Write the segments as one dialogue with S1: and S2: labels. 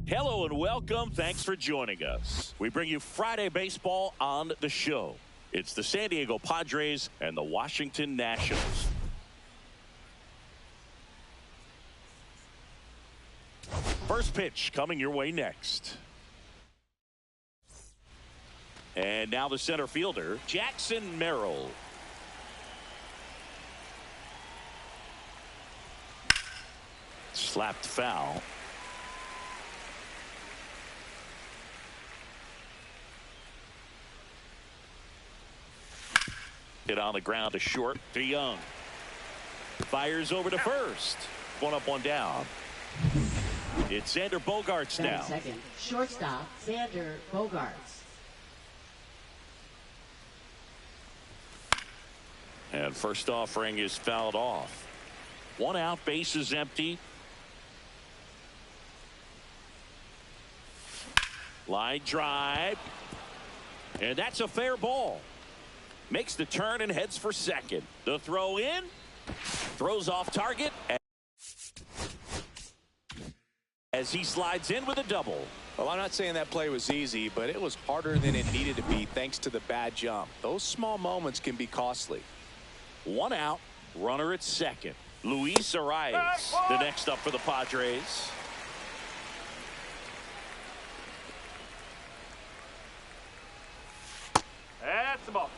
S1: Hello and welcome. Thanks for joining us. We bring you Friday baseball on the show. It's the San Diego Padres and the Washington Nationals. First pitch coming your way next. And now the center fielder, Jackson Merrill. Slapped foul. Hit on the ground to short to Young. Fires over to first. One up, one down. It's Xander Bogaerts now.
S2: Second, shortstop, Xander Bogaerts.
S1: And first offering is fouled off. One out, base is empty. Line drive. And that's a fair ball. Makes the turn and heads for second. The throw in. Throws off target. As he slides in with a double.
S3: Well, I'm not saying that play was easy, but it was harder than it needed to be thanks to the bad jump. Those small moments can be costly.
S1: One out. Runner at second. Luis Arias, the next up for the Padres.
S4: That's the ball.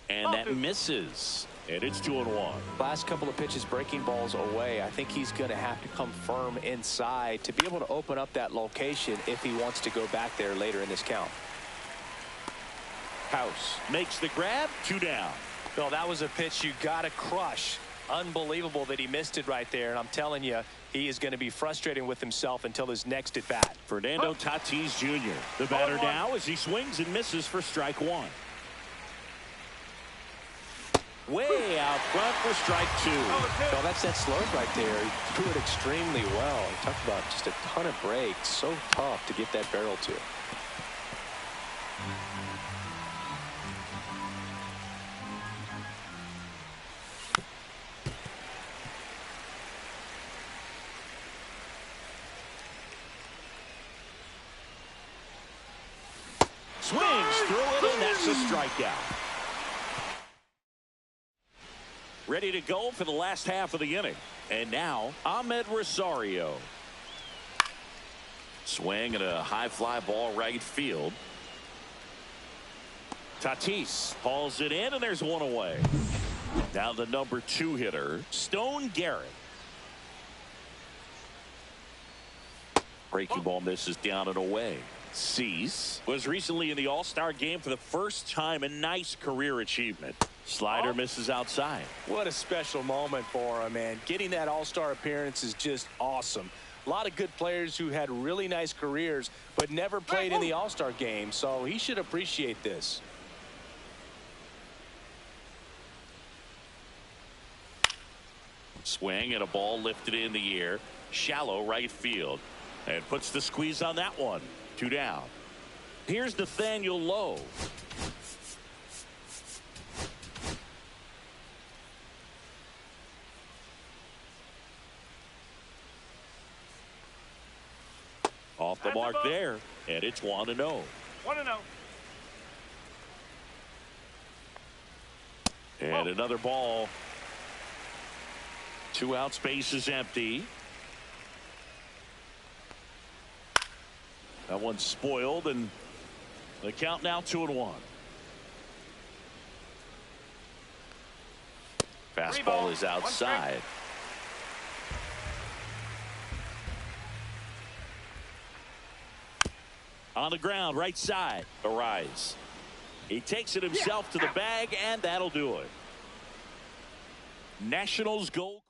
S1: And that misses. And it's 2-1.
S3: Last couple of pitches breaking balls away. I think he's going to have to come firm inside to be able to open up that location if he wants to go back there later in this count.
S1: House makes the grab. 2 down.
S3: Well, that was a pitch you got to crush. Unbelievable that he missed it right there. And I'm telling you, he is going to be frustrating with himself until his next at bat.
S1: Fernando Tatis Jr. The batter now as he swings and misses for strike one. Way out front for strike two.
S3: Well, that's that slope right there. He threw it extremely well. Talk about just a ton of breaks. So tough to get that barrel to.
S1: Swings through it, and that's a strikeout. Ready to go for the last half of the inning. And now, Ahmed Rosario. Swing and a high fly ball right field. Tatis hauls it in, and there's one away. Now the number 2 hitter, Stone Garrett. Breaking ball misses down and away. Cease was recently in the All-Star game for the first time. A nice career achievement. Slider misses outside.
S3: What a special moment for him, man. Getting that All-Star appearance is just awesome. A lot of good players who had really nice careers but never played in the All-Star game, so he should appreciate this.
S1: Swing and a ball lifted in the air. Shallow right field. And puts the squeeze on that one. 2 down. Here's Nathaniel Lowe. Off the mark there, and it's 1-0.
S4: 1-0.
S1: And another ball. 2 out, space is empty. That one's spoiled, and the count now 2-1. Fastball is outside. On the ground, right side. Arise. He takes it himself to the bag, and that'll do it. Nationals go.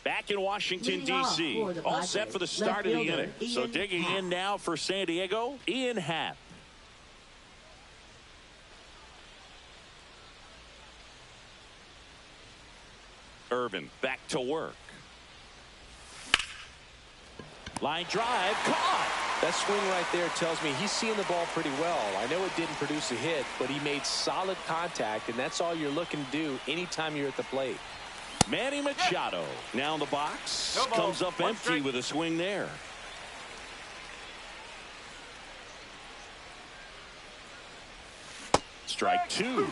S1: Back in Washington,
S2: Leading off
S1: D.C.,
S2: for the
S1: all
S2: Padres,
S1: set for the
S2: left
S1: start of the
S2: fielder,
S1: inning. So
S2: Ian
S1: digging
S2: Happ.
S1: in now for San Diego, Ian Happ. Irvin back to work. Line drive, caught.
S3: That swing right there tells me he's seeing the ball pretty well. I know it didn't produce a hit, but he made solid contact, and that's all you're looking to do anytime you're at the plate.
S1: Manny Machado now in the box.
S4: No ball.
S1: Comes up
S4: One
S1: empty
S4: strike.
S1: with a swing there. Strike two.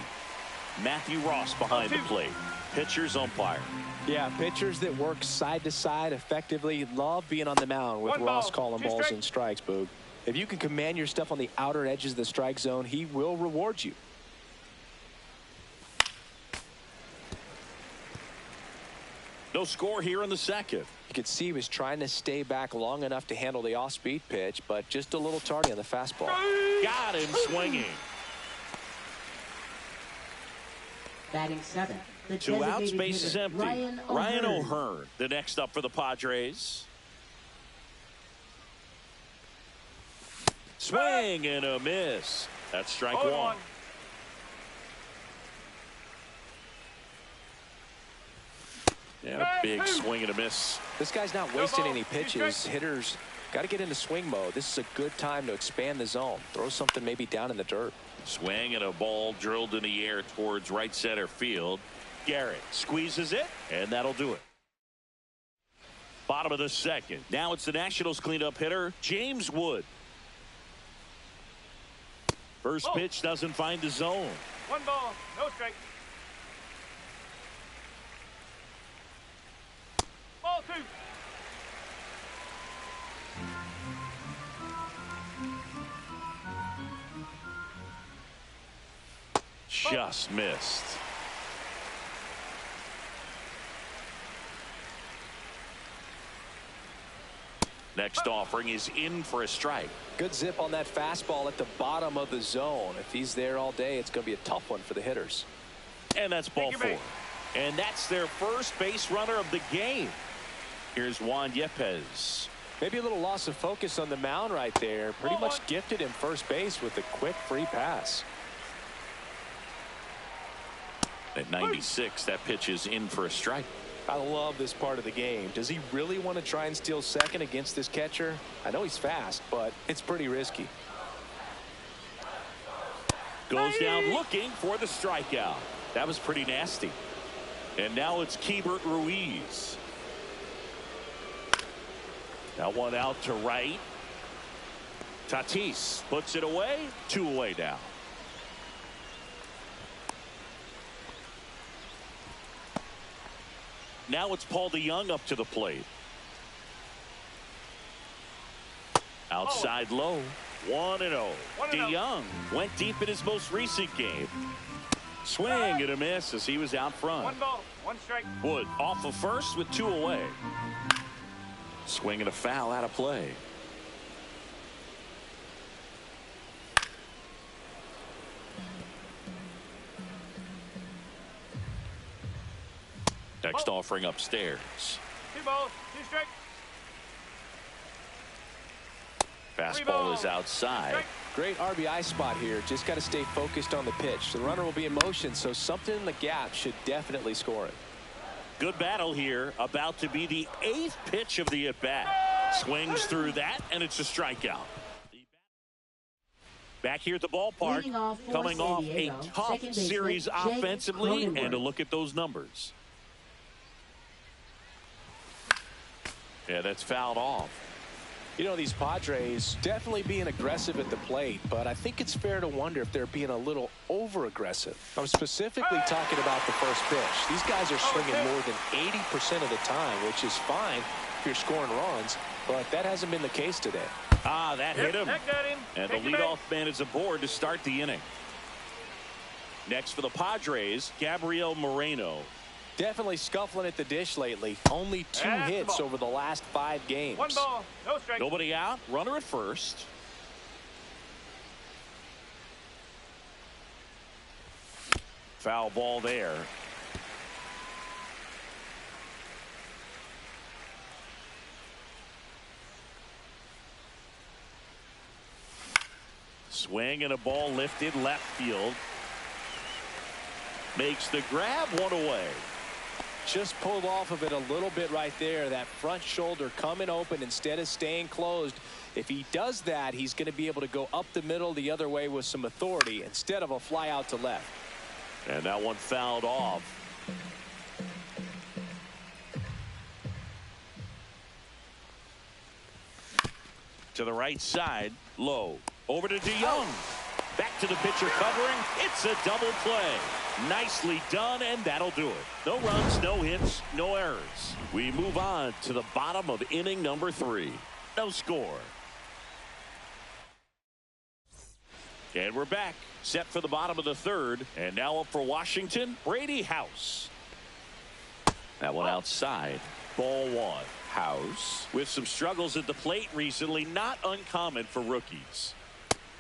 S1: Matthew Ross behind the plate. Pitcher's umpire.
S3: Yeah, pitchers that work side to side effectively love being on the mound with
S4: One
S3: Ross
S4: ball,
S3: calling
S4: two
S3: balls
S4: strikes.
S3: and strikes, Boog. If you can command your stuff on the outer edges of the strike zone, he will reward you.
S1: No score here in the second.
S3: You could see he was trying to stay back long enough to handle the off-speed pitch, but just a little tardy on the fastball.
S1: Got him swinging.
S2: Batting seven. The
S1: Two outs,
S2: designated
S1: bases
S2: hitter,
S1: empty. Ryan O'Hearn, the next up for the Padres. Swing and a miss. That's strike
S4: 0-1.
S1: one. Yeah, big swing and a miss.
S3: This guy's not wasting
S4: ball,
S3: any
S4: two
S3: pitches.
S4: strikes.
S3: Hitters got to get into swing mode. This is a good time to expand the zone. Throw something maybe down in the dirt.
S1: Swing and a ball drilled in the air towards right center field. Garrett squeezes it, and that'll do it. Bottom of the second. Now it's the Nationals cleanup hitter, James Wood. First pitch doesn't find the zone.
S4: One ball, no strike. Ball two.
S1: Just missed. Next offering is in for a strike.
S3: Good zip on that fastball at the bottom of the zone. If he's there all day, it's going to be a tough one for the hitters.
S1: And that's ball four. And that's their first base runner of the game. Here's Juan Yepes.
S3: Maybe a little loss of focus on the mound right there. Pretty much gifted him first base with a quick free pass.
S1: At 96, that pitch is in for a strike.
S3: I love this part of the game. Does he really want to try and steal second against this catcher? I know he's fast, but it's pretty risky.
S1: Goes down looking for the strikeout. That was pretty nasty. And now it's Keibert Ruiz. That one out to right. Tatis puts it away. 2 away now. Now it's Paul DeYoung up to the plate. Outside low. 1-0. DeYoung went deep in his most recent game. Swing and a miss as he was out front.
S4: One ball, one strike.
S1: Wood off of first with 2 away. Swing and a foul out of play. Next offering upstairs.
S4: 2 balls, 2 strikes.
S1: Fastball is outside.
S3: Great RBI spot here. Just got to stay focused on the pitch. The runner will be in motion, so something in the gap should definitely score it.
S1: Good battle here. About to be the 8th pitch of the at-bat. Swings through that, and it's a strikeout. Back here at the ballpark, coming off a tough series offensively, and a look at those numbers. Yeah, that's fouled off.
S3: You know, these Padres definitely being aggressive at the plate, but I think it's fair to wonder if they're being a little over-aggressive. I'm specifically talking about the first pitch. These guys are swinging more than 80% of the time, which is fine if you're scoring runs, but that hasn't been the case today.
S1: Ah, that hit him. And the
S4: Take
S1: leadoff man is aboard to start the inning. Next for the Padres, Gabriel Moreno.
S3: Definitely scuffling at the dish lately. Only 2 hits over the last 5 games.
S4: 1 ball, no strike.
S1: Nobody out. Runner at first. Foul ball there. Swing and a ball lifted left field. Makes the grab, one away.
S3: Just pulled off of it a little bit right there. That front shoulder coming open instead of staying closed. If he does that, he's going to be able to go up the middle the other way with some authority instead of a fly out to left.
S1: And that one fouled off. To the right side, low. Over to DeYoung. Back to the pitcher covering. It's a double play. Nicely done, and that'll do it. No runs, no hits, no errors. We move on to the bottom of inning number 3. No score. And we're back. Set for the bottom of the 3rd. And now up for Washington, Brady House. That one outside. Ball 1. House with some struggles at the plate recently. Not uncommon for rookies.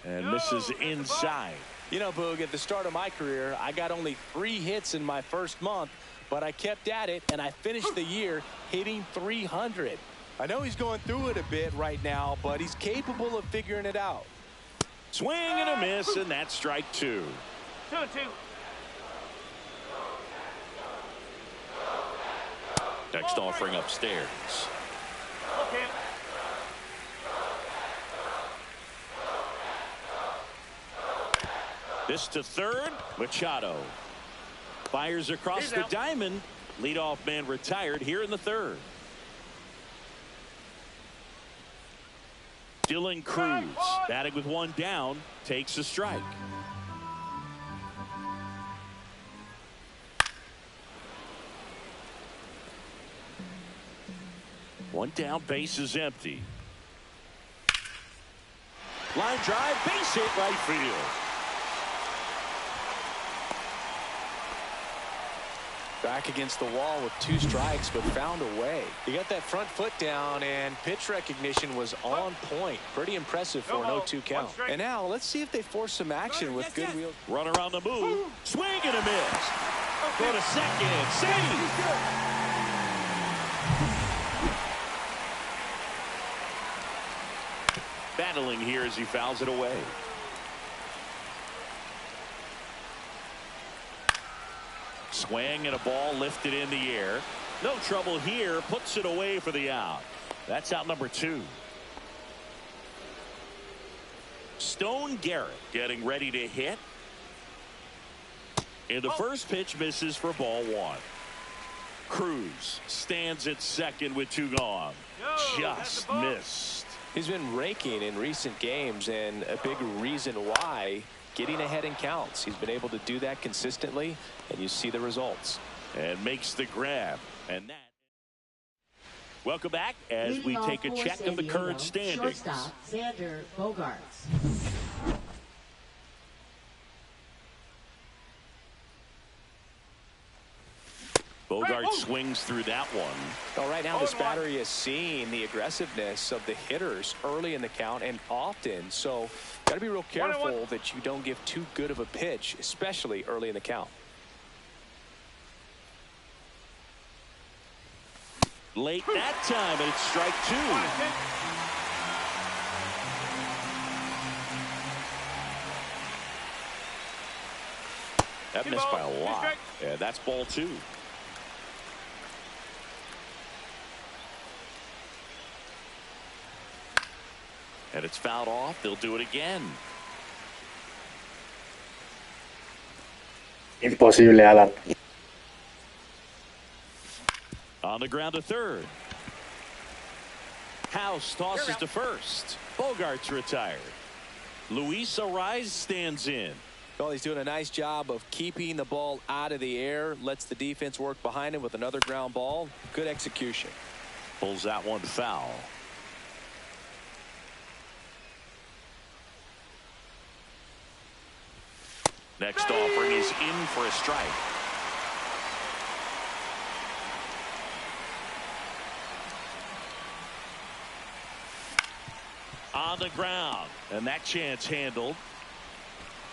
S1: And misses inside.
S3: You know, Boog, at the start of my career, I got only 3 hits in my first month, but I kept at it, and I finished the year hitting 300. I know he's going through it a bit right now, but he's capable of figuring it out.
S1: Swing and a miss, and that's strike 2.
S4: 2-2.
S1: Next offering upstairs.
S4: Okay.
S1: This to third. Machado fires across the diamond. Leadoff man retired here in the 3rd. Dylan Cruz batting with 1 down takes a strike. One down, base is empty. Line drive, base hit right field.
S3: Back against the wall with 2 strikes, but found a way. He got that front foot down, and pitch recognition was on point. Pretty impressive for an 0-2 count. And now let's see if they force some action with good wheel.
S1: Runner on the move. Swing and a miss. Go to second. Save. Battling here as he fouls it away. Swing and a ball lifted in the air. No trouble here. Puts it away for the out. That's out number 2. Stone Garrett getting ready to hit. And the first pitch misses for ball 1. Cruz stands at second with 2 gone. Just missed.
S3: He's been raking in recent games, and a big reason why. Getting ahead in counts. He's been able to do that consistently, and you see the results.
S1: And makes the grab. And that. Welcome back as we take a check of the current standings.
S2: Shortstop Xander Bogaerts.
S1: Bogaerts swings through that one.
S3: Well, right now this battery is seeing the aggressiveness of the hitters early in the count and often. So got to be real careful that you don't give too good of a pitch, especially early in the count.
S1: Late that time, and it's strike 2. That missed by a lot. Yeah, that's ball 2. And it's fouled off. They'll do it again.
S5: Imposible, Alan.
S1: On the ground to third. House tosses to first. Bogaerts retired. Luis Ariz stands in.
S3: Well, he's doing a nice job of keeping the ball out of the air. Lets the defense work behind him with another ground ball. Good execution.
S1: Pulls that one foul. Next offering is in for a strike. On the ground, and that chance handled.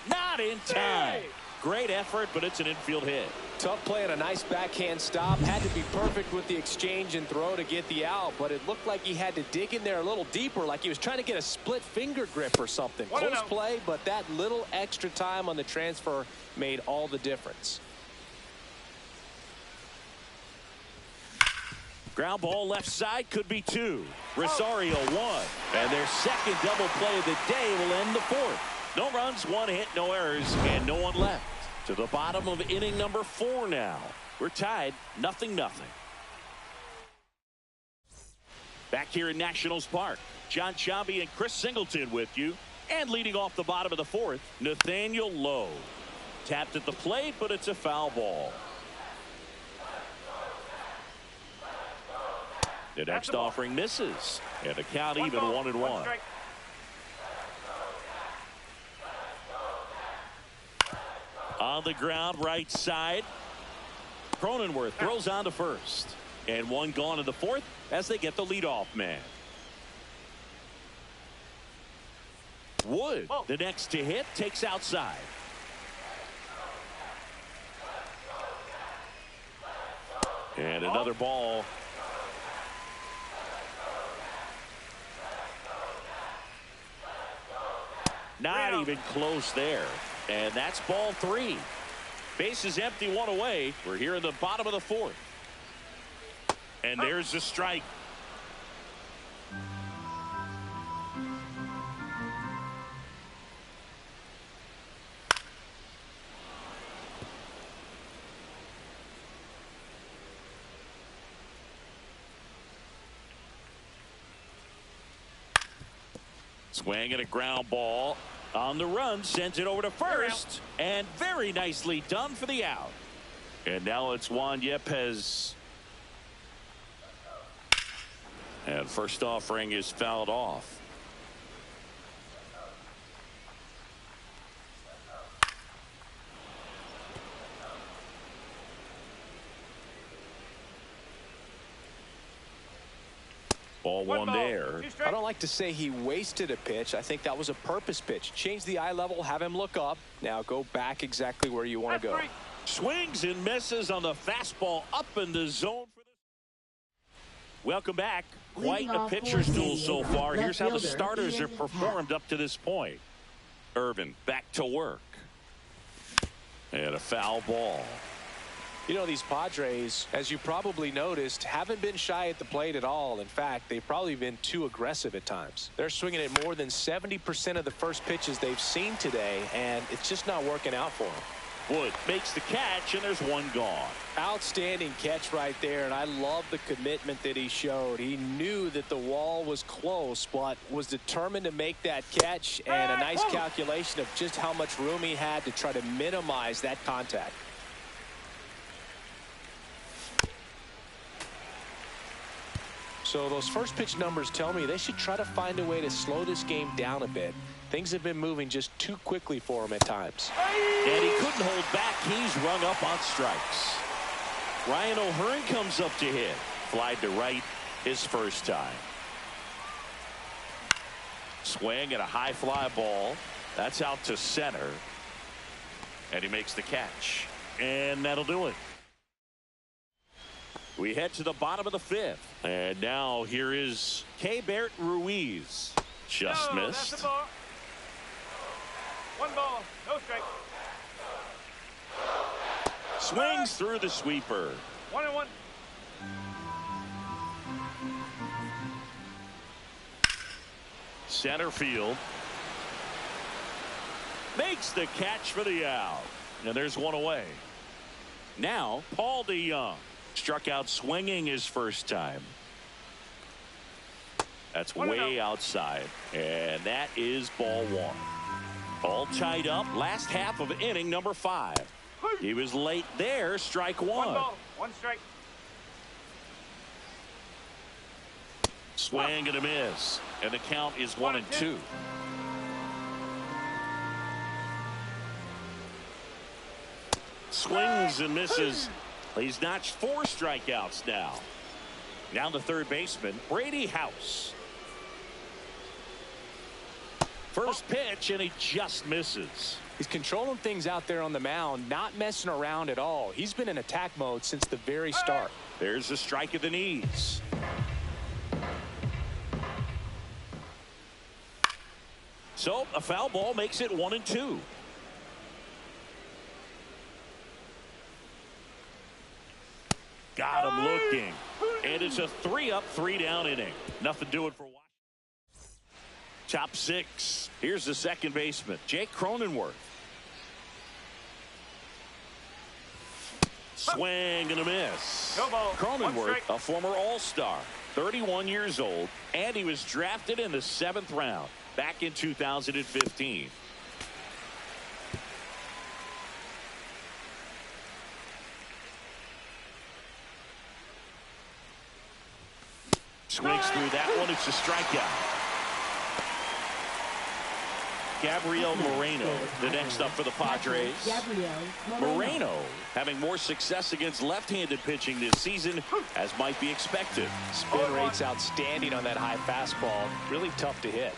S1: Not in time. Great effort, but it's an infield hit.
S3: Tough play and a nice backhand stop. Had to be perfect with the exchange and throw to get the out, but it looked like he had to dig in there a little deeper, like he was trying to get a split finger grip or something. Close play, but that little extra time on the transfer made all the difference.
S1: Ground ball left side, could be 2. Rosario 1. And their second double play of the day will end the 4th. No runs, 1 hit, no errors, and no one left. To the bottom of inning number 4 now. We're tied, 0-0. Back here in Nationals Park, John Chambi and Chris Singleton with you. And leading off the bottom of the 4th, Nathaniel Lowe. Tapped at the plate, but it's a foul ball. The next offering misses. And the count even 1-1. On the ground, right side. Cronenworth throws on to first. And 1 gone in the 4th as they get the leadoff man. Wood, the next to hit, takes outside. And another ball. Not even close there. And that's ball 3. Bases empty, 1 away. We're here in the bottom of the 4th. And there's the strike. Swing and a ground ball. On the run, sends it over to first. And very nicely done for the out. And now it's Juan Yepez. And first offering is fouled off. Ball one there.
S3: I don't like to say he wasted a pitch. I think that was a purpose pitch. Change the eye level, have him look up. Now go back exactly where you want to go.
S1: Swings and misses on the fastball up in the zone. Welcome back. Quite a pitcher's duel so far. Here's how the starters have performed up to this point. Irvin back to work. And a foul ball.
S3: You know, these Padres, as you probably noticed, haven't been shy at the plate at all. In fact, they've probably been too aggressive at times. They're swinging at more than 70% of the first pitches they've seen today, and it's just not working out for them.
S1: Wood makes the catch, and there's one gone.
S3: Outstanding catch right there, and I love the commitment that he showed. He knew that the wall was close, but was determined to make that catch, and a nice calculation of just how much room he had to try to minimize that contact. So those first pitch numbers tell me they should try to find a way to slow this game down a bit. Things have been moving just too quickly for him at times.
S1: And he couldn't hold back. He's rung up on strikes. Ryan O'Hearn comes up to hit. Flied to right his first time. Swing and a high fly ball. That's out to center. And he makes the catch. And that'll do it. We head to the bottom of the 5th. And now here is Keibert Ruiz. Just missed.
S4: That's the ball. 1 ball, no strike.
S1: Swings through the sweeper.
S4: 1-1.
S1: Center field. Makes the catch for the out. And there's one away. Now, Paul DeYoung. Struck out swinging his first time. That's way outside. And that is ball 1. All tied up. Last half of inning number 5. He was late there. Strike 1.
S4: 1 ball, 1 strike.
S1: Swing and a miss. And the count is 1-2. Swings and misses. He's notched 4 strikeouts now. Now the third baseman, Brady House. First pitch, and he just misses.
S3: He's controlling things out there on the mound, not messing around at all. He's been in attack mode since the very start.
S1: There's a strike at the knees. So a foul ball makes it 1-2. Got him looking. And it's a 3-up, 3-down inning. Nothing doing for Washington. Top 6. Here's the second baseman, Jake Cronenworth. Swing and a miss.
S4: No ball.
S1: Cronenworth, a former All-Star, 31 years old, and he was drafted in the 7th round back in 2015. Swings through that one. It's a strikeout. Gabriel Moreno, the next up for the Padres. Moreno having more success against left-handed pitching this season, as might be expected.
S3: Spin rate's outstanding on that high fastball. Really tough to hit.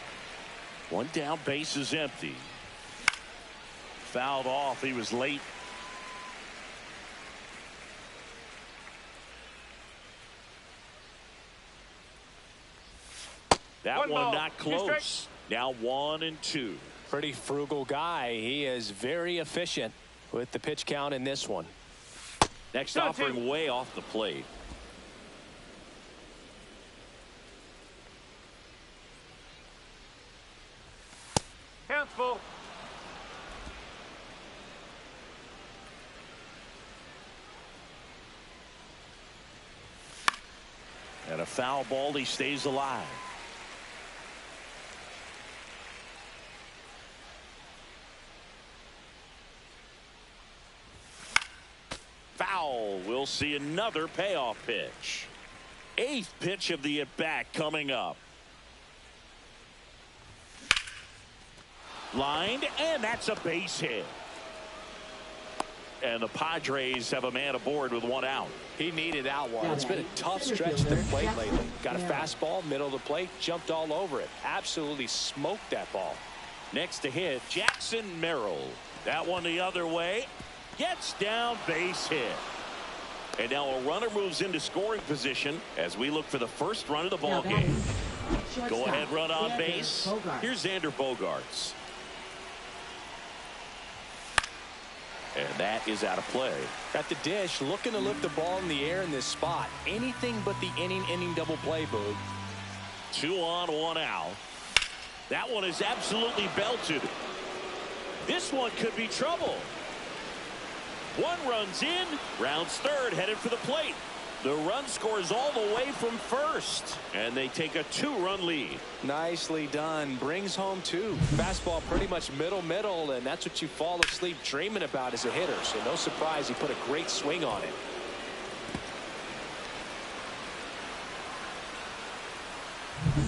S1: One down, base is empty. Fouled off. He was late. That one not close. Now 1-2.
S3: Pretty frugal guy. He is very efficient with the pitch count in this one.
S1: Next offering way off the plate.
S4: Count's full.
S1: And a foul ball. He stays alive. Foul. We'll see another payoff pitch. 8th pitch of the at-bat coming up. Lined, and that's a base hit. And the Padres have a man aboard with 1 out.
S3: He needed that one. It's been a tough stretch at the plate lately. Got a fastball, middle of the plate, jumped all over it. Absolutely smoked that ball.
S1: Next to hit, Jackson Merrill. That one the other way. Gets down, base hit. And now a runner moves into scoring position as we look for the first run of the ball game. Go ahead, run on base. Here's Xander Bogaerts. And that is out of play.
S3: At the dish, looking to lift the ball in the air in this spot. Anything but the inning double play, Boog.
S1: 2 on, 1 out. That one is absolutely belted. This one could be trouble. 1 runs in, rounds third, headed for the plate. The run scores all the way from first, and they take a 2-run lead.
S3: Nicely done. Brings home 2. Fastball pretty much middle, and that's what you fall asleep dreaming about as a hitter. So no surprise he put a great swing on it.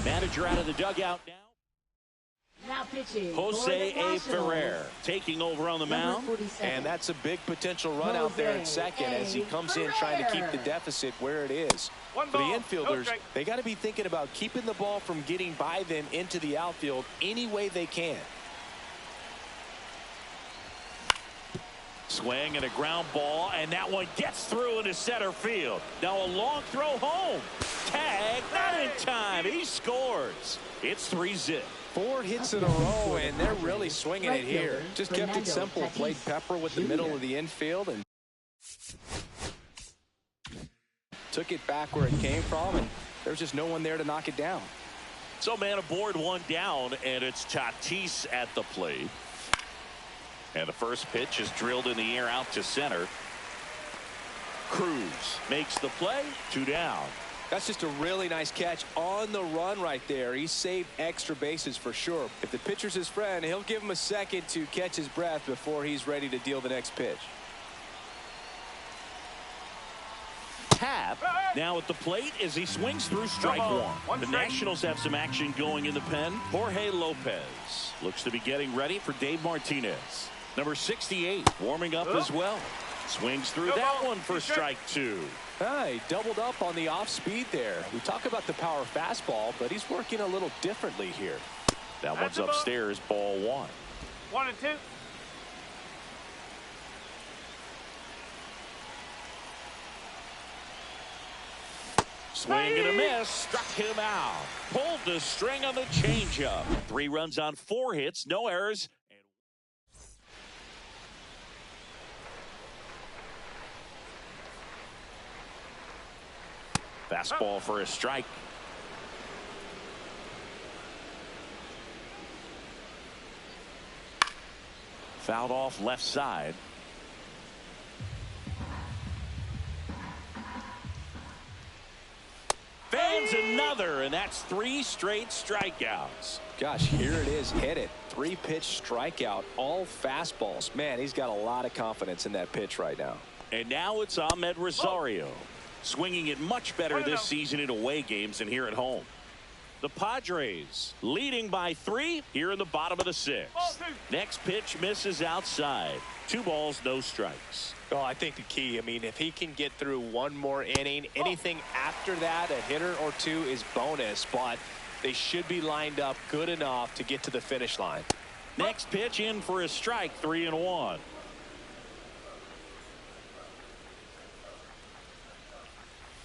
S1: Manager out of the dugout now.
S2: Now pitching,
S1: Jose A. Ferrer taking over on the mound.
S3: And that's a big potential run out there at second as he comes in trying to keep the deficit where it is. For the infielders, they got to be thinking about keeping the ball from getting by them into the outfield any way they can.
S1: Swing and a ground ball, and that one gets through into center field. Now a long throw home. Tag, not in time. He scores. It's 3-zip.
S3: 4 hits in a row, and they're really swinging it here. Just kept it simple. Played pepper with the middle of the infield and took it back where it came from, and there's just no one there to knock it down.
S1: So man aboard, 1 down, and it's Tatis at the plate. And the first pitch is drilled in the air out to center. Cruz makes the play. 2 down.
S3: That's just a really nice catch on the run right there. He saved extra bases for sure. If the pitcher's his friend, he'll give him a second to catch his breath before he's ready to deal the next pitch.
S1: Happ now at the plate as he swings through strike 1. The Nationals have some action going in the pen. Jorge Lopez looks to be getting ready for Dave Martinez. Number 68 warming up as well. Swings through that one for strike 2.
S3: He doubled up on the off speed there. We talk about the power fastball, but he's working a little differently here.
S1: That one's upstairs, ball 1.
S4: 1-2.
S1: Swing and a miss. Struck him out. Pulled the string on the changeup. 3 runs on 4 hits. No errors. Fastball for a strike. Fouled off left side. Fans another, and that's 3 straight strikeouts.
S3: Gosh, here it is. Hit it. 3-pitch strikeout. All fastballs. Man, he's got a lot of confidence in that pitch right now.
S1: And now it's Ahmed Rosario. Swinging it much better this season in away games than here at home. The Padres leading by 3 here in the bottom of the 6th. Next pitch misses outside. 2 balls, no strikes.
S3: Oh, I think the key, I mean, if he can get through one more inning, anything after that, a hitter or 2 is bonus, but they should be lined up good enough to get to the finish line.
S1: Next pitch in for a strike, 3-1.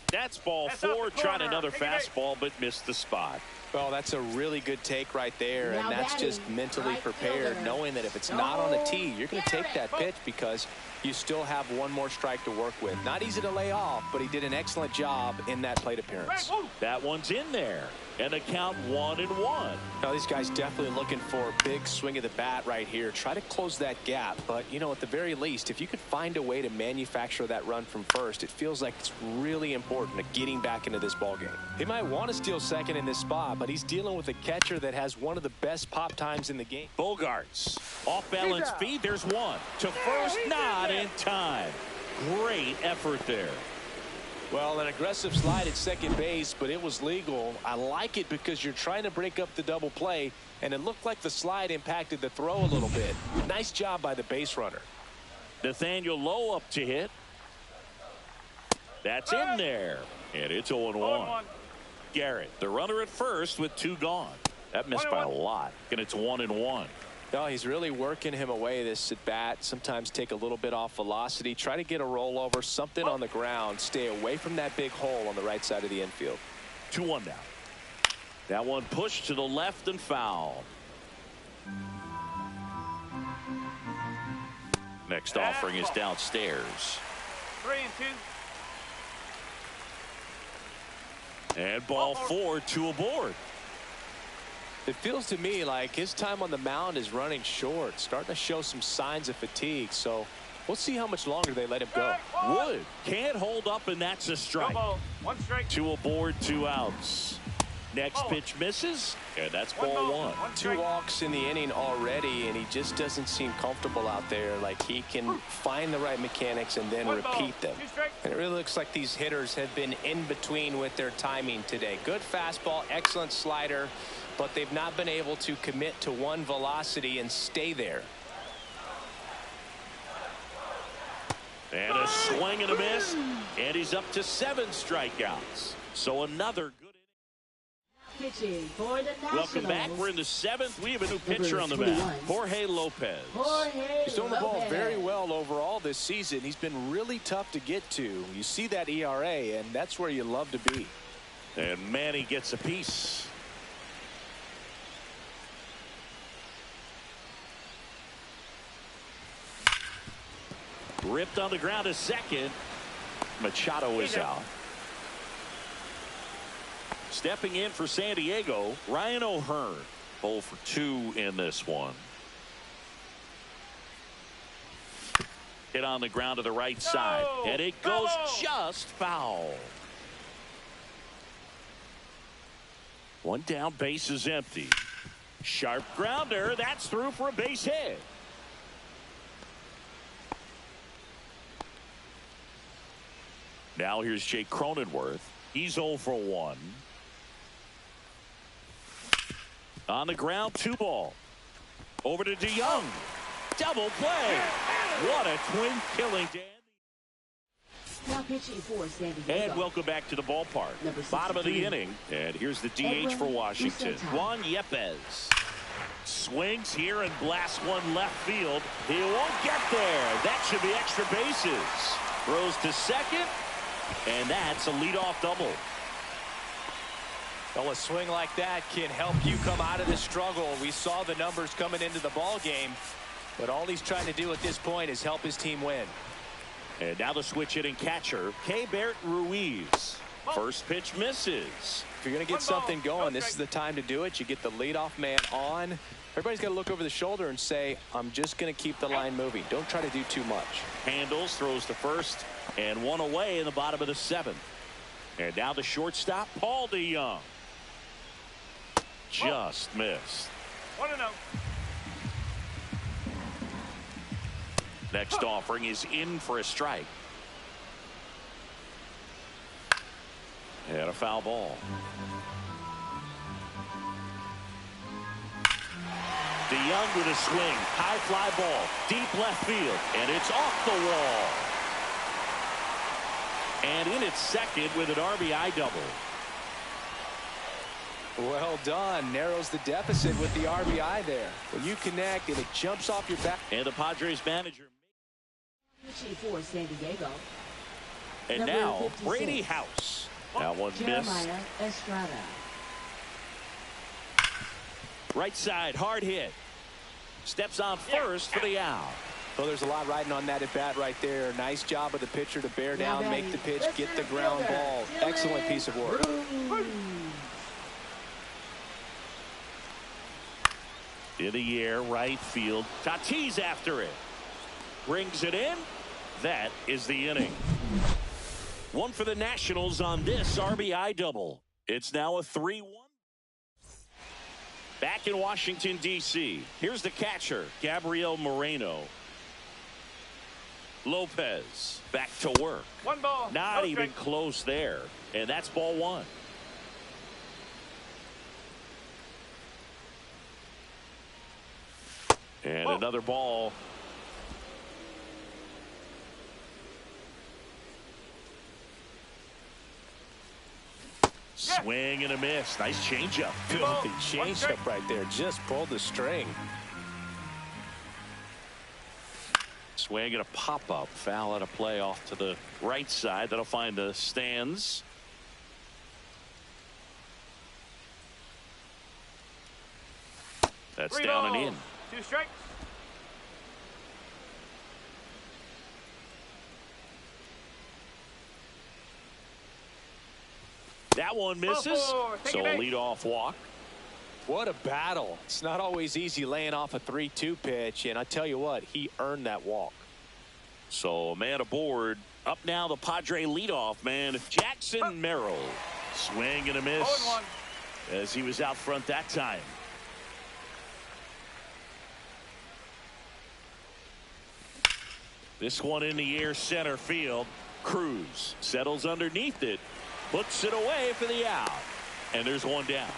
S1: That's ball 4, trying another fastball, but missed the spot.
S3: Well, that's a really good take right there, and that's just mentally prepared, knowing that if it's not on the tee, you're going to take that pitch because you still have one more strike to work with. Not easy to lay off, but he did an excellent job in that plate appearance.
S1: That one's in there, and the count 1-1.
S3: Now, these guys definitely looking for a big swing of the bat right here. Try to close that gap, but, you know, at the very least, if you could find a way to manufacture that run from first, it feels like it's really important to getting back into this ballgame. He might want to steal second in this spot, but he's dealing with a catcher that has one of the best pop times in the game.
S1: Bogarts, off-balance feed, there's one. To first, not in time. Great effort there.
S3: Well, an aggressive slide at second base, but it was legal. I like it because you're trying to break up the double play, and it looked like the slide impacted the throw a little bit. Nice job by the base runner.
S1: Nathaniel Lowe up to hit. That's in there, and it's 0-1. Garrett, the runner at first with 2 gone. That missed by a lot, and it's 1-1.
S3: No, he's really working him away this at bat. Sometimes take a little bit off velocity. Try to get a rollover, something on the ground. Stay away from that big hole on the right side of the infield.
S1: 2-1 now. That one pushed to the left and foul. Next offering is downstairs.
S4: 3-2.
S1: And ball 4, 2 aboard.
S3: It feels to me like his time on the mound is running short, starting to show some signs of fatigue. So we'll see how much longer they let him go.
S1: Wood can't hold up, and that's a strike.
S4: 1 strike.
S1: 2 aboard, 2 outs. Next pitch misses, and that's ball 1.
S3: 2 walks in the inning already, and he just doesn't seem comfortable out there. Like he can find the right mechanics and then repeat them. And it really looks like these hitters have been in between with their timing today. Good fastball, excellent slider, but they've not been able to commit to one velocity and stay there.
S1: And a swing and a miss, and he's up to 7 strikeouts. So another good inning.
S2: Pitching for the Nationals.
S1: Welcome back. We're in the 7th. We have a new pitcher on the mound, Jorge Lopez.
S3: He's thrown the ball very well overall this season. He's been really tough to get to. You see that ERA, and that's where you love to be.
S1: And Manny gets a piece. Ripped on the ground to second. Machado is out. Stepping in for San Diego, Ryan O'Hearn. 0 for 2 in this one. Hit on the ground to the right side, and it goes just foul. 1 down, base is empty. Sharp grounder, that's through for a base hit. Now here's Jake Cronenworth. He's 0 for 1. On the ground, 2 ball. Over to DeYoung. Double play. What a twin killing, Dan.
S2: Now pitching for San Diego.
S1: And welcome back to the ballpark. Bottom of the inning. And here's the DH for Washington, Juan Yepez. Swings here and blasts one left field. He won't get there. That should be extra bases. Throws to second. And that's a leadoff double.
S3: Well, a swing like that can help you come out of this struggle. We saw the numbers coming into the ball game, but all he's trying to do at this point is help his team win.
S1: And now the switch hitting catcher, Keibert Ruiz. First pitch misses.
S3: If you're going to get something going, this is the time to do it. You get the leadoff man on. Everybody's got to look over the shoulder and say, I'm just going to keep the line moving. Don't try to do too much.
S1: Handles, throws to first, and one away in the bottom of the seventh. And now the shortstop, Paul DeYoung. Just missed.
S4: 1-0.
S1: Next offering is in for a strike. And a foul ball. DeYoung with a swing. High fly ball. Deep left field. And it's off the wall. And in its second with an RBI double.
S3: Well done. Narrows the deficit with the RBI there. When you connect and it jumps off your back.
S1: And the Padres manager.
S2: For San Diego.
S1: And
S2: Number
S1: now
S2: 56.
S1: Brady House. That one missed.
S2: Jeremiah Estrada.
S1: Right side, hard hit. Steps on first for the out.
S3: Well, there's a lot riding on that at bat right there. Nice job of the pitcher to bear down, make the pitch, get the ground ball. Excellent piece of work.
S1: In the air, right field. Tatis after it. Brings it in. That is the inning. One for the Nationals on this RBI double. It's now a 3-1. Back in Washington, D.C. Here's the catcher, Gabriel Moreno. Lopez back to work.
S4: 1 ball.
S1: Not
S4: no
S1: even
S4: strike.
S1: close there. And that's ball one. And another ball. Swing and a miss. Nice changeup.
S3: Filthy changeup right there. Just pulled the string.
S1: Swing and a pop-up. Foul out of play off to the right side. That'll find the stands. That's
S4: 3
S1: down
S4: balls.
S1: and in.
S4: 2 strikes.
S1: That one misses. So a leadoff walk.
S3: What a battle. It's not always easy laying off a 3-2 pitch, and I tell you what, he earned that walk.
S1: So a man aboard. Up now the Padre leadoff man, Jackson Merrill. Swing and a miss
S4: 0-1.
S1: as he was out front that time. This one in the air, center field. Cruz settles underneath it. Puts it away for the out. And there's one down.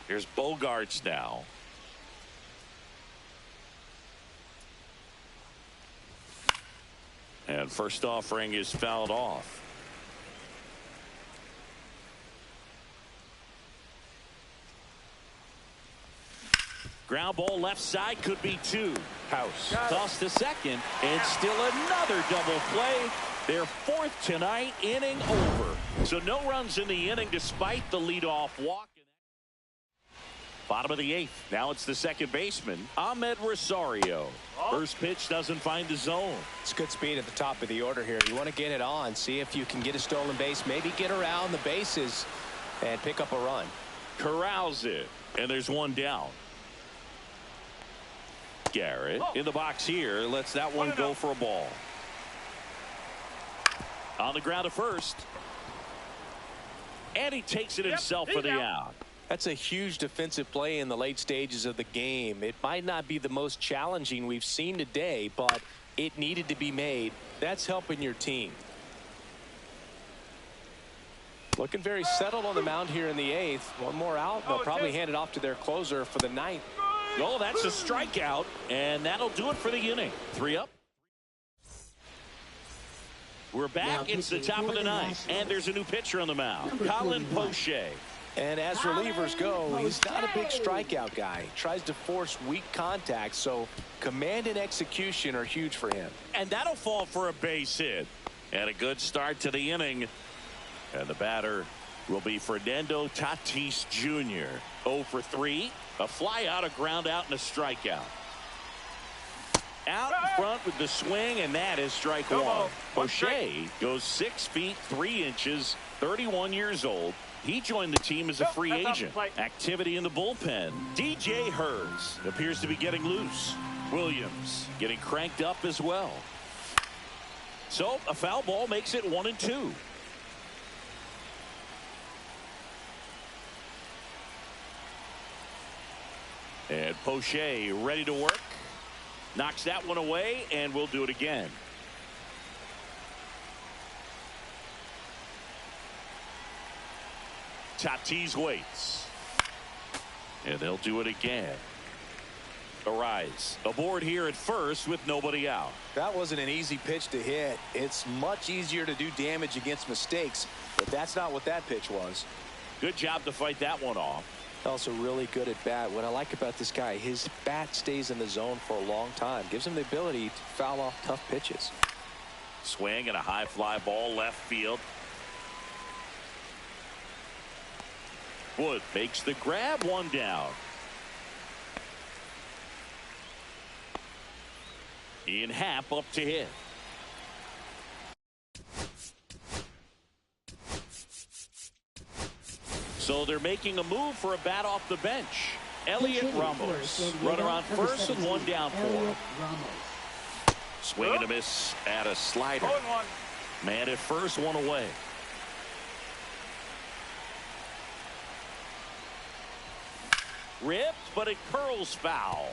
S1: Here's Bogarts now. And first offering is fouled off. Ground ball left side, could be 2. House tossed to second, and still another double play. Their 4th tonight, inning over. So no runs in the inning despite the leadoff walk. Bottom of the 8th. Now it's the second baseman, Ahmed Rosario. First pitch doesn't find the zone.
S3: It's good speed at the top of the order here. You want to get it on, see if you can get a stolen base, maybe get around the bases and pick up a run.
S1: Corrals it, and there's one down. Garrett in the box here, lets that one go for a ball. On the ground at first. And he takes it himself for the out.
S3: That's a huge defensive play in the late stages of the game. It might not be the most challenging we've seen today, but it needed to be made. That's helping your team. Looking very settled on the mound here in the 8th. One more out. They'll probably hand it off to their closer for the 9th.
S1: Oh, that's a strikeout, and that'll do it for the inning. 3 up. We're back. It's the top of the 9th, and there's a new pitcher on the mound, Colin Poche.
S3: And as relievers go, he's not a big strikeout guy. He tries to force weak contact, so command and execution are huge for him.
S1: And that'll fall for a base hit. And a good start to the inning And the batter will be Fernando Tatis Jr. 0 for 3. A fly out, a ground out, and a strikeout. Out in front with the swing, and that is strike one. O'Shea goes 6 feet 3 inches, 31 years old. He joined the team as a free agent. Activity in the bullpen. DJ Hurts appears to be getting loose. Williams getting cranked up as well. So a foul ball makes it 1-2. And Poche ready to work. Knocks that one away, and we'll do it again. Tatis waits. And they'll do it again. Arise aboard here at first with nobody out.
S3: That wasn't an easy pitch to hit. It's much easier to do damage against mistakes, but that's not what that pitch was.
S1: Good job to fight that one off.
S3: Also really good at bat. What I like about this guy, his bat stays in the zone for a long time. Gives him the ability to foul off tough pitches.
S1: Swing and a high fly ball left field. Wood makes the grab, one down. Ian Happ up to hit. So they're making a move for a bat off the bench. Elliot Ramos, runner on first and one down for. Swing and a miss at a slider. Man at first, one away. Ripped, but it curls foul.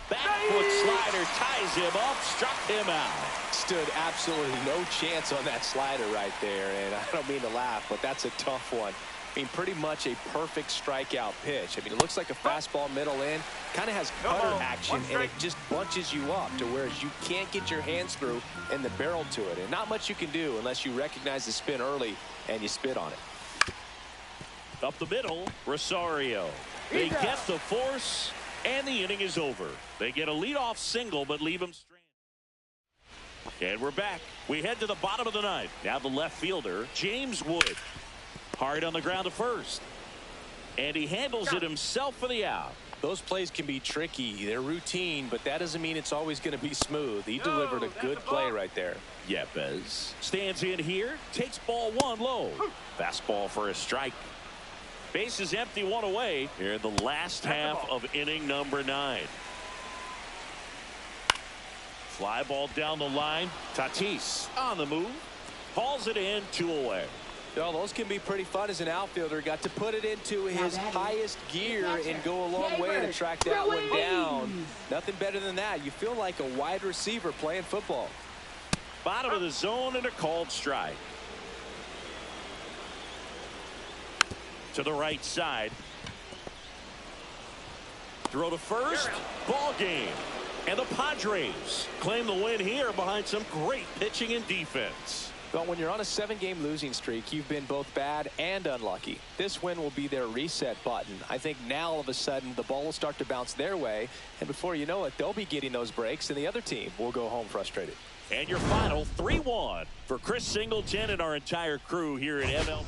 S1: Back foot slider ties him up, struck him out.
S3: Stood absolutely no chance on that slider right there, and I don't mean to laugh, but that's a tough one. I mean, pretty much a perfect strikeout pitch. I mean, it looks like a fastball middle in, kind of has cutter action, and it just bunches you up to where you can't get your hands through and the barrel to it. And not much you can do unless you recognize the spin early and you spit on it.
S1: Up the middle, Rosario. They get the force, and the inning is over. They get a leadoff single, but leave him stranded. And we're back. We head to the bottom of the ninth. Now the left fielder, James Wood. Hard on the ground to first. And he handles it himself for the out.
S3: Those plays can be tricky. They're routine, but that doesn't mean it's always going to be smooth. He delivered a good play right there.
S1: Yepes stands in here, takes ball one low. Fastball for a strike. Base is empty, one away here in the last half of inning number 9. Fly ball down the line. Tatis on the move. Hauls it in, 2 away.
S3: Well, those can be pretty fun as an outfielder. Got to put it into his highest gear and go a long way to track that one down. Nothing better than that. You feel like a wide receiver playing football.
S1: Bottom of the zone and a called strike. To the right side. Throw to first. Ball game. And the Padres claim the win here behind some great pitching and defense.
S3: But when you're on a 7-game losing streak, you've been both bad and unlucky. This win will be their reset button. I think now all of a sudden the ball will start to bounce their way, and before you know it, they'll be getting those breaks, and the other team will go home frustrated.
S1: And your final 3-1 for Chris Singleton and our entire crew here at ML.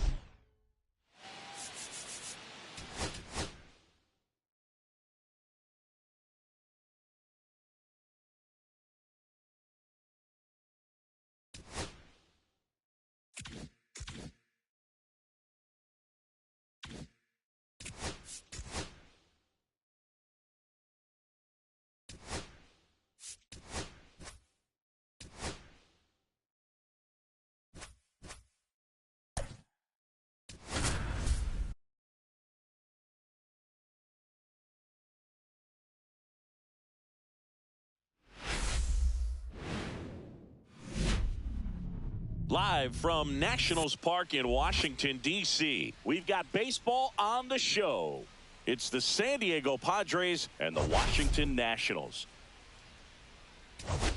S1: Live from Nationals Park in Washington, D.C., we've got baseball on the show. It's the San Diego Padres and the Washington Nationals.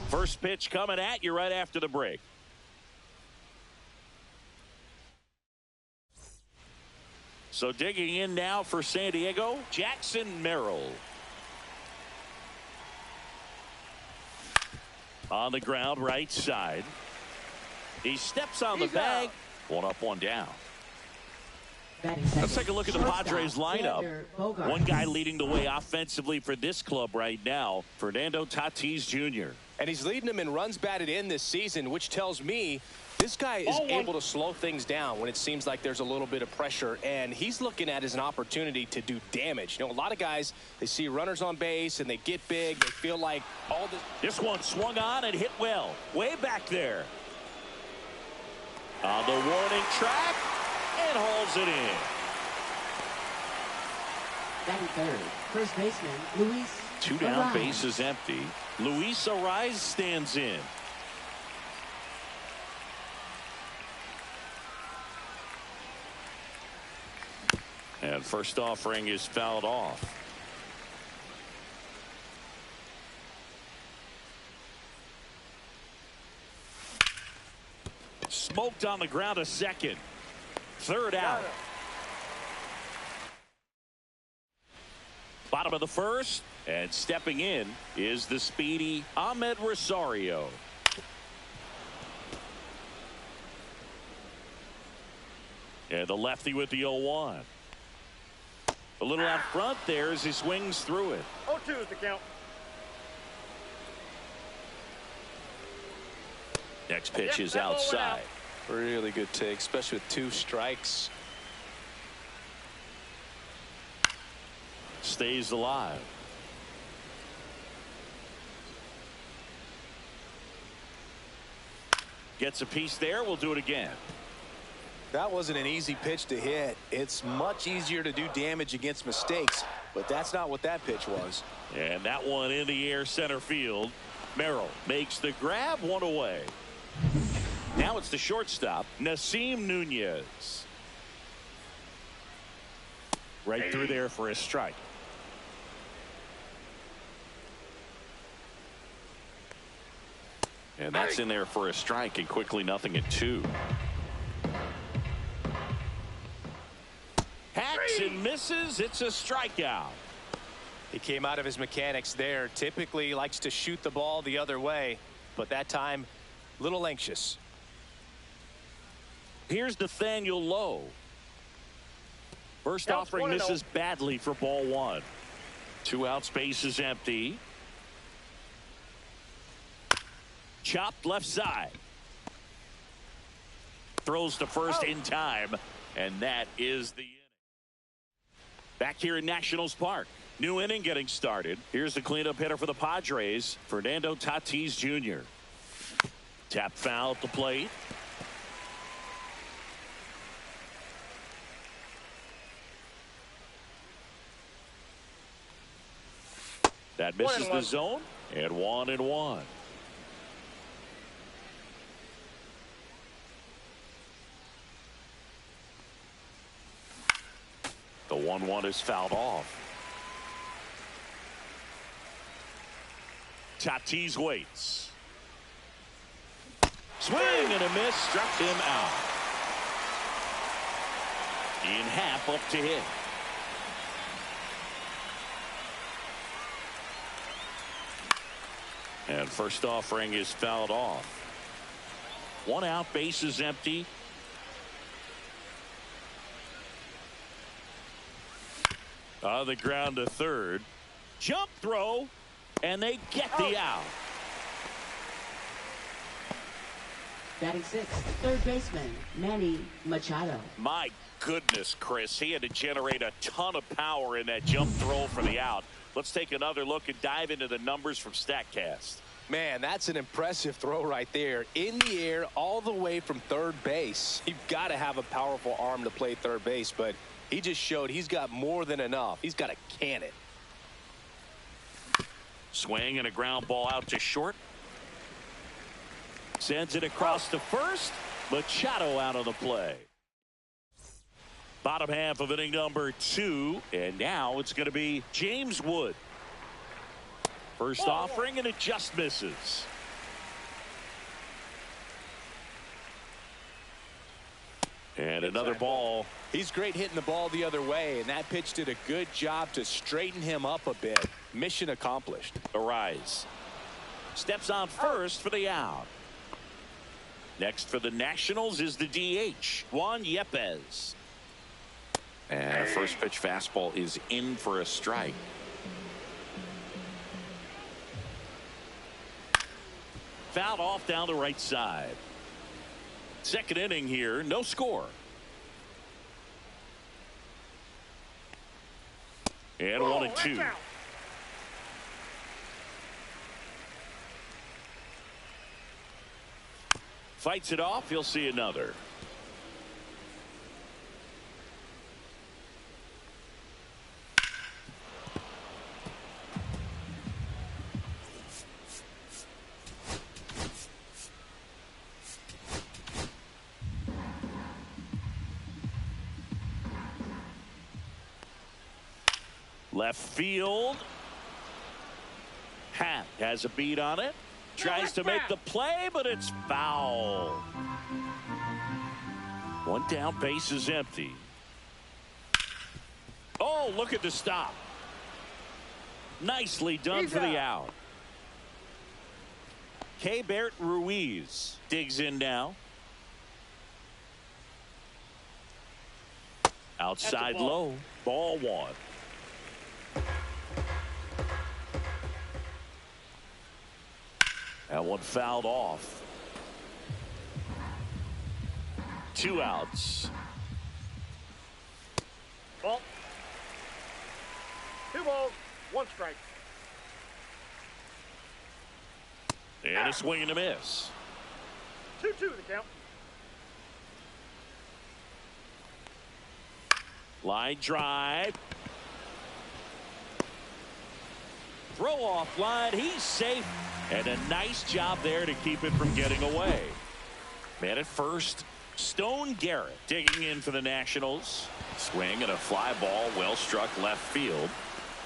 S1: First pitch coming at you right after the break. So digging in now for San Diego, Jackson Merrill. On the ground, right side. He steps on the
S4: He's
S1: bag.
S4: out.
S1: One up, one down.
S2: Let's
S1: take a look at the Padres lineup. One guy leading the way offensively for this club right now, Fernando Tatis Jr.
S3: And he's leading them in runs batted in this season, which tells me this guy is able to slow things down when it seems like there's a little bit of pressure, and he's looking at it as an opportunity to do damage. You know, a lot of guys, they see runners on base and they get big. They feel like all this.
S1: This one swung on and hit well. Way back there. On the warning track and hauls it in.
S2: Batting third, first baseman Luis.
S1: Two down,
S2: Arraez.
S1: bases empty. Luis Arraez stands in. And first offering is fouled off. Smoked on the ground a second. Third out. Bottom of the first, and stepping in is the speedy Ahmed Rosario. And the lefty with the 0-1. A little out front there as he swings through it.
S4: 0-2 is the count.
S1: Next pitch
S4: Yep,
S1: is
S4: that ball went out.
S1: outside.
S3: Really good take, especially with 2 strikes.
S1: Stays alive. Gets a piece there. We'll do it again.
S3: That wasn't an easy pitch to hit. It's much easier to do damage against mistakes, but that's not what that pitch was.
S1: And that one in the air center field. Merrill makes the grab, one away. Now it's the shortstop, Nasim Nunez. Right through there for a strike. And that's in there for a strike, and quickly 0-2. Hacks and misses. It's a strikeout.
S3: He came out of his mechanics there. Typically he likes to shoot the ball the other way, but that time a little anxious.
S1: Here's Nathaniel Lowe. First
S4: Counts
S1: offering
S4: 1-0.
S1: misses badly for ball 1. 2 outs, base is empty. Chopped left side. Throws to first in time, and that is the inning. Back here in Nationals Park. New inning getting started. Here's the cleanup hitter for the Padres, Fernando Tatis Jr. Tap foul at the plate. That misses the zone, and 1-1. The 1-1 is fouled off. Tatis waits. Swing and a miss, struck him out. In half up to hit. And first offering is fouled off. 1 out, base is empty. On the ground to third. Jump throw, and they get the out.
S2: Batting sixth, third baseman Manny Machado.
S1: My goodness, Chris, he had to generate a ton of power in that jump throw for the out. Let's take another look and dive into the numbers from StatCast.
S3: Man, that's an impressive throw right there. In the air all the way from third base. You've got to have a powerful arm to play third base, but he just showed he's got more than enough. He's got to can it.
S1: Swing and a ground ball out to short. Sends it across to first. Machado out of the play. Bottom half of inning number 2. And now it's going to be James Wood. First offering, and it just misses. And another ball.
S3: He's great hitting the ball the other way, and that pitch did a good job to straighten him up a bit. Mission accomplished.
S1: Arraez Steps on first for the out. Next for the Nationals is the DH, Juan Yepez. And a first pitch fastball is in for a strike. Fouled off down the right side. Second inning here, no score. And 1-2. Fights it off. He'll see another. Left field. Hat has a beat on it. Tries to make the play, but it's foul. One down, base is empty. Oh, look at the stop. Nicely done for the out. Keibert Ruiz digs in now. Outside low. Ball one. That one fouled off. 2 outs.
S4: Ball. 2 balls, 1 strike.
S1: And a swing and a miss.
S4: 2-2 the count.
S1: Line drive. Throw off line. He's safe. And a nice job there to keep it from getting away. Man at first. Stone Garrett digging in for the Nationals. Swing and a fly ball well struck left field.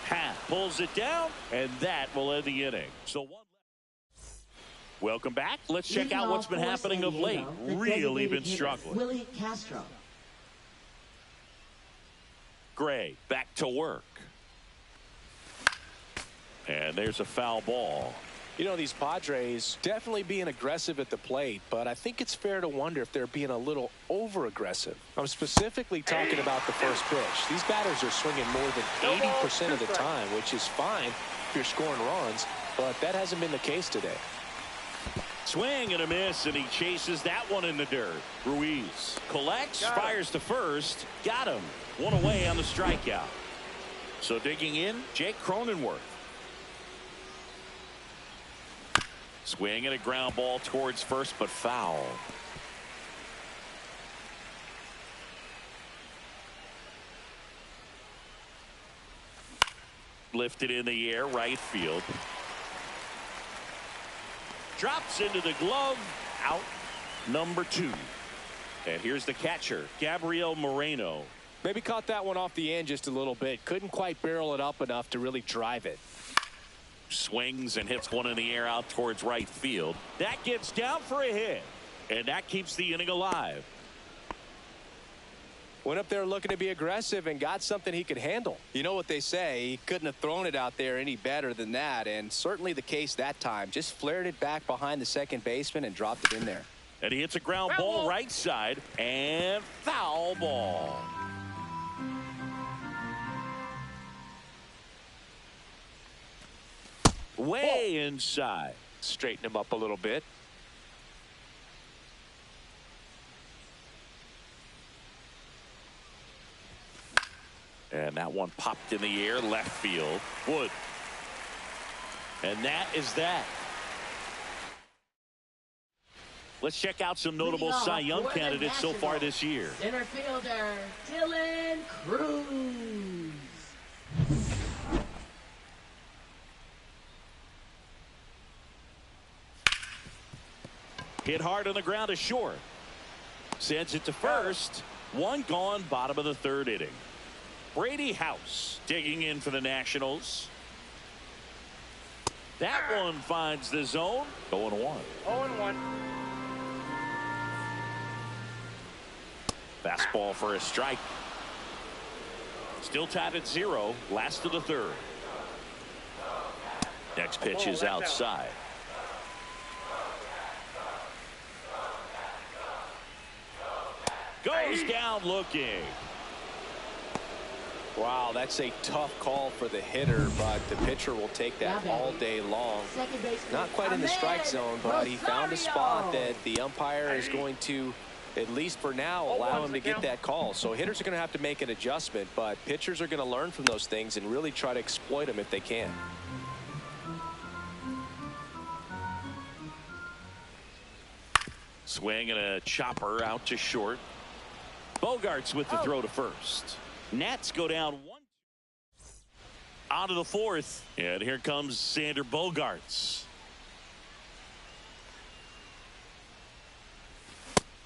S1: Pat pulls it down, and that will end the inning. So one. Welcome back. Let's check out what's been happening of late. Really been struggling.
S2: Willie Castro.
S1: Gray back to work. And there's a foul ball.
S3: You know, these Padres definitely being aggressive at the plate, but I think it's fair to wonder if they're being a little over-aggressive. I'm specifically talking about the first pitch. These batters are swinging more than 80% of the time, which is fine if you're scoring runs, but that hasn't been the case today.
S1: Swing and a miss, and he chases that one in the dirt. Ruiz collects, fires to first. Got him. One away on the strikeout. So digging in, Jake Cronenworth. Swing and a ground ball towards first, but foul. Lifted in the air, right field. Drops into the glove, out number 2. And here's the catcher, Gabriel Moreno.
S3: Maybe caught that one off the end just a little bit. Couldn't quite barrel it up enough to really drive it.
S1: Swings and hits one in the air out towards right field. That gets down for a hit, and that keeps the inning alive.
S3: Went up there looking to be aggressive and got something he could handle. You know what they say, he couldn't have thrown it out there any better than that, and certainly the case that time. Just flared it back behind the second baseman and dropped it in there.
S1: And he hits a ground ball right side, and foul ball. Way inside.
S3: Straighten him up a little bit.
S1: And that one popped in the air, left field. Wood. And that is that. Let's check out some notable Cy Young candidates so far this year.
S2: Center fielder, Dylan Cruz.
S1: Hit hard on the ground to short. Sends it to first. One gone, bottom of the 3rd inning. Brady House digging in for the Nationals. That one finds the zone. 0-1.
S4: 0-1.
S1: Fastball for a strike. Still tied at 0. Last of the 3rd. Next pitch is outside. Goes down looking.
S3: Wow, that's a tough call for the hitter, but the pitcher will take that all day long. Not quite in the strike zone, but he found a spot that the umpire is going to, at least for now, allow him to get that call. So hitters are going to have to make an adjustment, but pitchers are going to learn from those things and really try to exploit them if they can.
S1: Swing and a chopper out to short. Bogarts with the throw to first. Nats go down 1. On to the fourth. And here comes Sander Bogarts.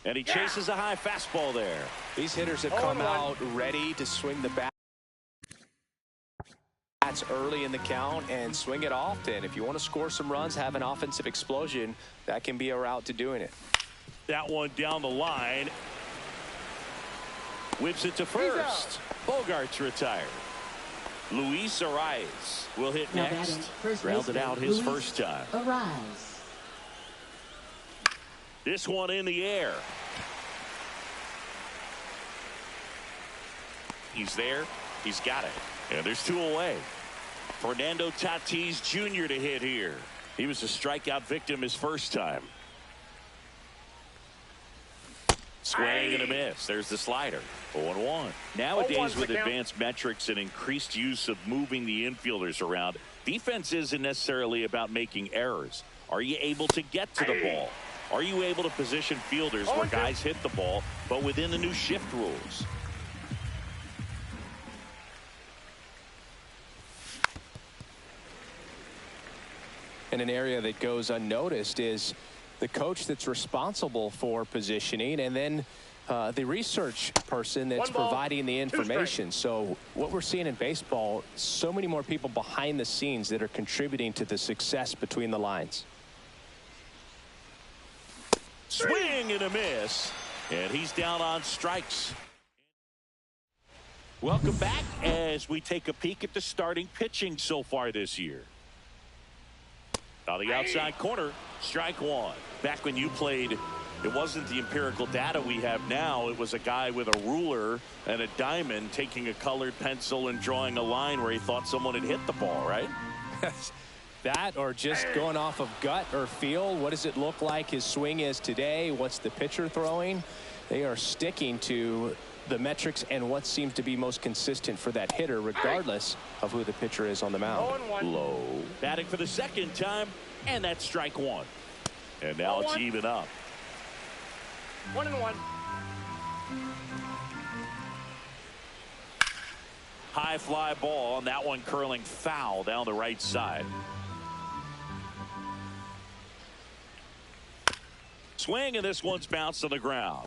S1: And he chases a high fastball there.
S3: These hitters have come out ready to swing the bat. That's early in the count and swing it often. If you want to score some runs, have an offensive explosion, that can be a route to doing it.
S1: That one down the line. Whips it to first. Bogarts retired. Luis Arias will hit next. Grounded out his first time.
S2: Arise.
S1: This one in the air. He's there. He's got it. And there's 2 away. Fernando Tatis Jr. to hit here. He was a strikeout victim his first time. Swing and a miss. There's the slider. 0-1. Nowadays, with advanced metrics and increased use of moving the infielders around, defense isn't necessarily about making errors. Are you able to get to the ball? Are you able to position fielders where guys hit the ball, but within the new shift rules?
S3: And an area that goes unnoticed is the coach that's responsible for positioning, and then the research person that's providing the information. So what we're seeing in baseball, so many more people behind the scenes that are contributing to the success between the lines.
S1: Swing and a miss, and he's down on strikes. Welcome back as we take a peek at the starting pitching so far this year. On the outside corner, strike one. Back when you played, it wasn't the empirical data we have now. It was a guy with a ruler and a diamond taking a colored pencil and drawing a line where he thought someone had hit the ball, right?
S3: That, or just going off of gut or feel. What does it look like his swing is today? What's the pitcher throwing? They are sticking to the metrics and what seems to be most consistent for that hitter, regardless of who the pitcher is on the mound.
S1: Low. Batting for the second time, and that's strike one. And now it's even up.
S4: 1-1.
S1: High fly ball, and that one curling foul down the right side. Swing, and this one's bounced on the ground.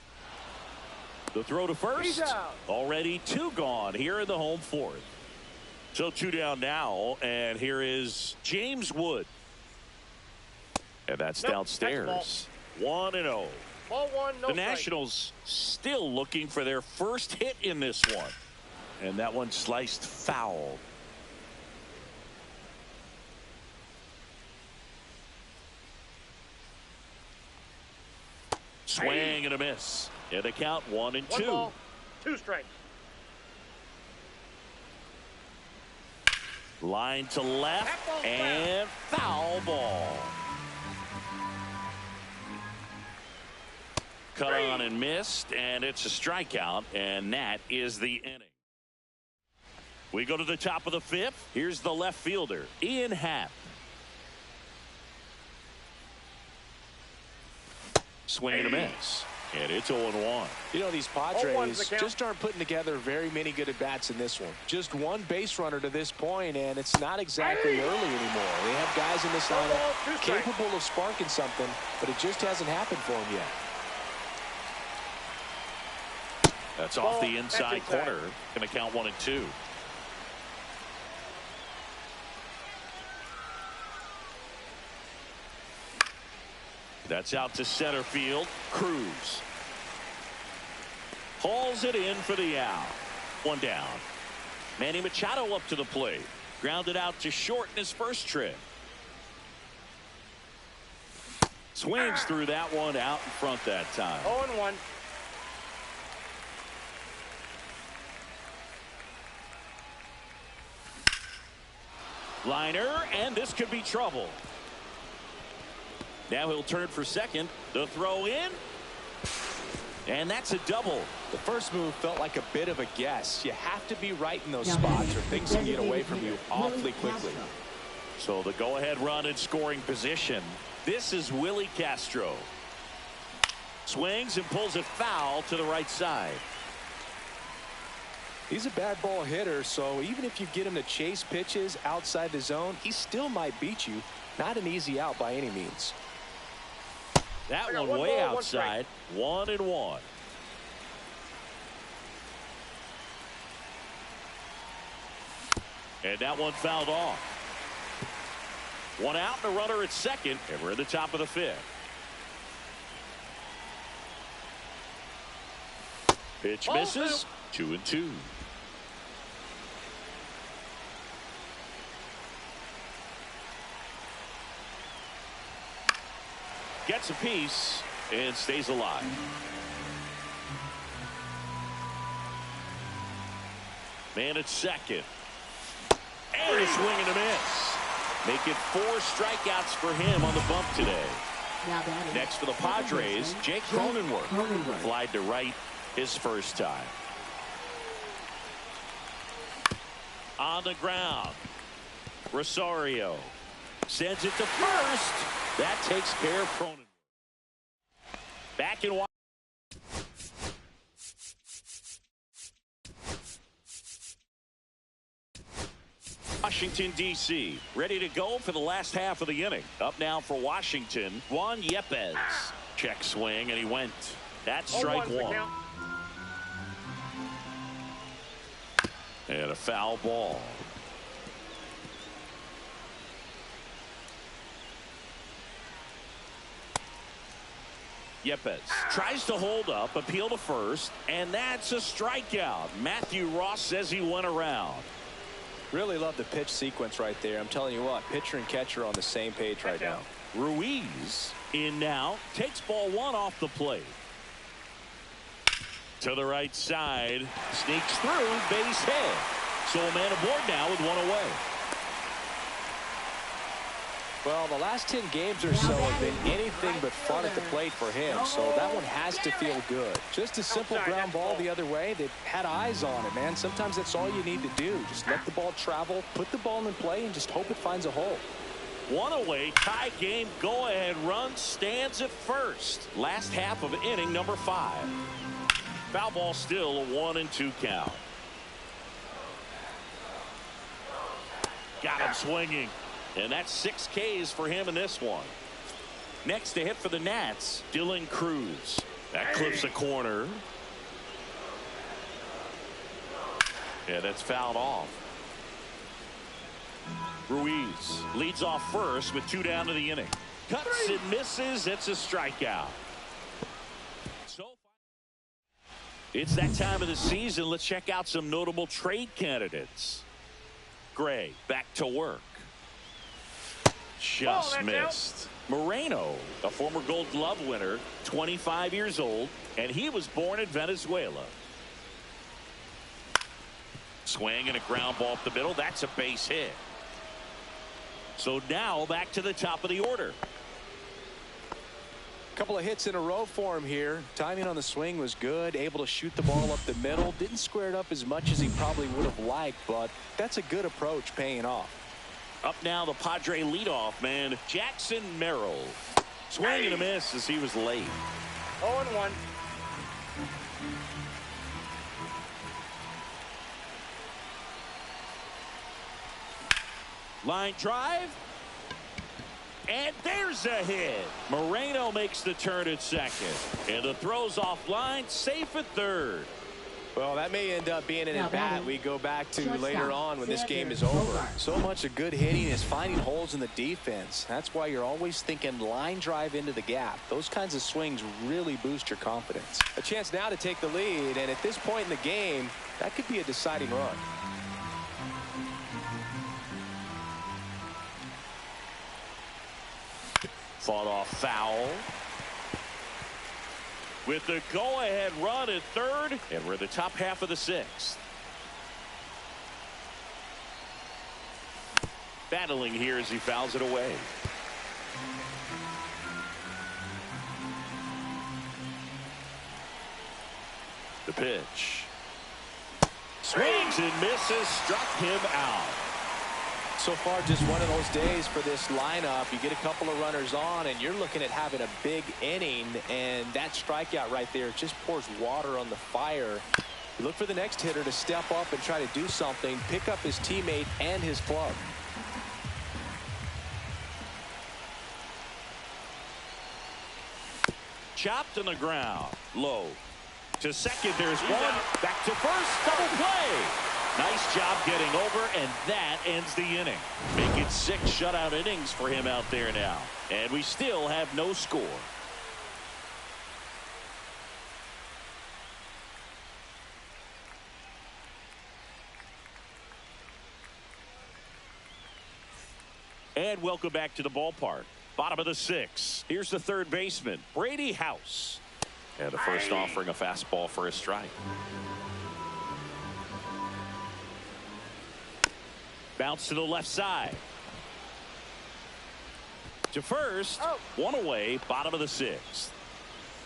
S1: The throw to first. Already 2 gone here in the home fourth. So 2 down now, and here is James Wood. And that's downstairs. 1-0.
S4: Ball 1, no
S1: the Nationals still looking for their first hit in this one. And that one sliced foul. Swing and a miss. And the count 1-2.
S4: 1 ball, 2 strikes.
S1: Line to left and foul ball. Cut on and missed, and it's a strikeout, and that is the inning. We go to the top of the 5th. Here's the left fielder, Ian Happ. Swing and a miss. And it's 0-1.
S3: You know, these Padres just aren't putting together very many good at-bats in this one. Just 1 base runner to this point, and it's not exactly early anymore. They have guys in this lineup capable of sparking something, but it just hasn't happened for them yet.
S1: That's off the inside corner. Going to count 1-2. That's out to center field. Cruz hauls it in for the out. 1 down. Manny Machado up to the plate. Grounded out to short in his first trip. Swings through that one out in front that time.
S4: 0-1.
S1: Liner, and this could be trouble. Now he'll turn for second. The throw in. And that's a double.
S3: The first move felt like a bit of a guess. You have to be right in those spots or things can get away from you awfully quickly.
S1: So the go-ahead run in scoring position. This is Willie Castro. Swings and pulls it foul to the right side.
S3: He's a bad ball hitter, so even if you get him to chase pitches outside the zone, he still might beat you. Not an easy out by any means.
S1: That one way outside. 1-1. And that one fouled off. One out and a runner at second, and we're at the top of the fifth. Pitch misses. 2-2. Gets a piece and stays alive. Man at second. And a swing and a miss. Make it 4 strikeouts for him on the bump today. Next for the Padres, Jake Cronenworth. Flied to right his first time. On the ground. Rosario sends it to first. That takes care of Cronenworth. Back in Washington, D.C. Ready to go for the last half of the inning. Up now for Washington, Juan Yepez. Check swing, and he went. That's strike one. And a foul ball. Yepez tries to hold up, appeal to first, and that's a strikeout. Matthew Ross says he went around.
S3: Really love the pitch sequence right there. I'm telling you what, pitcher and catcher are on the same page right now.
S1: Ruiz in now, takes ball one off the plate. To the right side, sneaks through, base hit. So a man aboard now with one away.
S3: Well, the last 10 games or so have been anything but fun at the plate for him, so that one has to feel good. Just a simple ground ball the other way. They've had eyes on it, man. Sometimes that's all you need to do. Just let the ball travel, put the ball in play, and just hope it finds a hole.
S1: One away, tie game, go-ahead run, stands at first. Last half of inning number 5. Foul ball still a 1-2 count. Got him swinging. And that's 6 Ks for him in this one. Next to hit for the Nats, Dylan Cruz. That clips a corner. Yeah, that's fouled off. Ruiz leads off first with 2 down to the inning. Cuts and misses. It's a strikeout. So it's that time of the season. Let's check out some notable trade candidates. Gray back to work. Just missed. Moreno, a former Gold Glove winner, 25 years old, and he was born in Venezuela. Swing and a ground ball up the middle. That's a base hit. So now back to the top of the order.
S3: Couple of hits in a row for him here. Timing on the swing was good. Able to shoot the ball up the middle. Didn't square it up as much as he probably would have liked, but that's a good approach paying off.
S1: Up now the Padre leadoff man, Jackson Merrill. Swing and a miss as he was late.
S4: 0-1.
S1: Line drive. And there's a hit. Moreno makes the turn at second. And the throw's offline, safe at third.
S3: Well, that may end up being an at-bat we go back to later on when this game is over. So much of good hitting is finding holes in the defense. That's why you're always thinking line drive into the gap. Those kinds of swings really boost your confidence. A chance now to take the lead, and at this point in the game, that could be a deciding run.
S1: Fought off foul. With the go-ahead run at third, and we're at the top half of the 6th. Battling here as he fouls it away. The pitch. Swings and misses, struck him out.
S3: So far, just one of those days for this lineup. You get a couple of runners on, and you're looking at having a big inning, and that strikeout right there just pours water on the fire. You look for the next hitter to step up and try to do something, pick up his teammate and his club.
S1: Chopped on the ground. Low. To second, there's one. Back to first. Double play. Nice job getting over, and that ends the inning. Make it 6 shutout innings for him out there now. And we still have no score. And welcome back to the ballpark. Bottom of the 6th. Here's the third baseman, Brady House. And the first offering a fastball for a strike. Bounce to the left side. To first. One away, bottom of the 6th.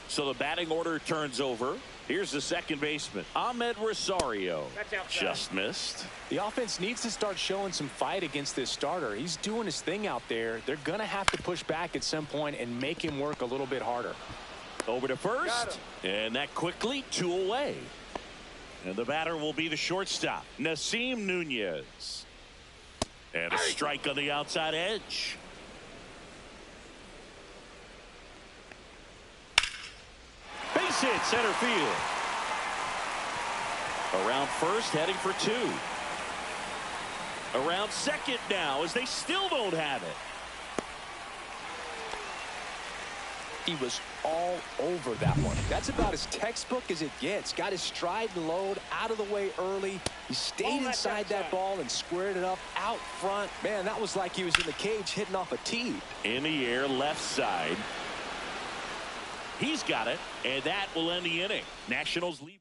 S1: So the batting order turns over. Here's the second baseman, Ahmed Rosario. Just missed.
S3: The offense needs to start showing some fight against this starter. He's doing his thing out there. They're going to have to push back at some point and make him work a little bit harder.
S1: Over to first. And that quickly, 2 away. And the batter will be the shortstop, Nasim Nunez. And a strike on the outside edge. Base hit, center field. Around first, heading for 2. Around second now, as they still don't have it.
S3: He was all over that one. That's about as textbook as it gets. Got his stride and load out of the way early. He stayed inside that ball and squared it up out front. Man, that was like he was in the cage hitting off a tee.
S1: In the air, left side. He's got it, and that will end the inning. Nationals lead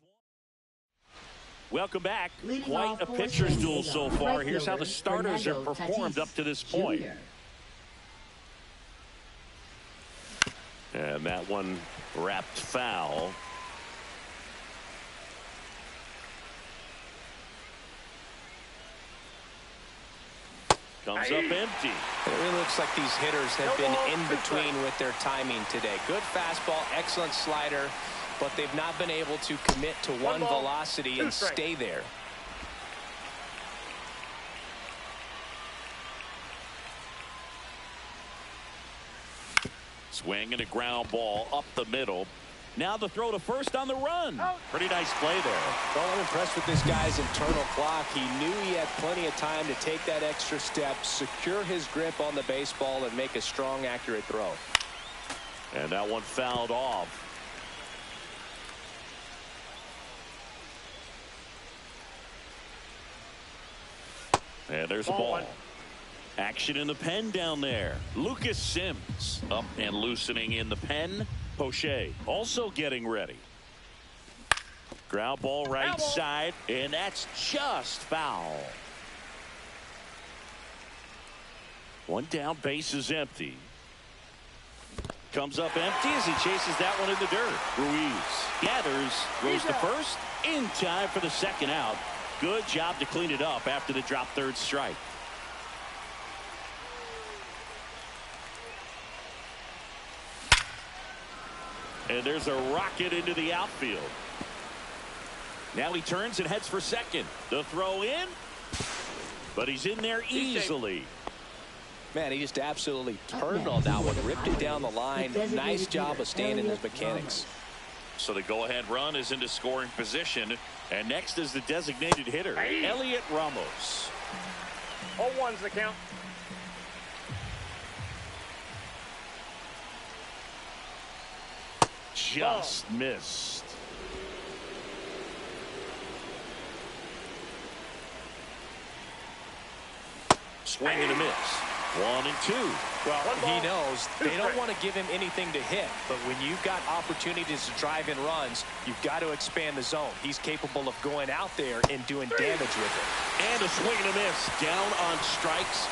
S1: 1. Welcome back. Quite a pitcher's duel so far. Here's how the starters have performed up to this point. And that one wrapped foul. Comes up empty.
S3: It really looks like these hitters have been in between with their timing today. Good fastball, excellent slider, but they've not been able to commit to one velocity and stay there.
S1: Swing and a ground ball up the middle. Now the throw to first on the run. Pretty nice play there.
S3: Well, I'm impressed with this guy's internal clock. He knew he had plenty of time to take that extra step, secure his grip on the baseball, and make a strong, accurate throw.
S1: And that one fouled off. And there's a ball. Action in the pen down there. Lucas Sims up and loosening in the pen. Poche also getting ready. Ground ball right side, and that's just foul. One down, base is empty. Comes up empty as he chases that one in the dirt. Ruiz gathers, goes to first, in time for the second out. Good job to clean it up after the drop third strike. And there's a rocket into the outfield. Now he turns and heads for second. The throw in, but he's in there easily.
S3: Man, he just absolutely turned on that one, ripped it down the line. Nice job of staying in his mechanics.
S1: So the go-ahead run is into scoring position, and next is the designated hitter, Elliot Ramos.
S4: 0-1's the count.
S1: Just missed. Swing and a miss. 1 and 2.
S3: Well, he knows they don't want to give him anything to hit, but when you've got opportunities to drive in runs, you've got to expand the zone. He's capable of going out there and doing damage with it.
S1: And a swing and a miss. Down on strikes.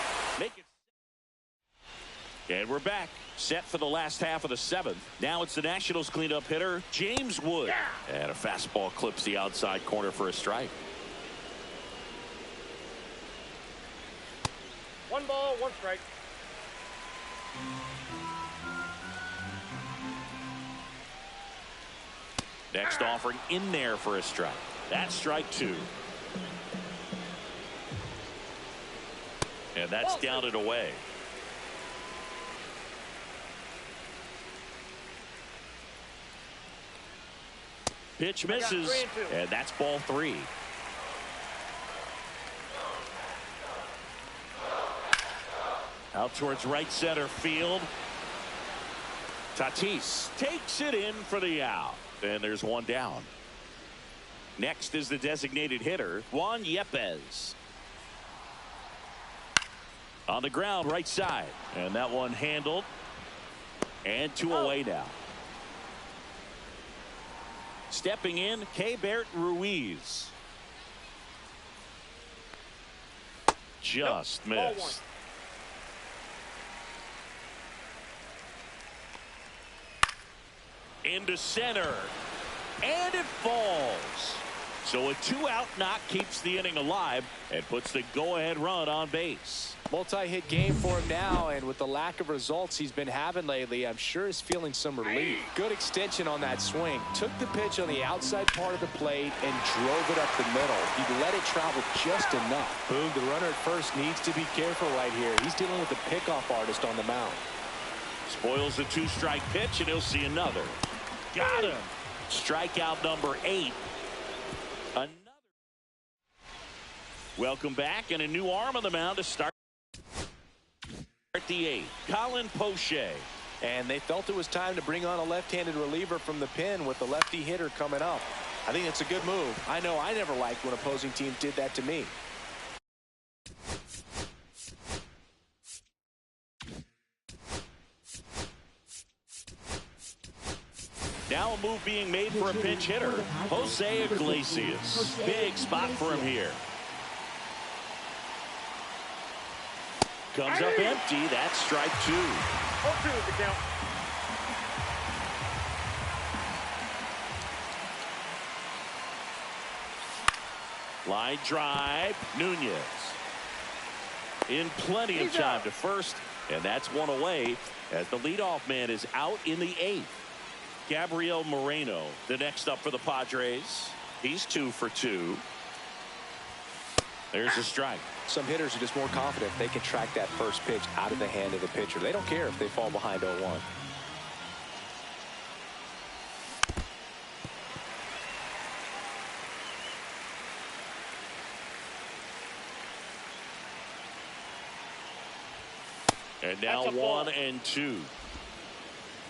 S1: And we're back, set for the last half of the seventh. Now it's the Nationals cleanup hitter, James Wood. And a fastball clips the outside corner for a strike.
S4: 1 ball, 1 strike.
S1: Next offering in there for a strike. That's strike 2. And that's down and away. Pitch misses, and that's ball 3. Out towards right center field. Tatis takes it in for the out. And there's one down. Next is the designated hitter, Juan Yepez. On the ground, right side. And that one handled. And 2 away now. Stepping in, Keibert Ruiz. Just missed. Into center. And it falls. So a 2-out knock keeps the inning alive and puts the go-ahead run on base.
S3: Multi-hit game for him now, and with the lack of results he's been having lately, I'm sure he's feeling some relief. Good extension on that swing. Took the pitch on the outside part of the plate and drove it up the middle. He let it travel just enough. Boom, the runner at first needs to be careful right here. He's dealing with the pickoff artist on the mound.
S1: Spoils the 2-strike pitch, and he'll see another. Got him. Strikeout number 8. Another. Welcome back, and a new arm on the mound to start the 8th. Colin Poche.
S3: And they felt it was time to bring on a left-handed reliever from the pen with the lefty hitter coming up. I think it's a good move. I know I never liked when opposing teams did that to me.
S1: Now a move being made for a pinch hitter, Jose Iglesias. Big spot for him here. Comes up empty. That's strike 2.
S4: 0-2 is the count.
S1: Line drive. Nunez. In plenty of time to first, and that's one away as the leadoff man is out in the 8th. Gabriel Moreno, the next up for the Padres. He's 2 for 2. There's a strike.
S3: Some hitters are just more confident they can track that first pitch out of the hand of the pitcher. They don't care if they fall behind 0-1.
S1: And now 1 and 2.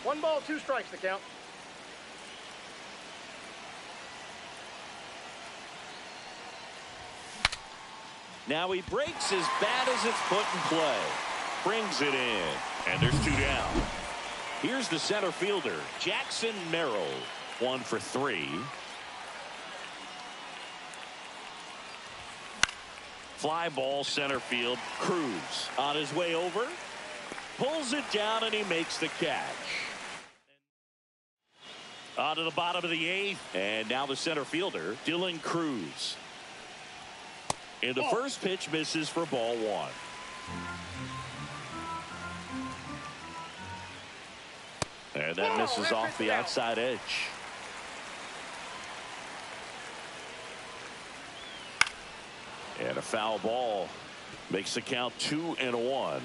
S4: 1 ball, 2 strikes the count.
S1: Now he breaks as bad as it's put in play. Brings it in. And there's 2 down. Here's the center fielder, Jackson Merrill. 1 for 3. Fly ball center field. Cruz on his way over. Pulls it down and he makes the catch. On to the bottom of the 8th. And now the center fielder, Dylan Cruz. And the first pitch misses for ball 1. And that misses off the outside edge. And a foul ball makes the count 2-1.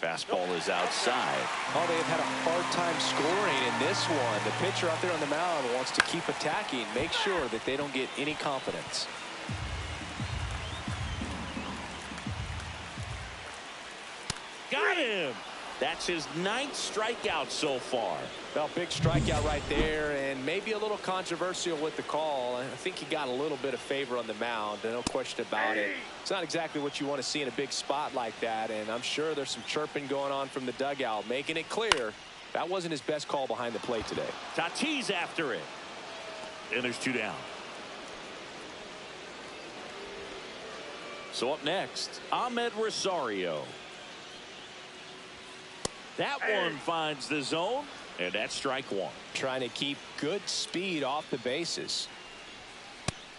S1: Fastball is outside.
S3: Oh, they have had a hard time scoring in this one. The pitcher out there on the mound wants to keep attacking, make sure that they don't get any confidence.
S1: Got him. That's his 9th strikeout so far.
S3: Well, big strikeout right there, and maybe a little controversial with the call. I think he got a little bit of favor on the mound, no question about it. It's not exactly what you want to see in a big spot like that, and I'm sure there's some chirping going on from the dugout, making it clear that wasn't his best call behind the plate today.
S1: Tatis after it. And there's 2 down. So up next, Ahmed Rosario. That one finds the zone, and that's strike one.
S3: Trying to keep good speed off the bases.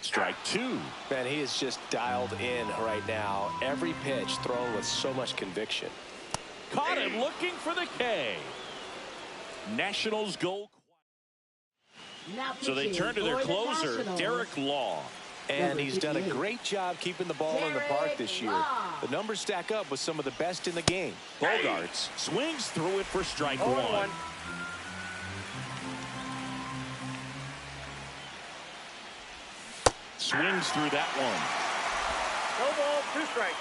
S1: Strike two.
S3: Man, he is just dialed in right now. Every pitch thrown with so much conviction.
S1: Caught him looking for the K. Nationals go. So they turn to their closer, Derek Law.
S3: And he's done a great job keeping the ball in the park this year. The numbers stack up with some of the best in the game.
S1: Bogarts swings through it for strike one. Swings through that one.
S4: No ball, 2 strikes.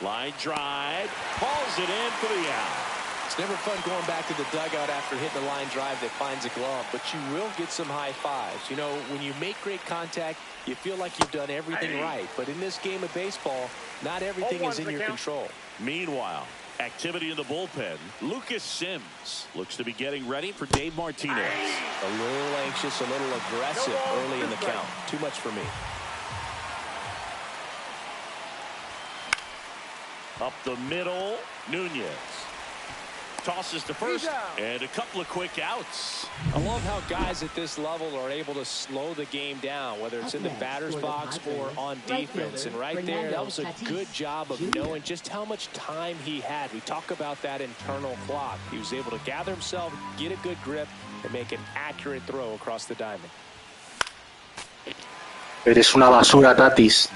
S1: Line drive, calls it in for the out.
S3: It's never fun going back to the dugout after hitting a line drive that finds a glove, but you will get some high fives. You know, when you make great contact, you feel like you've done everything right. But in this game of baseball, not everything is in your control.
S1: Meanwhile, activity in the bullpen. Lucas Sims looks to be getting ready for Dave Martinez.
S3: A little anxious, a little aggressive early in the count. Too much for me.
S1: Up the middle, Nunez tosses to first, and a couple of quick outs.
S3: I love how guys at this level are able to slow the game down, whether it's in the batter's box or on defense. And right there, that was a good job of knowing just how much time he had. We talk about that internal clock. He was able to gather himself, get a good grip, and make an accurate throw across the diamond.
S5: Eres una basura, Tatis.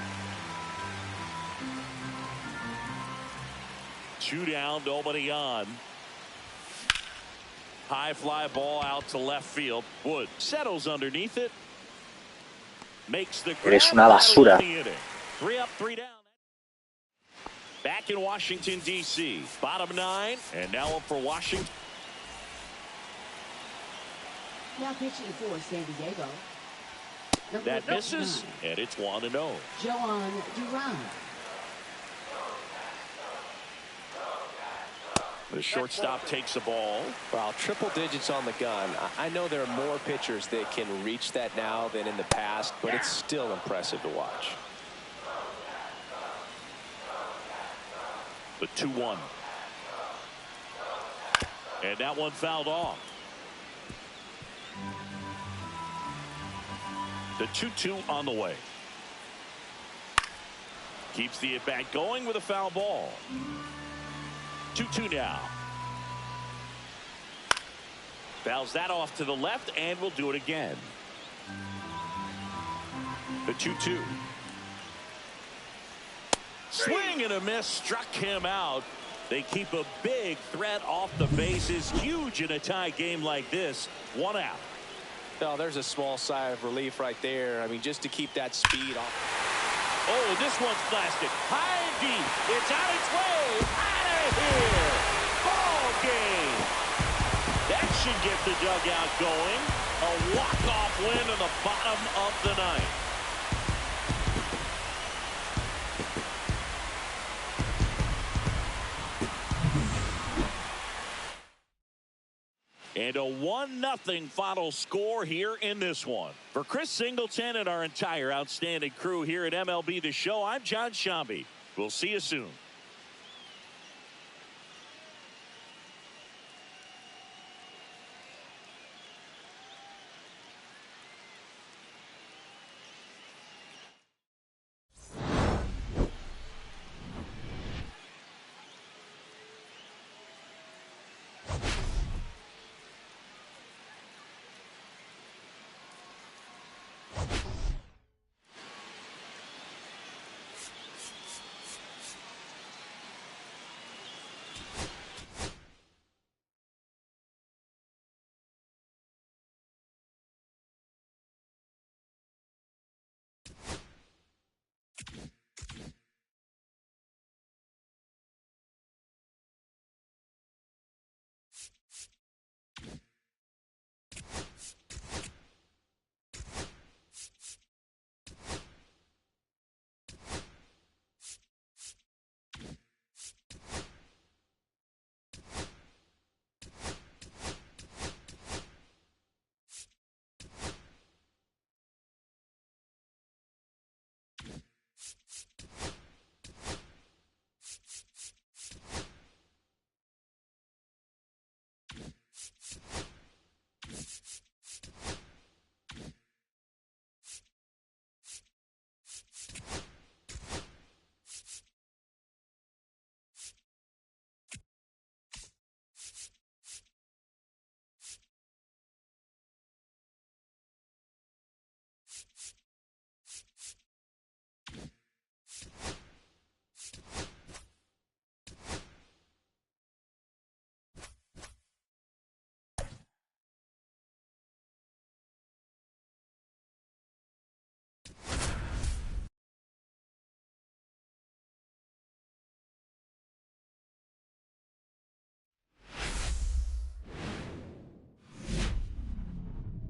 S1: 2 down, nobody on. High fly ball out to left field. Wood settles underneath it. Makes the grab.
S5: Eres una basura.
S1: 3 up, 3 down. Back in Washington, D.C. Bottom 9, and now up for Washington.
S2: Now pitching for San Diego.
S1: That misses, and it's 1-0.
S2: Joan Duran.
S1: The shortstop takes the ball.
S3: Well, triple digits on the gun. I know there are more pitchers that can reach that now than in the past, but it's still impressive to watch.
S1: The 2-1. And that one fouled off. The 2-2 on the way. Keeps the at-bat going with a foul ball. 2-2 now. Fouls that off to the left, and we'll do it again. The 2-2. Swing and a miss, struck him out. They keep a big threat off the bases. Huge in a tie game like this. 1 out.
S3: Oh, there's a small sigh of relief right there. I mean, just to keep that speed off.
S1: Oh, this one's blasted. High and deep. It's on its way. Out of here. Ball game. That should get the dugout going. A walk-off win in the bottom of the ninth. And a 1-0 final score here in this one. For Chris Singleton and our entire outstanding crew here at MLB The Show, I'm John Shambi. We'll see you soon.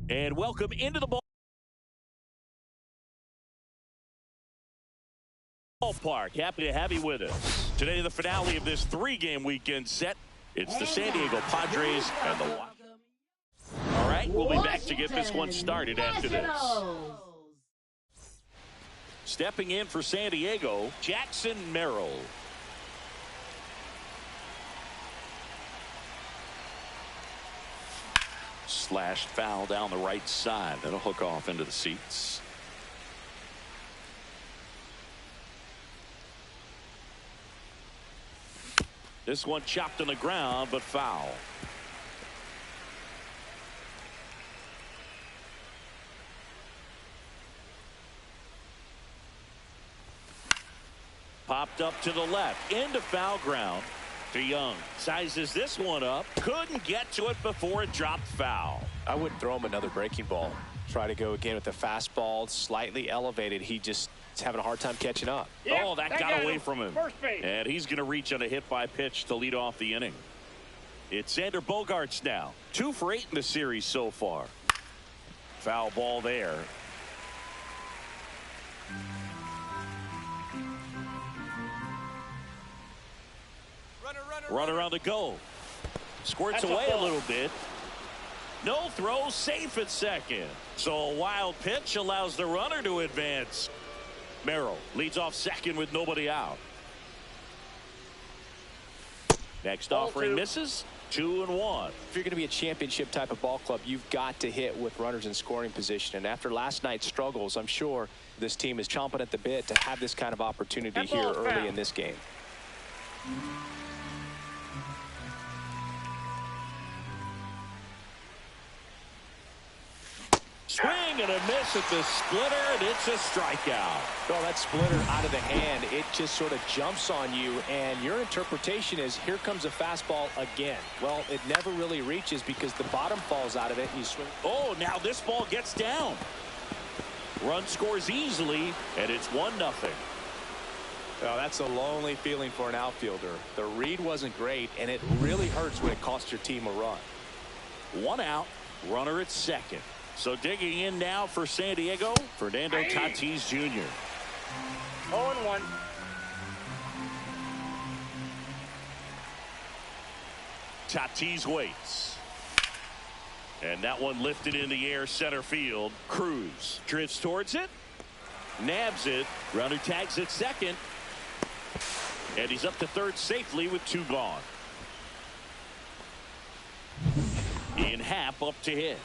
S1: And welcome into the ballpark. Happy to have you with us. Today, the finale of this 3-game weekend set. It's the San Diego Padres and the All right, we'll be back to get this one started after this. Stepping in for San Diego, Jackson Merrill. Slashed foul down the right side. That'll hook off into the seats. This one chopped on the ground, but foul. Popped up to the left, into foul ground. To Young, sizes this one up, couldn't get to it before it dropped foul.
S3: I wouldn't throw him another breaking ball. Try to go again with the fastball, slightly elevated. He just is having a hard time catching up.
S1: Yep, oh, that got away from him. And he's going to reach on a hit by pitch to lead off the inning. It's Xander Bogaerts now. 2 for 8 in the series so far. Foul ball there. Runner on the go. Squirts away a little bit. No throw, safe at second. So a wild pitch allows the runner to advance. Merrill leads off second with nobody out. Next offering misses. 2-1.
S3: If you're going to be a championship type of ball club, you've got to hit with runners in scoring position. And after last night's struggles, I'm sure this team is chomping at the bit to have this kind of opportunity here early in this game.
S1: Swing and a miss at the splitter, and it's a strikeout.
S3: Oh, that splitter out of the hand, it just sort of jumps on you, and your interpretation is, here comes a fastball again. Well, it never really reaches because the bottom falls out of it, and you swing.
S1: Oh, now this ball gets down. Run scores easily, and it's 1-0.
S3: Oh, that's a lonely feeling for an outfielder. The read wasn't great, and it really hurts when it costs your team a run.
S1: 1 out, runner at second. So digging in now for San Diego, Fernando Tatis Jr.
S4: 0-1.
S1: Tatis waits. And that one lifted in the air center field. Cruz drifts towards it. Nabs it. Runner tags at second. And he's up to third safely with 2 gone. Ian Happ up to hit.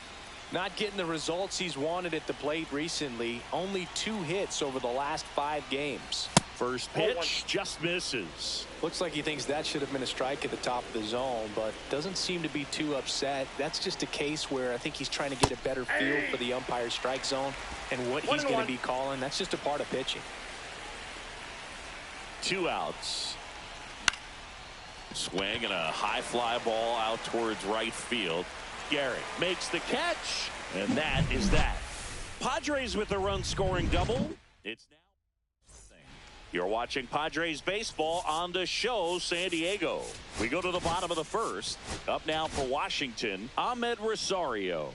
S3: Not getting the results he's wanted at the plate recently. Only 2 hits over the last 5 games.
S1: First pitch just misses.
S3: Looks like he thinks that should have been a strike at the top of the zone, but doesn't seem to be too upset. That's just a case where I think he's trying to get a better feel for the umpire's strike zone and what he's going to be calling. That's just a part of pitching.
S1: 2 outs. Swing and a high fly ball out towards right field. Garrett makes the catch, and that is that. Padres with a run-scoring double. It's now. You're watching Padres baseball on the show, San Diego. We go to the bottom of the first. Up now for Washington, Ahmed Rosario.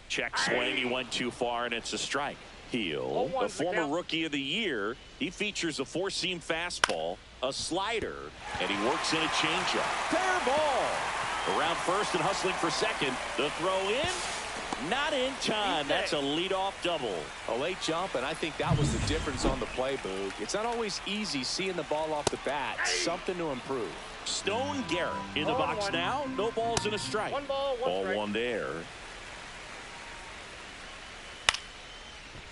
S1: Check swing. He went too far, and it's a strike. Heel, the former rookie of the year, he features a 4-seam fastball, a slider, and he works in a changeup. Fair ball. Around first and hustling for second. The throw in, not in time. That's a leadoff double.
S3: A late jump, and I think that was the difference on the play, Boog. It's not always easy seeing the ball off the bat. Something to improve.
S1: Stone Garrett in the box now. No balls and a strike.
S4: 1 ball, 1 strike.
S1: 1 there.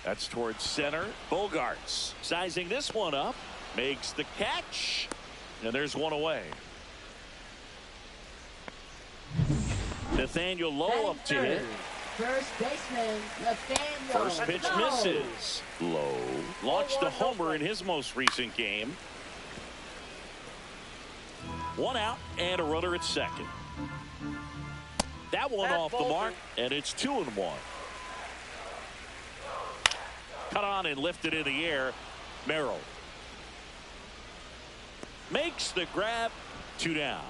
S1: That's towards center. Bogaerts sizing this one up. Makes the catch. And there's 1 away. 5th Nathaniel Lowe up to hit.
S2: First baseman, Nathaniel.
S1: First pitch misses. Lowe launched a homer in his most recent game. One out and a runner at second. That one off the mark, and it's 2-1. Cut on and lifted in the air. Merrill makes the grab. 2 down.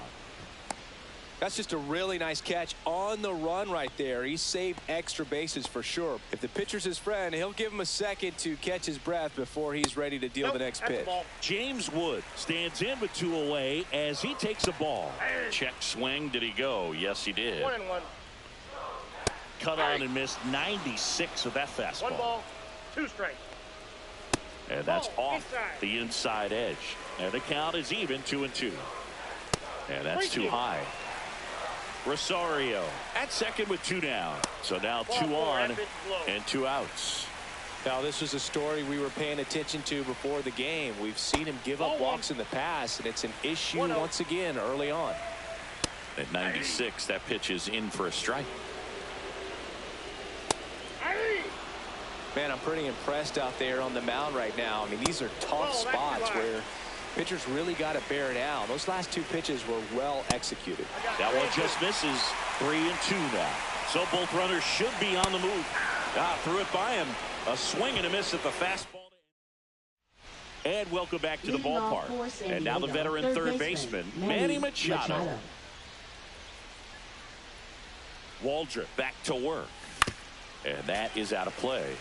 S3: That's just a really nice catch on the run right there. He saved extra bases for sure. If the pitcher's his friend, he'll give him a second to catch his breath before he's ready to deal the next pitch.
S1: James Wood stands in with 2 away as he takes a ball. Check swing. Did he go? Yes, he did.
S4: 1-1.
S1: Cut on and missed 96 of that fastball.
S4: 1 ball, 2 strikes.
S1: And that's off the inside edge. And the count is even 2-2. And that's too high. Rosario at second with 2 down. So now 2 on and 2 outs.
S3: Now, this was a story we were paying attention to before the game. We've seen him give up walks in the past, and it's an issue once again early on.
S1: At 96, that pitch is in for a strike.
S3: Man, I'm pretty impressed out there on the mound right now. I mean, these are tough spots where pitchers really got to bear down. Those last 2 pitches were well executed.
S1: That one just misses. 3-2 now. So both runners should be on the move. Threw it by him. A swing and a miss at the fastball. And welcome back to the ballpark. And now the veteran third baseman, Manny Machado. Waldrop back to work. And that is out of play.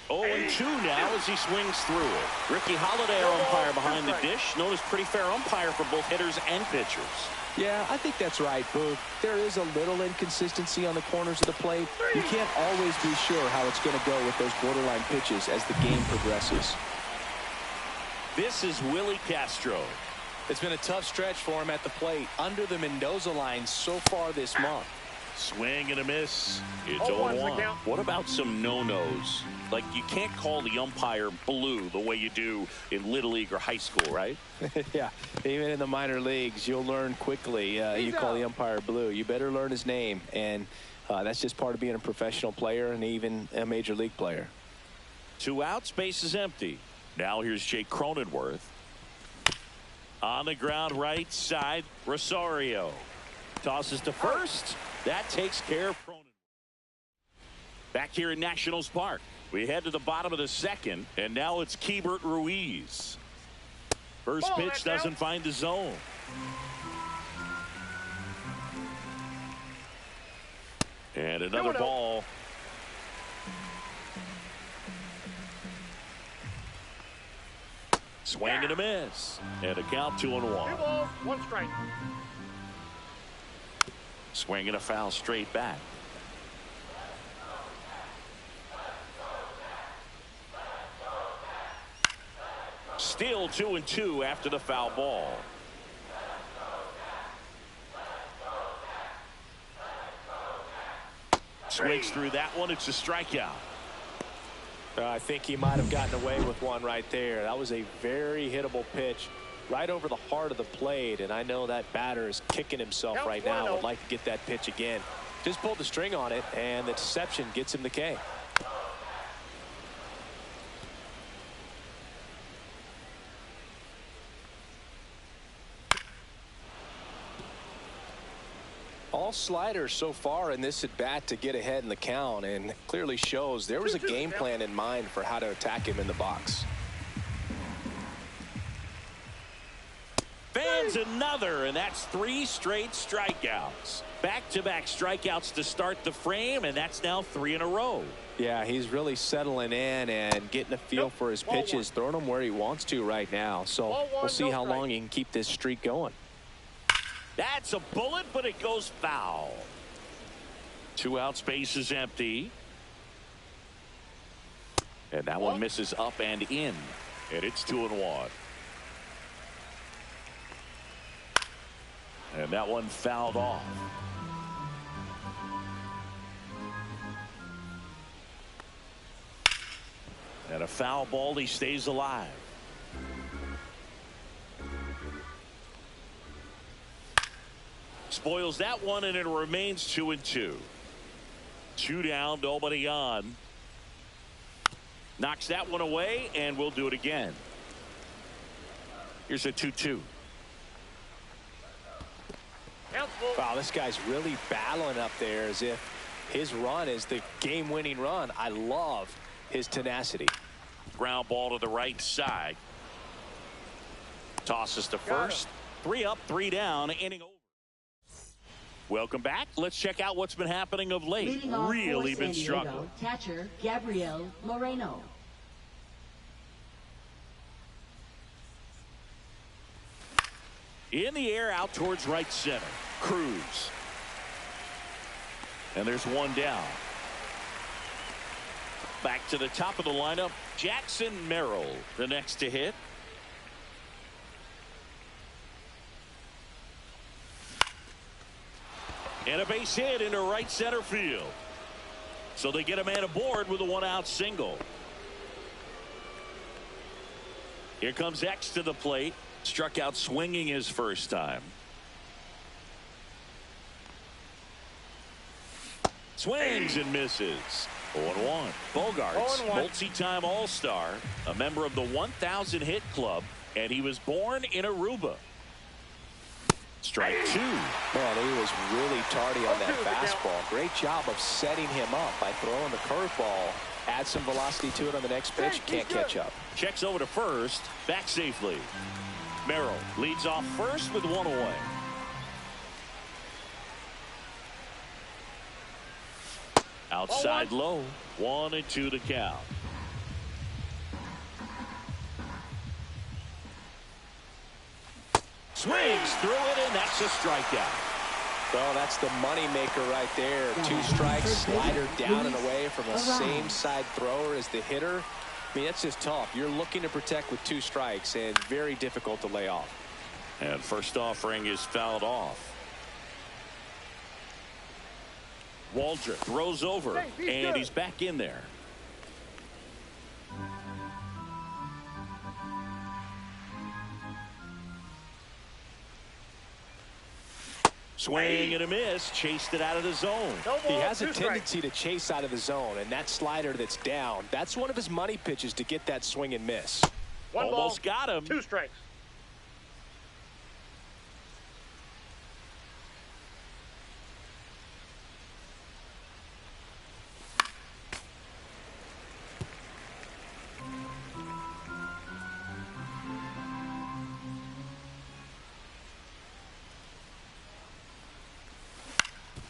S1: 0-2 now as he swings through it. Ricky Holiday, our umpire behind the dish, known as pretty fair umpire for both hitters and pitchers.
S3: Yeah, I think that's right, Boog. There is a little inconsistency on the corners of the plate. You can't always be sure how it's going to go with those borderline pitches as the game progresses.
S1: This is Willie Castro.
S3: It's been a tough stretch for him at the plate under the Mendoza line so far this month.
S1: Swing and a miss. It's 0-1. What about some no-nos? Like, you can't call the umpire blue the way you do in Little League or high school, right?
S3: Yeah, even in the minor leagues, you'll learn quickly. You call the umpire blue. You better learn his name, and that's just part of being a professional player and even a major league player.
S1: 2 outs, base is empty. Now here's Jake Cronenworth. On the ground, right side, Rosario. Tosses to first. That takes care of Cronenworth. Back here in Nationals Park, we head to the bottom of the second, and now it's Keibert Ruiz. First pitch doesn't find the zone. And another ball. Swing and a miss. And a count 2-1.
S4: 2 balls, 1 strike.
S1: Swing and a foul straight back. Still 2-2 after the foul ball. Swings through that one. It's a strikeout.
S3: I think he might have gotten away with one right there. That was a very hittable pitch right over the heart of the plate, and I know that batter is kicking himself right now. Would like to get that pitch again. Just pulled the string on it, and the deception gets him the K. All sliders so far in this at bat to get ahead in the count, and clearly shows there was a game plan in mind for how to attack him in the box.
S1: Fans another, and that's 3 straight strikeouts. Back-to-back strikeouts to start the frame, and that's now 3 in a row.
S3: Yeah, he's really settling in and getting a feel for his pitches, throwing them where he wants to right now. So we'll see how long he can keep this streak going.
S1: That's a bullet, but it goes foul. 2 outs, base is empty. And that one misses up and in. And it's 2-1. And that one fouled off. And a foul ball, he stays alive. Spoils that one, and it remains 2-2. 2 down, nobody on. Knocks that one away, and we'll do it again. Here's a 2-2.
S3: Wow, this guy's really battling up there as if his run is the game-winning run. I love his tenacity.
S1: Ground ball to the right side. Tosses to first. 3 up, 3 down, inning over. Welcome back. Let's check out what's been happening of late. Really been struggling.
S2: Catcher Gabriel Moreno.
S1: In the air, out towards right center. Cruz. And there's 1 down. Back to the top of the lineup. Jackson Merrill, the next to hit. And a base hit into right center field. So they get a man aboard with a 1-out single. Here comes X to the plate. Struck out swinging his first time. Swings and misses. 0-1. Bogarts, multi-time All-Star, a member of the 1,000 hit club, and he was born in Aruba. Strike 2.
S3: Man, he was really tardy on that fastball. Great job of setting him up by throwing the curveball. Add some velocity to it on the next pitch. Can't catch up.
S1: Checks over to first. Back safely. Merrill leads off first with 1 away. Outside low. 1-2 to count. Swings through it, and that's a strikeout.
S3: Well, that's the money maker right there. 2 strikes, slider down and away from the same side thrower as the hitter. I mean, that's just tough. You're looking to protect with 2 strikes, and very difficult to lay off.
S1: And first offering is fouled off. Waldrop throws over, and he's back in there. Swing and a miss. Chased it out of the zone.
S3: He has a tendency to chase out of the zone, and that slider that's down, that's one of his money pitches to get that swing and miss.
S1: Almost got him.
S4: 2 strikes.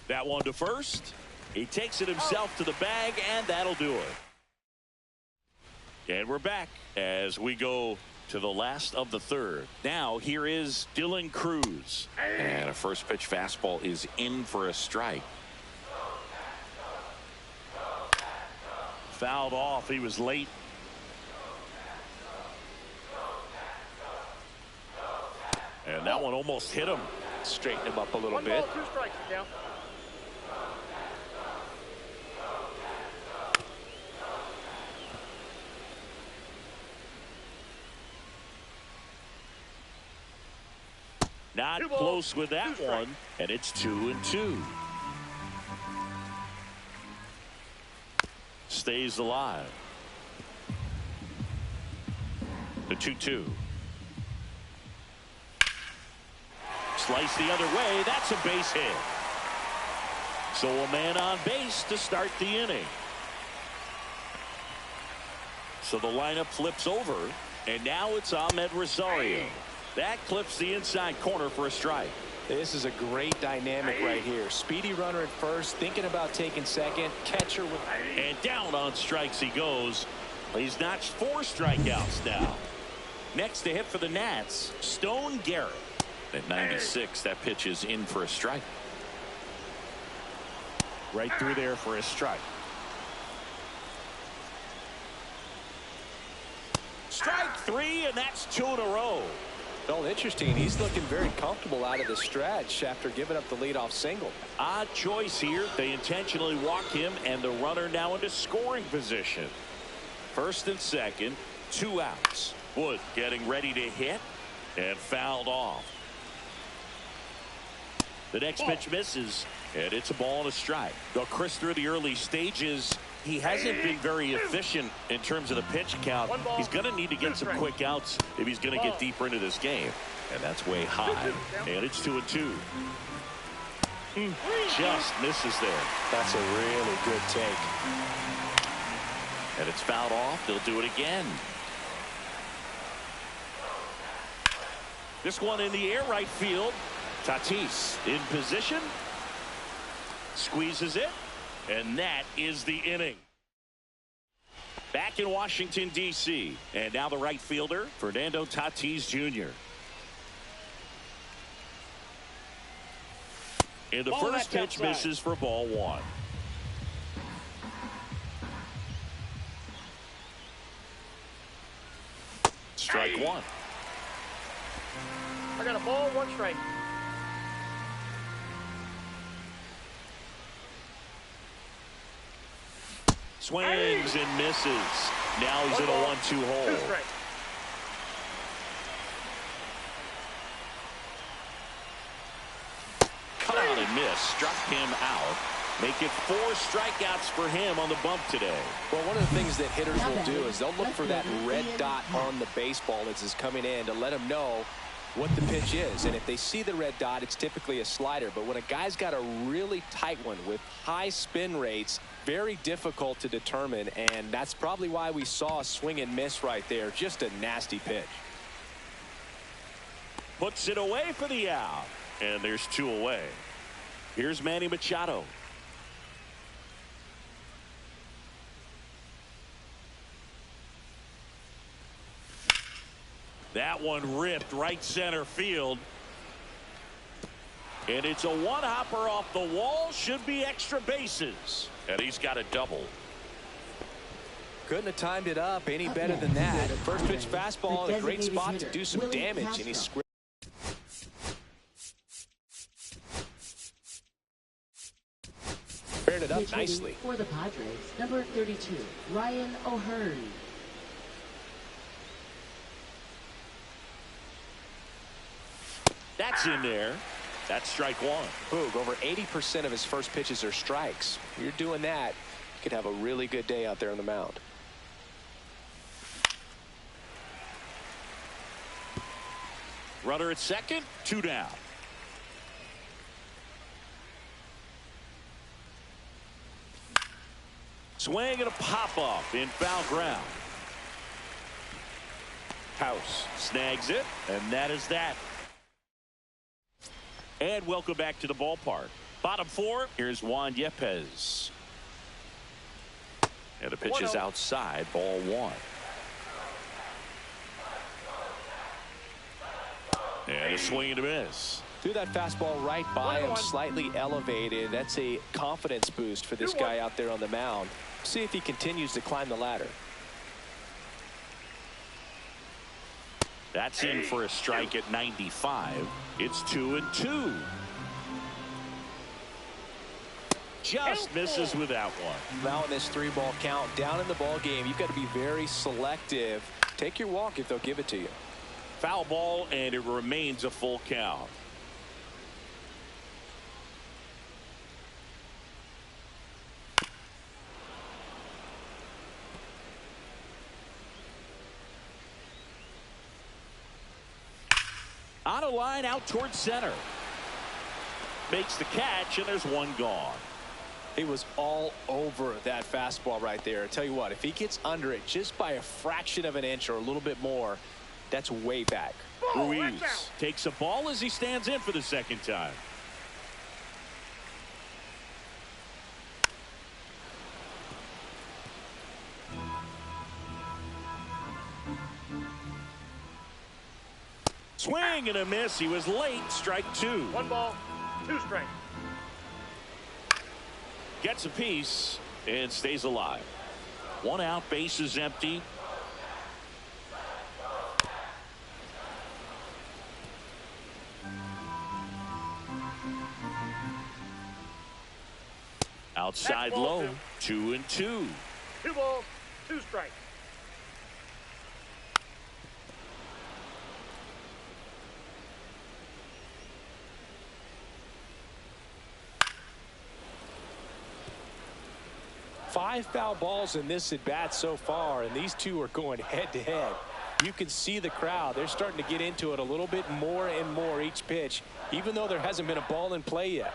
S1: That one to first. He takes it himself to the bag, and that'll do it. And we're back as we go to the last of the third. Now here is Dylan Cruz. And a first pitch fastball is in for a strike. Fouled off. He was late. And that one almost hit him.
S3: Straighten him up a little
S4: 1
S3: bit.
S4: ball, 2 strikes down.
S1: Not close with that one, and it's 2-2. Stays alive. The 2-2. Slice the other way. That's a base hit. So a man on base to start the inning. So the lineup flips over, and now it's Ahmed Rosario. That clips the inside corner for a strike.
S3: This is a great dynamic right here. Speedy runner at first, thinking about taking second. Catcher with...
S1: And down on strikes he goes. He's notched 4 strikeouts now. Next to hit for the Nats, Stone Garrett. At 96, that pitch is in for a strike. Right through there for a strike. Strike 3, and that's 2 in a row.
S3: Well, interesting. He's looking very comfortable out of the stretch after giving up the leadoff single.
S1: Odd choice here. They intentionally walk him, and the runner now into scoring position. First and second, 2 outs. Wood getting ready to hit and fouled off. The next pitch misses, and it's a ball and a strike. Though Chris, through the early stages, he hasn't been very efficient in terms of the pitch count. He's going to need to get some quick outs if he's going to get deeper into this game. And that's way high. And it's 2-2. Just misses there.
S3: That's a really good take.
S1: And it's fouled off. They'll do it again. This one in the air, right field. Tatis in position. Squeezes it. And that is the inning. Back in Washington, D.C. And now the right fielder, Fernando Tatis Jr. And the first pitch misses for ball 1. Strike 1.
S4: I got a ball, 1 strike.
S1: Swings and misses. Now he's in a 1-2 hole.
S4: 2 strikes.
S1: Cut out and miss. Struck him out. Make it 4 strikeouts for him on the bump today.
S3: Well, one of the things that hitters will do is they'll look for that red dot on the baseball as it's coming in to let them know what the pitch is. And if they see the red dot, it's typically a slider. But when a guy's got a really tight one with high spin rates, very difficult to determine. And that's probably why we saw a swing and miss right there. Just a nasty pitch.
S1: Puts it away for the out. And there's 2 away. Here's Manny Machado. That one ripped right center field. And it's a 1-hopper off the wall. Should be extra bases. And he's got a double.
S3: Couldn't have timed it up any better than that. First pitch fastball in a great spot to do some damage. And he's squared it up nicely.
S2: For the Padres, number 32, Ryan O'Hearn.
S1: That's in there. That's strike 1.
S3: Boog, over 80% of his first pitches are strikes. If you're doing that, you could have a really good day out there on the mound.
S1: Runner at second, 2 down. Swing and a pop-off in foul ground. House snags it, and that is that. And welcome back to the ballpark. Bottom 4, here's Juan Yepez. And the pitch is outside, ball 1. And a swing and a miss.
S3: Threw that fastball right by him, slightly elevated. That's a confidence boost for this guy out there on the mound. See if he continues to climb the ladder.
S1: That's in for a strike at 95. It's 2-2. Just misses with that one.
S3: Now in this 3-ball count, down in the ball game, you've got to be very selective. Take your walk if they'll give it to you.
S1: Foul ball, and it remains a full count. On a line out towards center. Makes the catch, and there's 1 gone.
S3: He was all over that fastball right there. I tell you what, if he gets under it just by a fraction of an inch or a little bit more, that's way back.
S1: Ruiz takes a ball as he stands in for the second time. Swing and a miss. He was late. Strike 2.
S4: 1 ball, 2 strikes.
S1: Gets a piece and stays alive. 1 out, base is empty. Outside low, 2-2.
S4: 2 balls, 2 strikes.
S3: 5 foul balls in this at bat so far, and these two are going head to head. You can see the crowd. They're starting to get into it a little bit more and more each pitch, even though there hasn't been a ball in play yet.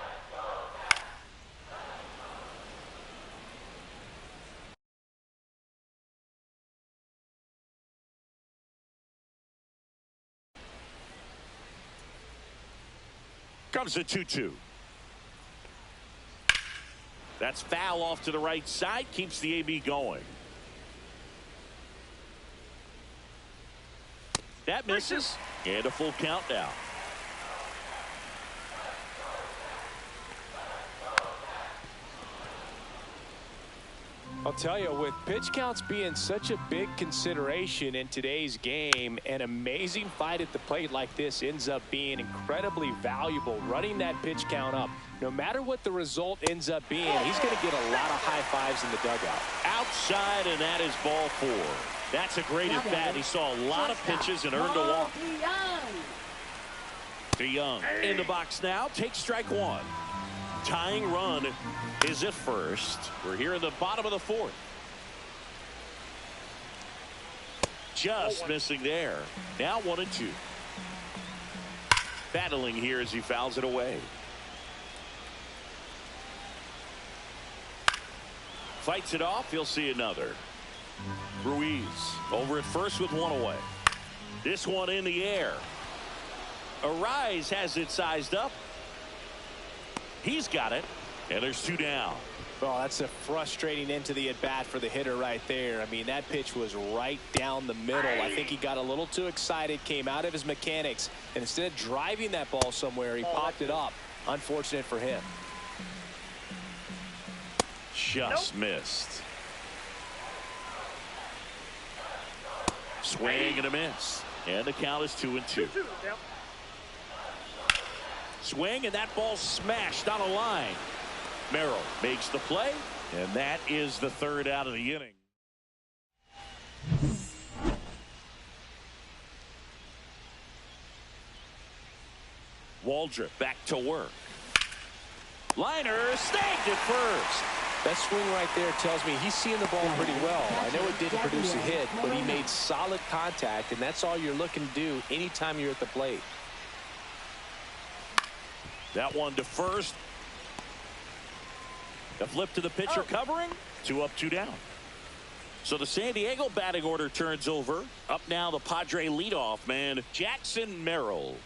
S1: Comes the 2-2. That's foul off to the right side. Keeps the AB going. That misses. And a full count now.
S3: I'll tell you, with pitch counts being such a big consideration in today's game, an amazing fight at the plate like this ends up being incredibly valuable. Running that pitch count up, no matter what the result ends up being, he's going to get a lot of high fives in the dugout.
S1: Outside, and that is ball 4. That's a great at bat. He saw a lot of pitches and earned a walk. DeYoung in the box now. Takes strike 1. Tying run is at first. We're here in the bottom of the 4th. Just missing there. Now 1-2. Battling here as he fouls it away. Fights it off. He'll see another. Ruiz over at first with 1 away. This one in the air. Arise has it sized up. He's got it, and there's 2 down.
S3: Well, that's a frustrating end to the at-bat for the hitter right there. I mean, that pitch was right down the middle. I think he got a little too excited, came out of his mechanics, and instead of driving that ball somewhere, he popped it up. Unfortunate for him.
S1: Just missed. Swing and a miss. And the count is 2-2. Swing, and that ball smashed on a line. Merrill makes the play, and that is the 3rd out of the inning. Waldrop back to work. Liner snagged at first.
S3: That swing right there tells me he's seeing the ball pretty well. I know it didn't produce a hit, but he made solid contact, and that's all you're looking to do anytime you're at the plate.
S1: That one to first. The flip to the pitcher covering. 2 up, 2 down. So the San Diego batting order turns over. Up now the Padre leadoff man, Jackson Merrill.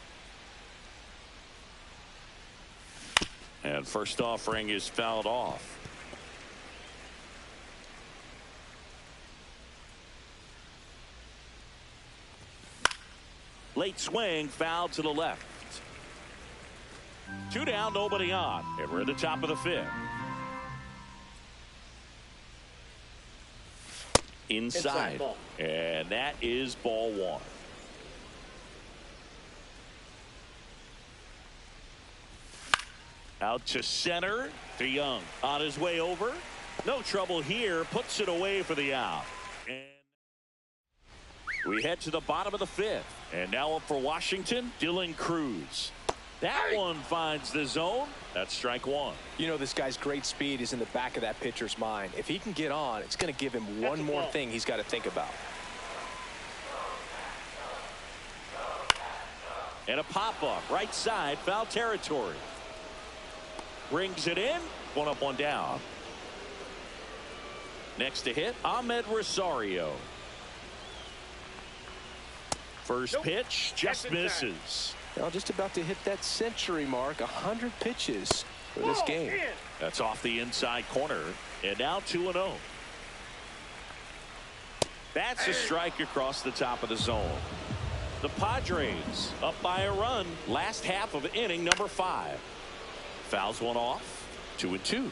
S1: And first offering is fouled off. Late swing, foul to the left. 2 down, nobody on. And we're at the top of the 5th. Inside. And that is ball 1. Out to center. DeYoung on his way over. No trouble here. Puts it away for the out. And we head to the bottom of the 5th. And now up for Washington, Dylan Cruz. That one finds the zone. That's strike 1.
S3: You know, this guy's great speed is in the back of that pitcher's mind. If he can get on, it's going to give him one more thing he's got to think about.
S1: And a pop-up right side, foul territory. Brings it in. 1 up, 1 down. Next to hit, Ahmed Rosario. First pitch just misses.
S3: Now just about to hit that century mark, 100 pitches for this game.
S1: That's off the inside corner, and now 2-0. That's a strike across the top of the zone. The Padres up by a run, last half of inning number 5. Fouls one off, 2-2.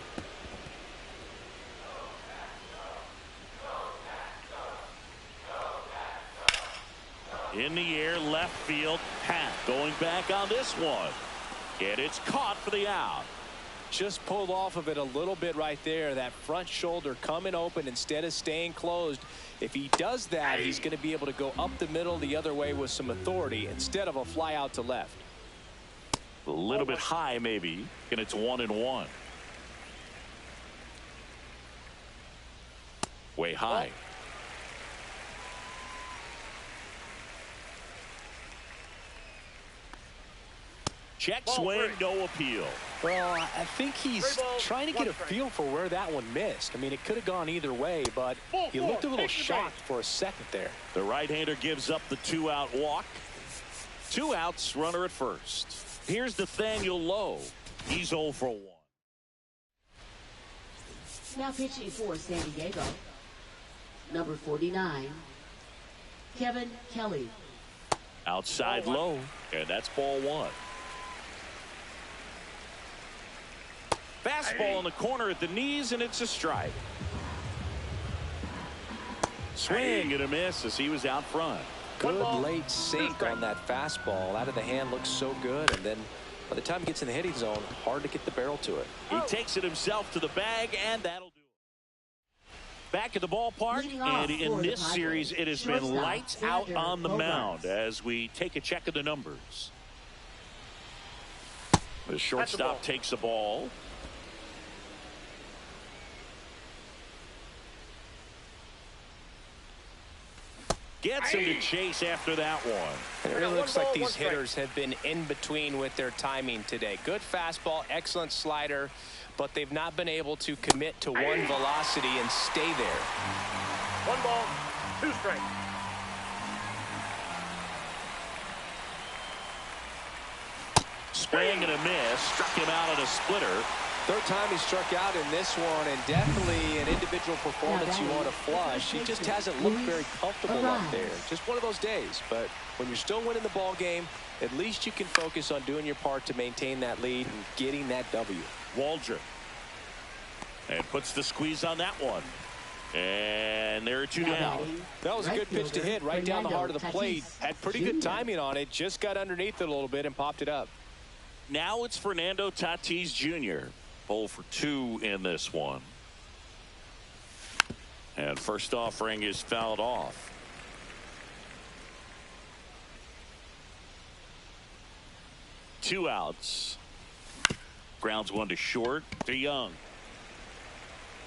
S1: In the air, left field, Pat going back on this one. And it's caught for the out.
S3: Just pulled off of it a little bit right there. That front shoulder coming open instead of staying closed. If he does that, he's going to be able to go up the middle the other way with some authority instead of a fly out to left.
S1: A little bit high maybe, and it's 1-1. Way high. Check swing, no appeal.
S3: Well, I think he's trying to get a feel for where that one missed. I mean, it could have gone either way, but he looked a little shocked for a second there.
S1: The right-hander gives up the 2-out walk. 2 outs, runner at first. Here's Nathaniel Lowe. He's 0 for 1.
S2: Now pitching for San Diego, number 49, Kevin Kelly.
S1: Outside low, and that's ball 1. Fastball in the corner at the knees, and it's a strike. Swing and a miss as he was out front.
S3: Good late sink on that fastball. Out of the hand, looks so good, and then by the time it gets in the hitting zone, hard to get the barrel to it.
S1: He takes it himself to the bag, and that'll do it. Back at the ballpark, and in this series, it has been lights out on the mound as we take a check of the numbers. The shortstop takes the ball. Gets him to chase after that one.
S3: It really looks like these hitters have been in between with their timing today. Good fastball, excellent slider, but they've not been able to commit to one velocity and stay there.
S4: 1 ball, 2 strikes.
S1: Swing and a miss. Struck him out on a splitter.
S3: Third time he struck out in this one, and definitely an individual performance you want to flush. He just hasn't looked very comfortable up there. Just one of those days. But when you're still winning the ball game, at least you can focus on doing your part to maintain that lead and getting that W.
S1: Waldrop. And puts the squeeze on that one. And there are 2 down.
S3: That was a good pitch to hit right down the heart of the plate. Had pretty good timing on it. Just got underneath it a little bit and popped it up.
S1: Now it's Fernando Tatis Jr. 0 for 2 in this one. And first offering is fouled off. Two outs. Grounds one to short. To Young.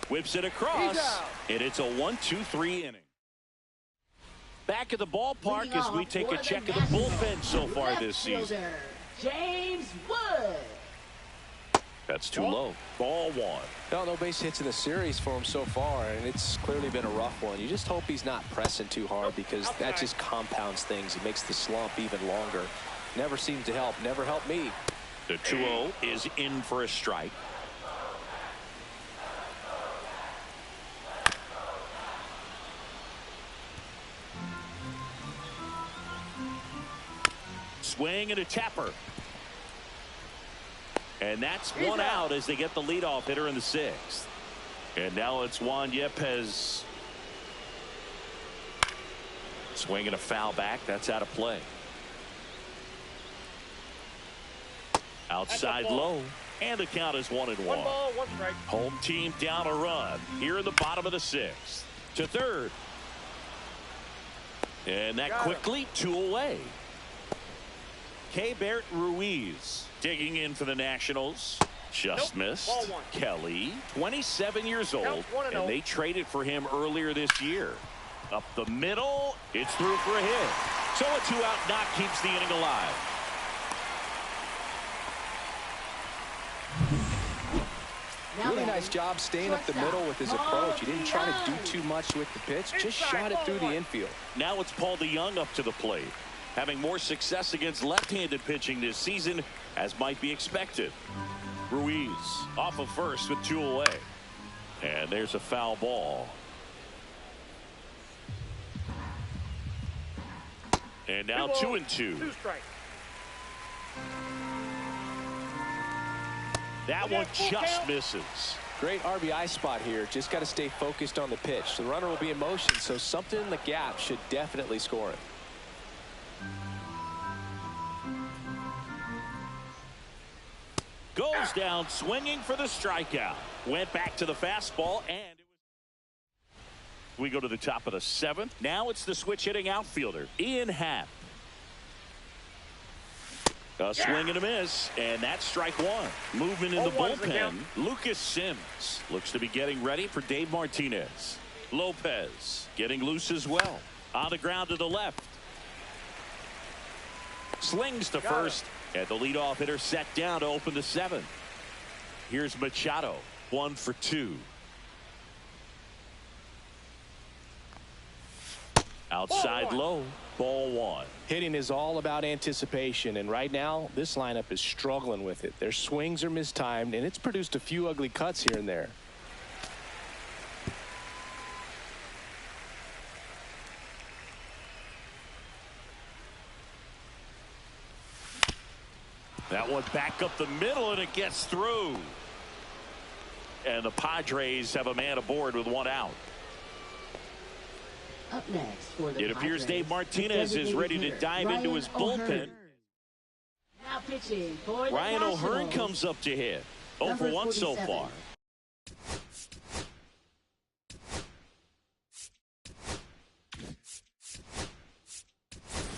S1: Whips it across. And it's a 1-2-3 inning. Back at the ballpark as we take a check of the bullpen so far this season.
S2: James Wood.
S1: That's too low. Ball 1.
S3: No base hits in the series for him so far, and it's clearly been a rough one. You just hope he's not pressing too hard, because that just compounds things. It makes the slump even longer. Never seems to help. Never helped me.
S1: The 2-0 is in for a strike. Swing and a tapper. And that's 1 out as they get the leadoff hitter in the 6th. And now it's Juan Yepez. Swing and a foul back. That's out of play. Outside low. And the count is 1-1.
S4: 1 ball, 1 strike.
S1: Home team down a run here in the bottom of the 6th. To third. And that quickly 2 away. Keibert Ruiz digging in for the Nationals. Just missed. Kelly, 27 years old, and they traded for him earlier this year. Up the middle, it's through for a hit. So a 2-out knock keeps the inning alive.
S3: Really nice job staying up the middle with his approach. He didn't try to do too much with the pitch, just shot it through the infield.
S1: Now it's Paul DeJong up to the plate, having more success against left-handed pitching this season, as might be expected. Ruiz off of first with 2 away. And there's a foul ball. And now 2-2.
S4: 2 strikes.
S1: That one just misses.
S3: Great RBI spot here. Just got to stay focused on the pitch. The runner will be in motion, so something in the gap should definitely score it.
S1: Goes down swinging for the strikeout. Went back to the fastball, and we go to the top of the 7th. Now it's the switch hitting outfielder, Ian Happ. A swing and a miss, and that's strike 1. Movement in the bullpen. Lucas Sims looks to be getting ready for Dave Martinez. Lopez getting loose as well. On the ground to the left. Slings to first. And the leadoff hitter set down to open the 7th. Here's Machado. 1 for 2. Outside low. Ball 1.
S3: Hitting is all about anticipation, and right now this lineup is struggling with it. Their swings are mistimed, and it's produced a few ugly cuts here and there.
S1: That one back up the middle, and it gets through. And the Padres have a man aboard with 1 out.
S2: Up next for the
S1: It appears
S2: Padres,
S1: Dave Martinez is ready to dive into his bullpen.
S2: Now pitching for the
S1: Ryan O'Hearn
S2: Nationals.
S1: comes up to hit. 0 for 1 so
S2: 47.
S1: far.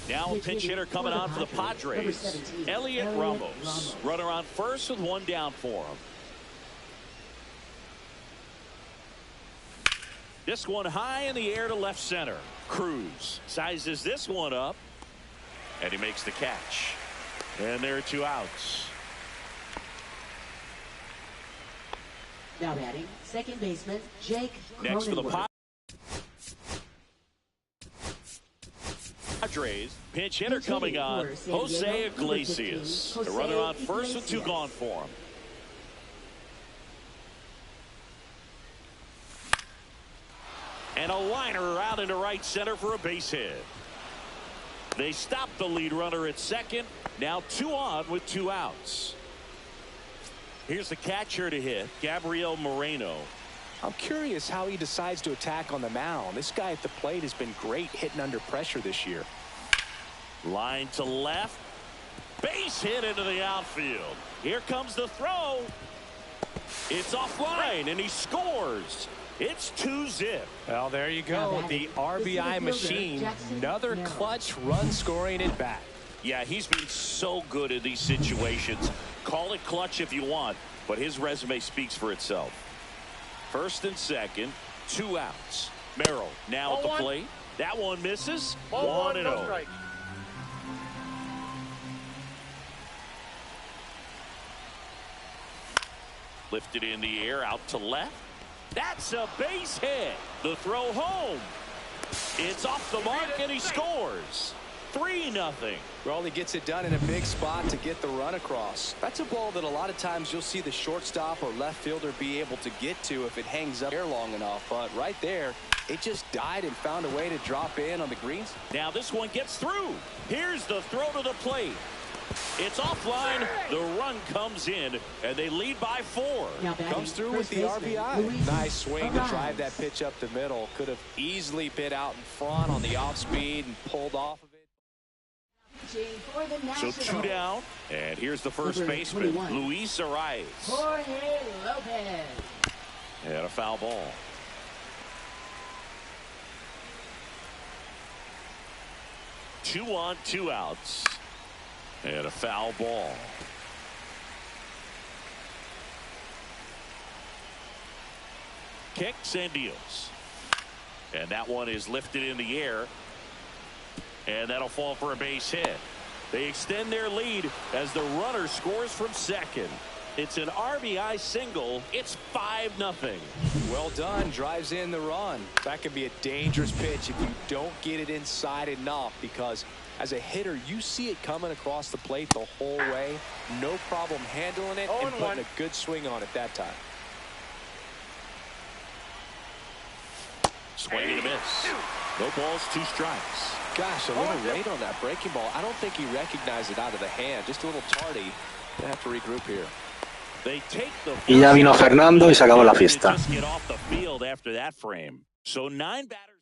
S1: Now a pinch hitter coming on for the Padres. Elliot Ramos. Runner on first with 1 down for him. This one high in the air to left center. Cruz sizes this one up, and he makes the catch. And there are 2 outs.
S2: Now batting, second baseman Jake
S1: Next for the
S2: Cronenworth.
S1: Padres, pinch hitter coming on, Jose Iglesias. The runner on first with 2 gone for him. And a liner out into right center for a base hit. They stop the lead runner at second. Now 2 on with 2 outs. Here's the catcher to hit, Gabriel Moreno.
S3: I'm curious how he decides to attack on the mound. This guy at the plate has been great hitting under pressure this year.
S1: Line to left. Base hit into the outfield. Here comes the throw. It's offline, and he scores. It's 2-0.
S3: Well, there you go. The RBI machine. Another clutch run scoring at bat.
S1: Yeah, he's been so good in these situations. Call it clutch if you want, but his resume speaks for itself. First and second, 2 outs. Merrill now at the plate. That one misses. 1-0. Lifted in the air out to left. That's a base hit. The throw home. It's off the mark, and he scores. 3-0.
S3: Well, he gets it done in a big spot to get the run across. That's a ball that a lot of times you'll see the shortstop or left fielder be able to get to if it hangs up there long enough. But right there, it just died and found a way to drop in on the greens.
S1: Now this one gets through. Here's the throw to the plate. It's offline. The run comes in, and they lead by 4.
S3: Comes through with the RBI. Nice swing to drive that pitch up the middle. Could have easily been out in front on the off speed and pulled off of it.
S1: So 2 down, and here's the first baseman, Luis Arias.
S2: Jorge Lopez.
S1: And a foul ball. Two on, 2 outs. And a foul ball. Kicks and deals. And that one is lifted in the air. And that'll fall for a base hit. They extend their lead as the runner scores from second. It's an RBI single. It's 5-0.
S3: Well done. Drives in the run. That could be a dangerous pitch if you don't get it inside enough, because as a hitter, you see it coming across the plate the whole way. No problem handling it and putting a good swing on it that time.
S1: Swing and a miss. No balls, 2 strikes.
S3: Gosh, a little late on that breaking ball. I don't think he recognized it out of the hand. Just a little tardy. They have to regroup here.
S1: They take the
S5: Y ya vino Fernando y se acabó la fiesta.
S1: just get off the field after that frame. So 9 batters.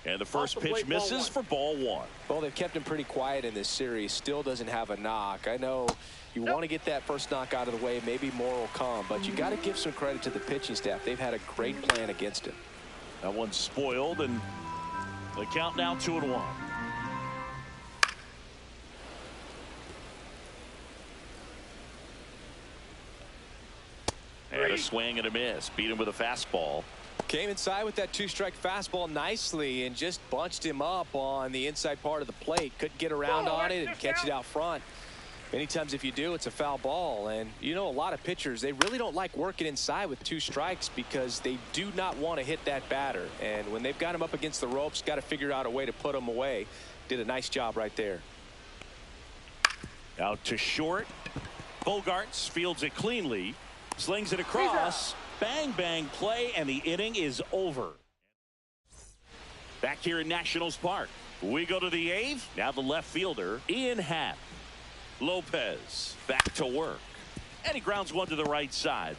S1: And the first pitch misses for ball 1.
S3: Well, they've kept him pretty quiet in this series. Still doesn't have a knock. I know you want to get that first knock out of the way. Maybe more will come, but you got to give some credit to the pitching staff. They've had a great plan against him.
S1: That one's spoiled, and the count now 2-1. a swing and a miss. Beat him with a fastball.
S3: Came inside with that two-strike fastball nicely and just bunched him up on the inside part of the plate. Couldn't get around on it and catch it out front. Many times if you do, it's a foul ball. And you know, a lot of pitchers, they really don't like working inside with two strikes because they do not want to hit that batter. And when they've got him up against the ropes, got to figure out a way to put him away. Did a nice job right there.
S1: Out to short. Bogarts fields it cleanly. Slings it across. Bang, bang play, and the inning is over. Back here in Nationals Park. We go to the eighth. Now the left fielder, Ian Happ. Lopez back to work. And he grounds one to the right side.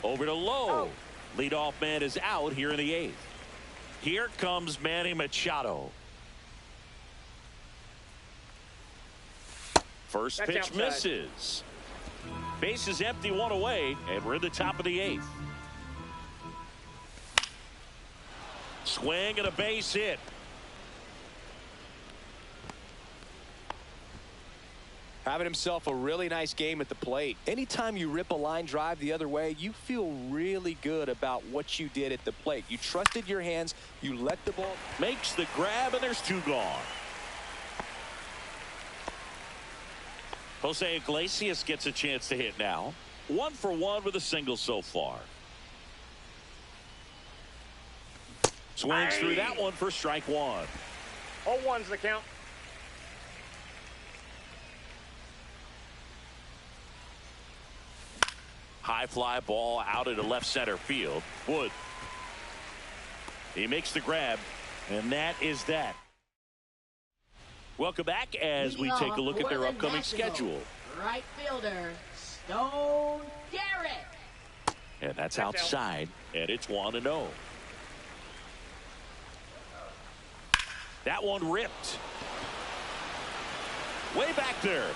S1: Over to Lowe. Leadoff man is out here in the eighth. Here comes Manny Machado. First
S4: That's
S1: pitch
S4: outside.
S1: misses. Base is empty, one away, and we're in the top of the eighth. Swing and a base hit.
S3: Having himself a really nice game at the plate. Anytime you rip a line drive the other way, you feel really good about what you did at the plate. You trusted your hands. You let the ball.
S1: Makes the grab, and there's two gone. Jose Iglesias gets a chance to hit now. 1 for 1 with a single so far. Swings through that one for strike one.
S4: 0-1's the count.
S1: High fly ball out into left center field. Wood. He makes the grab, and that is that. Welcome back as we take a look at their upcoming schedule.
S2: Right fielder, Stone Garrett.
S1: And that's outside, and it's 1-0. That one ripped. Way back there.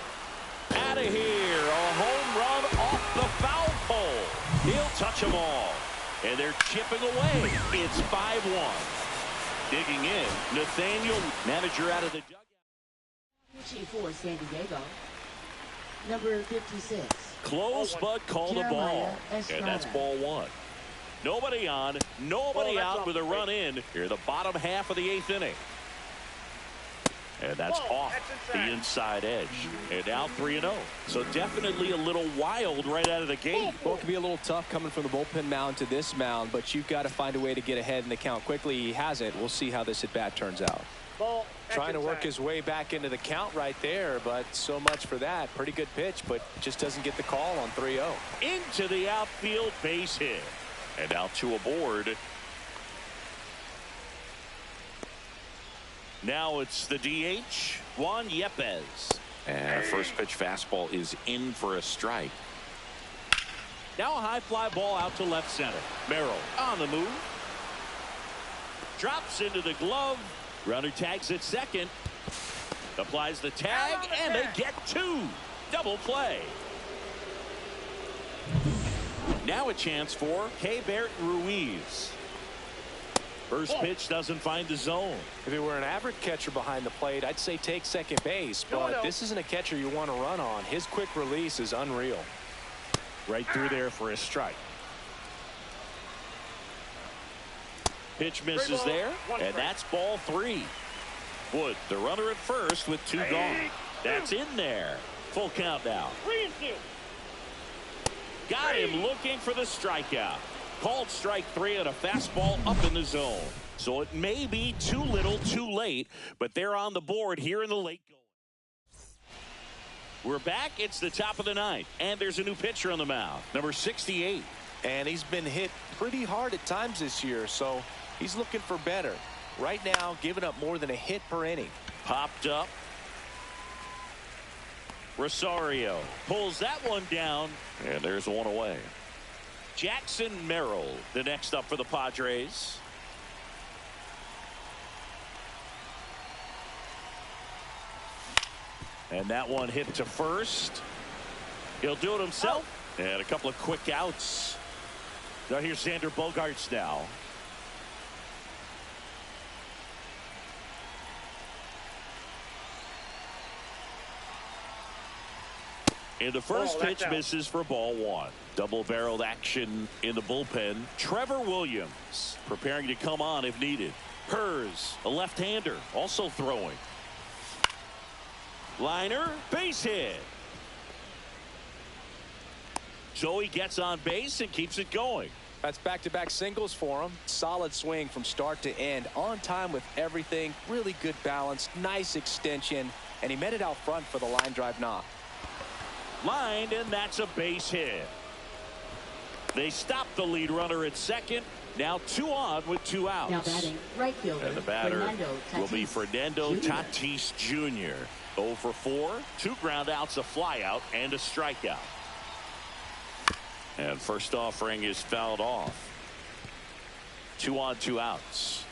S1: Out of here. A home run off the foul pole. He'll touch them all. And they're chipping away. It's 5-1. Digging in, Nathaniel, manager out of the dugout.
S2: Pitching for San Diego, number 56.
S1: Close, but call the ball. And that's ball one. Nobody on, nobody out with a run in here, the bottom half of the eighth inning. And that's off the inside edge. And now 3-0. So definitely a little wild right out of the gate.
S3: Well, it can be a little tough coming from the bullpen mound to this mound, but you've got to find a way to get ahead in the count quickly. He has it. We'll see how this at bat turns out.
S4: Ball.
S3: Trying to work his way back into the count right there, but so much for that. Pretty good pitch, but just doesn't get the call on 3-0.
S1: Into the outfield, base hit. And now two aboard. Now it's the DH, Juan Yepes. And a first pitch fastball is in for a strike. Now a high fly ball out to left center. Merrill on the move. Drops into the glove. Runner tags at second. Applies the tag, and they get two. Double play. Now a chance for Keibert Ruiz. First pitch doesn't find the zone.
S3: If it were an average catcher behind the plate, I'd say take second base, but this isn't a catcher you want to run on. His quick release is unreal.
S1: Right through there for a strike. Pitch misses there, and that's ball three. Wood, the runner at first with two gone. That's in there. Full count now.
S4: 3-2.
S1: Got him looking for the strikeout. Called strike three on a fastball up in the zone. So it may be too little too late, but they're on the board here in the late going. We're back. It's the top of the ninth, and there's a new pitcher on the mound, number 68.
S3: And he's been hit pretty hard at times this year, so he's looking for better. Right now, giving up more than a hit per inning.
S1: Popped up. Rosario pulls that one down, and there's one away. Jackson Merrill, the next up for the Padres. And that one hit to first. He'll do it himself. And a couple of quick outs. Now here's Xander Bogaerts now. And the first pitch misses for ball one. Double-barreled action in the bullpen. Trevor Williams preparing to come on if needed. Hers, a left-hander, also throwing. Liner, base hit. So he gets on base and keeps it going.
S3: That's back-to-back singles for him. Solid swing from start to end. On time with everything. Really good balance. Nice extension. And he met it out front for the line drive knock.
S1: Lined, and that's a base hit. They stop the lead runner at second. Now 2 on with 2 outs.
S2: Now batting, right fielder.
S1: And the batter will be Fernando Tatis Jr. 0 for 4. 2 ground outs, a flyout, and a strikeout. And first offering is fouled off. 2 on, 2 outs.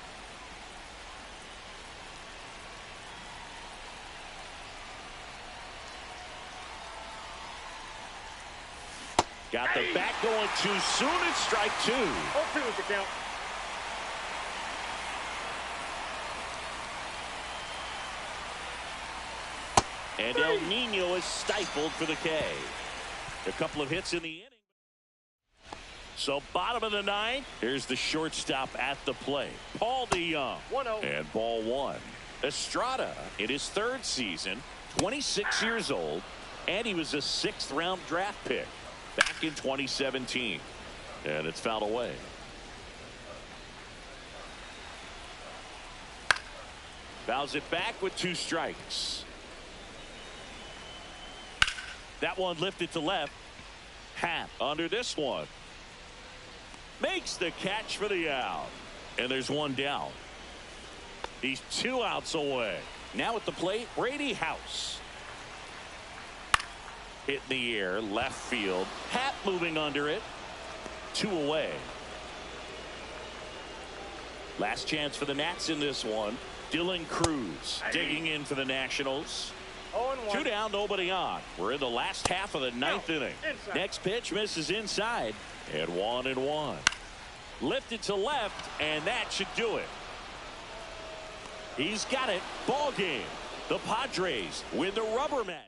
S1: Got the bat going too soon. It's strike 2.
S4: 0-2 is the count.
S1: And El Nino is stifled for the K. A couple of hits in the inning. So bottom of the 9th. Here's the shortstop at the plate. Paul DeYoung.
S4: 1-0.
S1: And ball 1. Estrada in his 3rd season. 26 years old. And he was a 6th round draft pick back in 2017. And it's fouled away. Fouls it back with 2 strikes. That one lifted to left. Happ under this one. Makes the catch for the out. And there's 1 down. He's 2 outs away. Now at the plate, Brady House. Hit in the air, left field. Happ moving under it. 2 away. Last chance for the Nats in this one. Dylan Cruz digging in for the Nationals. 2 down, nobody on. We're in the last half of the 9th inning. Next pitch misses inside. And 1-1. Lifted to left, and that should do it. He's got it. Ball game. The Padres win the rubber match.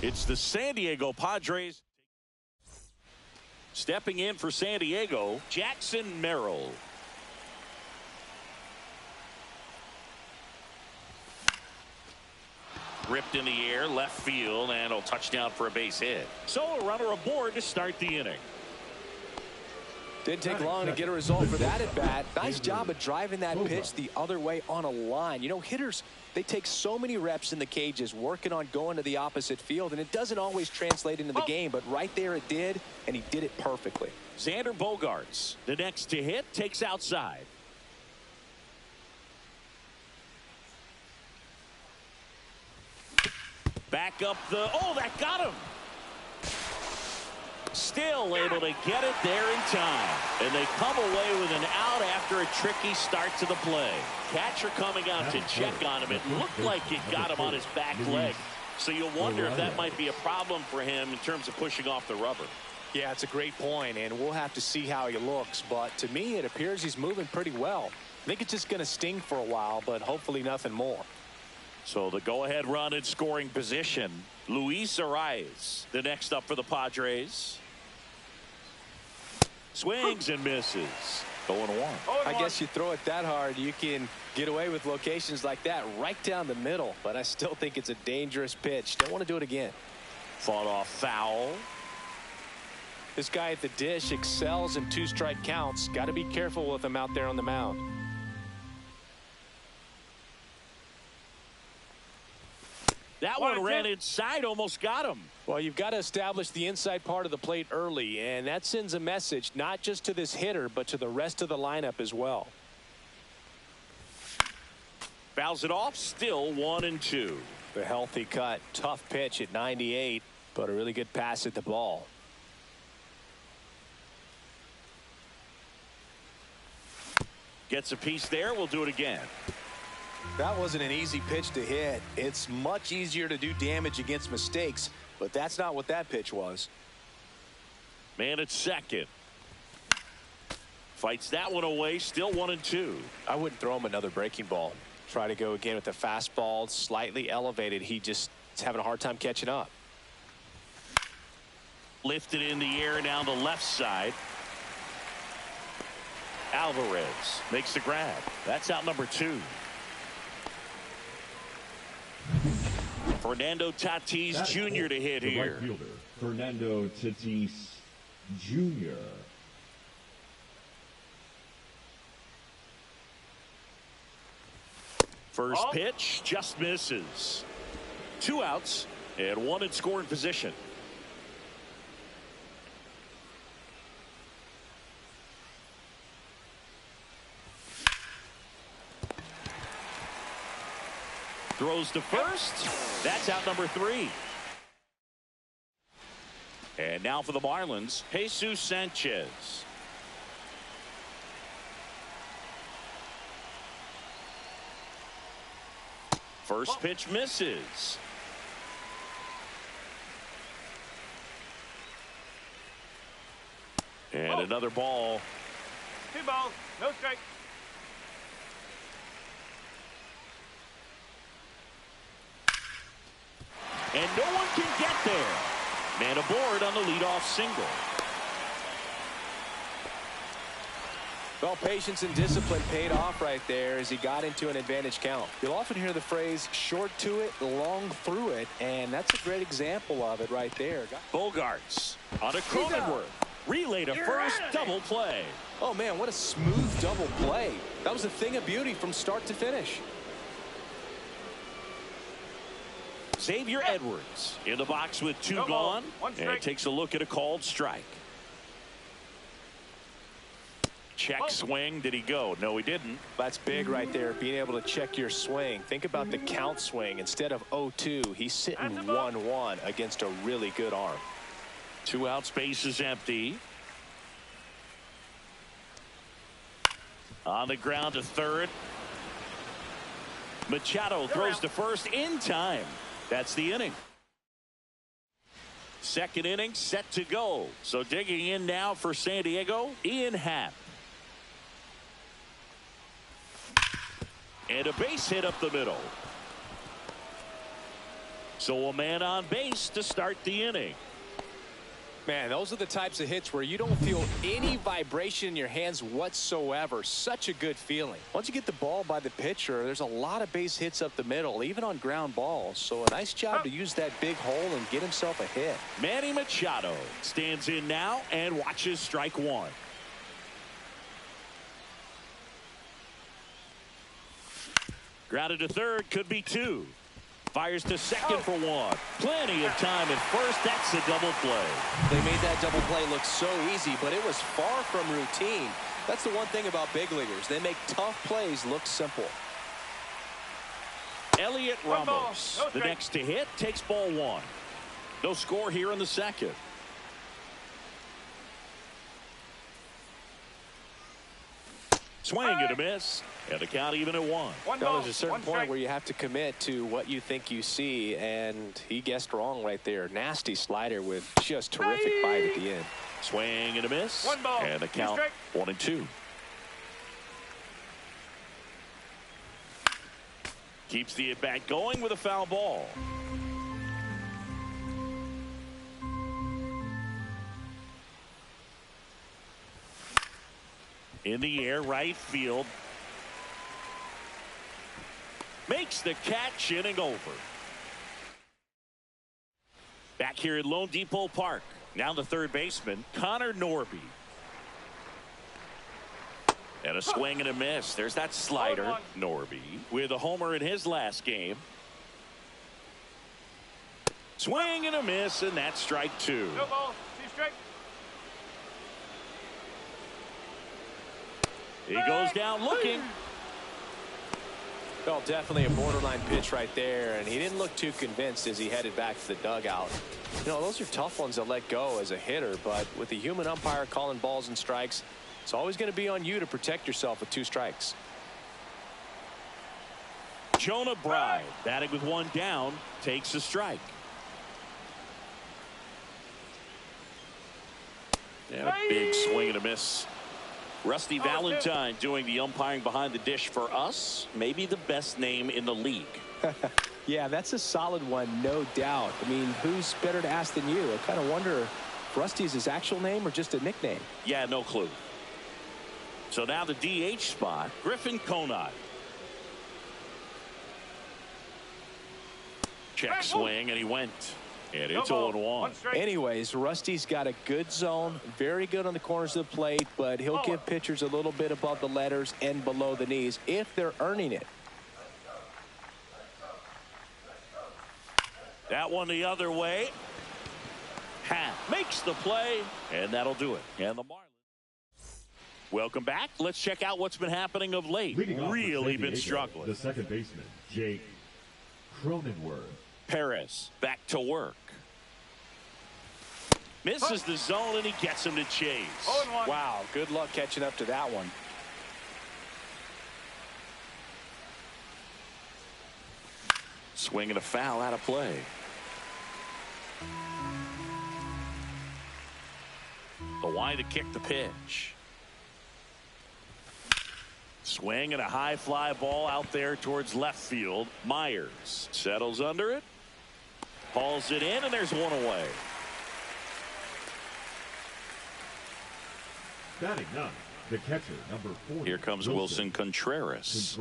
S1: It's the San Diego Padres. Stepping in for San Diego, Jackson Merrill. Ripped in the air, left field, and a touchdown for a base hit. So a runner aboard to start the inning.
S3: Didn't take long to get a result for that at bat. Nice job of driving that pitch the other way on a line. You know, hitters, they take so many reps in the cages working on going to the opposite field, and it doesn't always translate into the game, but right there it did, and he did it perfectly.
S1: Xander Bogaerts, the next to hit, takes outside. Back up the, oh, that got him. Still able to get it there in time. And they come away with an out after a tricky start to the play. Catcher coming out to check on him. It looked like it got him on his back leg. So you wonder if that might be a problem for him in terms of pushing off the rubber.
S3: Yeah, it's a great point, and we'll have to see how he looks. But to me, it appears he's moving pretty well. I think it's just going to sting for a while, but hopefully nothing more.
S1: So the go-ahead run in scoring position. Luis Arias, the next up for the Padres. Swings and misses. 0-1.
S3: I guess you throw it that hard, you can get away with locations like that right down the middle. But I still think it's a dangerous pitch. Don't want to do it again.
S1: Fought off foul.
S3: This guy at the dish excels in two-strike counts. Got to be careful with him out there on the mound.
S1: That one ran inside, almost got him.
S3: Well, you've got to establish the inside part of the plate early, and that sends a message not just to this hitter, but to the rest of the lineup as well.
S1: Fouls it off, still 1-2.
S3: The healthy cut, tough pitch at 98, but a really good pass at the ball.
S1: Gets a piece there. We'll do it again.
S3: That wasn't an easy pitch to hit. It's much easier to do damage against mistakes, but that's not what that pitch was.
S1: Man at second. Fights that one away, still 1-2.
S3: I wouldn't throw him another breaking ball. Try to go again with the fastball, slightly elevated. He just is having a hard time catching up.
S1: Lifted in the air down the left side. Alvarez makes the grab. That's out number 2. Fernando Tatis Jr. to hit here.
S6: Right fielder, Fernando Tatis Jr.
S1: First pitch just misses. 2 outs and 1 in scoring position. Throws to first. That's out number 3. And now for the Marlins, Jesus Sanchez. First pitch misses. And another ball.
S4: 2 balls, no strike.
S1: And no one can get there. Man aboard on the leadoff single.
S3: Well, patience and discipline paid off right there as he got into an advantage count. You'll often hear the phrase short to it, long through it, and that's a great example of it right there.
S1: Bogarts on a Cronenworth. Relay to first, double play.
S3: Oh, man, what a smooth double play. That was a thing of beauty from start to finish.
S1: Xavier Edwards in the box with 2 gone, and takes a look at a called strike. Check swing. Did he go? No, he didn't.
S3: That's big right there, being able to check your swing. Think about the count swing. Instead of 0-2, he's sitting 1-1 against a really good arm.
S1: 2 outs, base is empty. On the ground to third. Machado throws to first in time. That's the inning. Second inning set to go. So digging in now for San Diego, Ian Happ. And a base hit up the middle. So a man on base to start the inning.
S3: Man, those are the types of hits where you don't feel any vibration in your hands whatsoever. Such a good feeling. Once you get the ball by the pitcher, there's a lot of base hits up the middle, even on ground balls. So a nice job to use that big hole and get himself a hit.
S1: Manny Machado stands in now and watches strike 1. Grounded to third, could be 2. Fires to second for 1. Plenty of time at first. That's a double play.
S3: They made that double play look so easy, but it was far from routine. That's the one thing about big leaguers. They make tough plays look simple.
S1: Elliot Ramos, the next to hit, takes ball 1. No score here in the second. Swing and a miss. And the count even at 1.
S3: There's a certain point where you have to commit to what you think you see, and he guessed wrong right there. Nasty slider with just terrific bite at the end.
S1: Swing and a miss.
S4: 1 ball.
S1: And the count 1-2. Keeps the at-bat going with a foul ball. In the air, right field. Makes the catch, inning over. Back here at Lone Depot Park. Now the third baseman, Connor Norby. And a swing and a miss. There's that slider. Norby with a homer in his last game. Swing and a miss, and that's strike 2.
S4: No ball, 2 strike.
S1: He goes down looking.
S3: Well, definitely a borderline pitch right there, and he didn't look too convinced as he headed back to the dugout. You know, those are tough ones to let go as a hitter, but with the human umpire calling balls and strikes, it's always going to be on you to protect yourself with 2 strikes.
S1: Jonah Bride, batting with 1 down, takes a strike. And a big swing and a miss. Rusty Valentine doing the umpiring behind the dish for us. Maybe the best name in the league.
S3: Yeah, that's a solid one, no doubt. I mean, who's better to ask than you? I kind of wonder if Rusty is his actual name or just a nickname.
S1: Yeah, no clue. So now the DH spot, Griffin Conrad. Check swing, and he went. And it's 0-1.
S3: Anyways, Rusty's got a good zone, very good on the corners of the plate, but he'll give pitchers a little bit above the letters and below the knees if they're earning it.
S1: That one the other way. Makes the play, and that'll do it. And the Marlins. Welcome back. Let's check out what's been happening of late. Really been struggling.
S6: The second baseman, Jake Cronenworth.
S1: Perez back to work. Misses the zone, and he gets him to chase.
S3: Wow, good luck catching up to that one.
S1: Swing and a foul out of play. The wide to kick the pitch. Swing and a high fly ball out there towards left field. Myers settles under it. Hauls it in, and there's one away.
S6: Batting 9, the catcher, number 40.
S1: Here comes Wilson Contreras.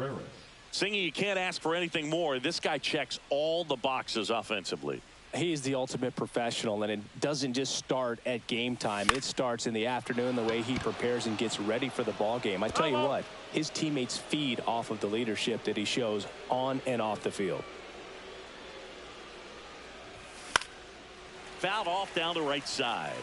S1: Singy, you can't ask for anything more. This guy checks all the boxes offensively.
S3: He's the ultimate professional, and it doesn't just start at game time. It starts in the afternoon, the way he prepares and gets ready for the ball game. I tell you what, his teammates feed off of the leadership that he shows on and off the field.
S1: Fouled off down the right side.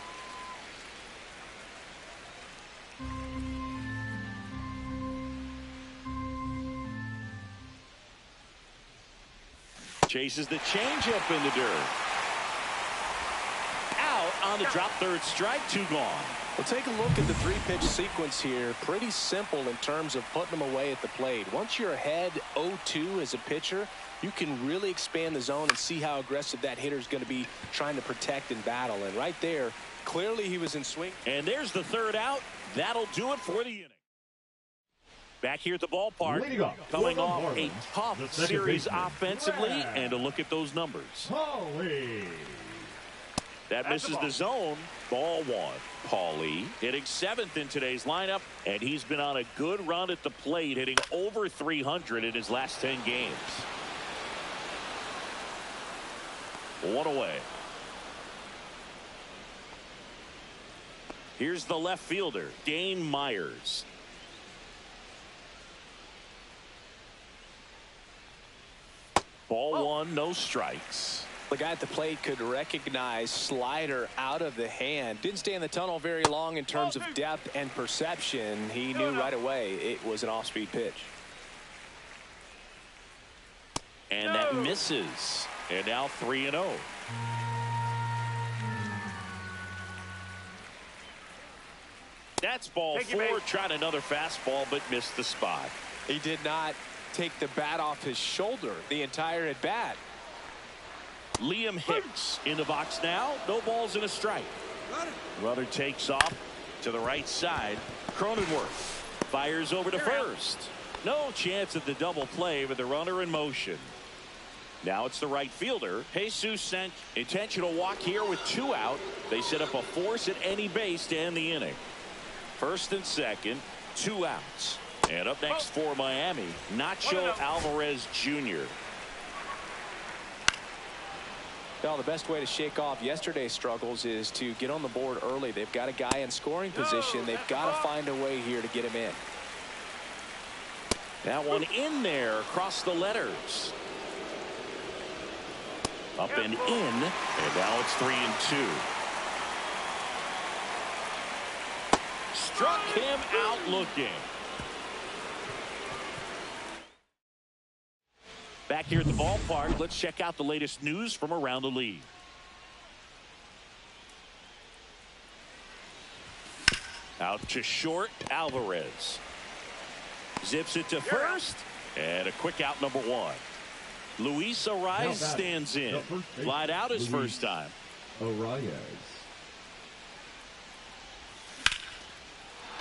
S1: Chases the changeup in the dirt. Out on the drop, third strike, 2 gone.
S3: Well, take a look at the 3-pitch sequence here. Pretty simple in terms of putting them away at the plate. Once you're ahead 0-2 as a pitcher, you can really expand the zone and see how aggressive that hitter is going to be trying to protect and battle. And right there, clearly he was in swing.
S1: And there's the third out. That'll do it for the inning. Back here at the ballpark, coming off a tough series offensively, and to look at those numbers. That misses the zone. Ball 1. Paulie hitting 7th in today's lineup, and he's been on a good run at the plate, hitting over 300 in his last 10 games. 1 away. Here's the left fielder, Dane Myers. Ball 1, no strikes.
S3: The guy at the plate could recognize slider out of the hand. Didn't stay in the tunnel very long in terms of depth and perception. He knew right away it was an off-speed pitch.
S1: And that misses. And now 3-0. That's ball 4. Tried another fastball, but missed the spot.
S3: He did not take the bat off his shoulder the entire at bat.
S1: Liam Hicks in the box now. No balls and a strike. Runner takes off to the right side. Cronenworth fires over to first. No chance at the double play with the runner in motion. Now it's the right fielder. Jesus sent intentional walk here with 2 out. They set up a force at any base to end the inning. First and second, 2 outs. And up next for Miami, Nacho Alvarez Jr.
S3: Well, the best way to shake off yesterday's struggles is to get on the board early. They've got a guy in scoring position. They've got to find a way here to get him in.
S1: That one in there across the letters. Up and in, and now it's 3-2. Struck him out looking. Back here at the ballpark, let's check out the latest news from around the league. Out to short, Alvarez. Zips it to first. And a quick out, number one. Luis Arias stands in. Flied out his first time.
S6: Arias.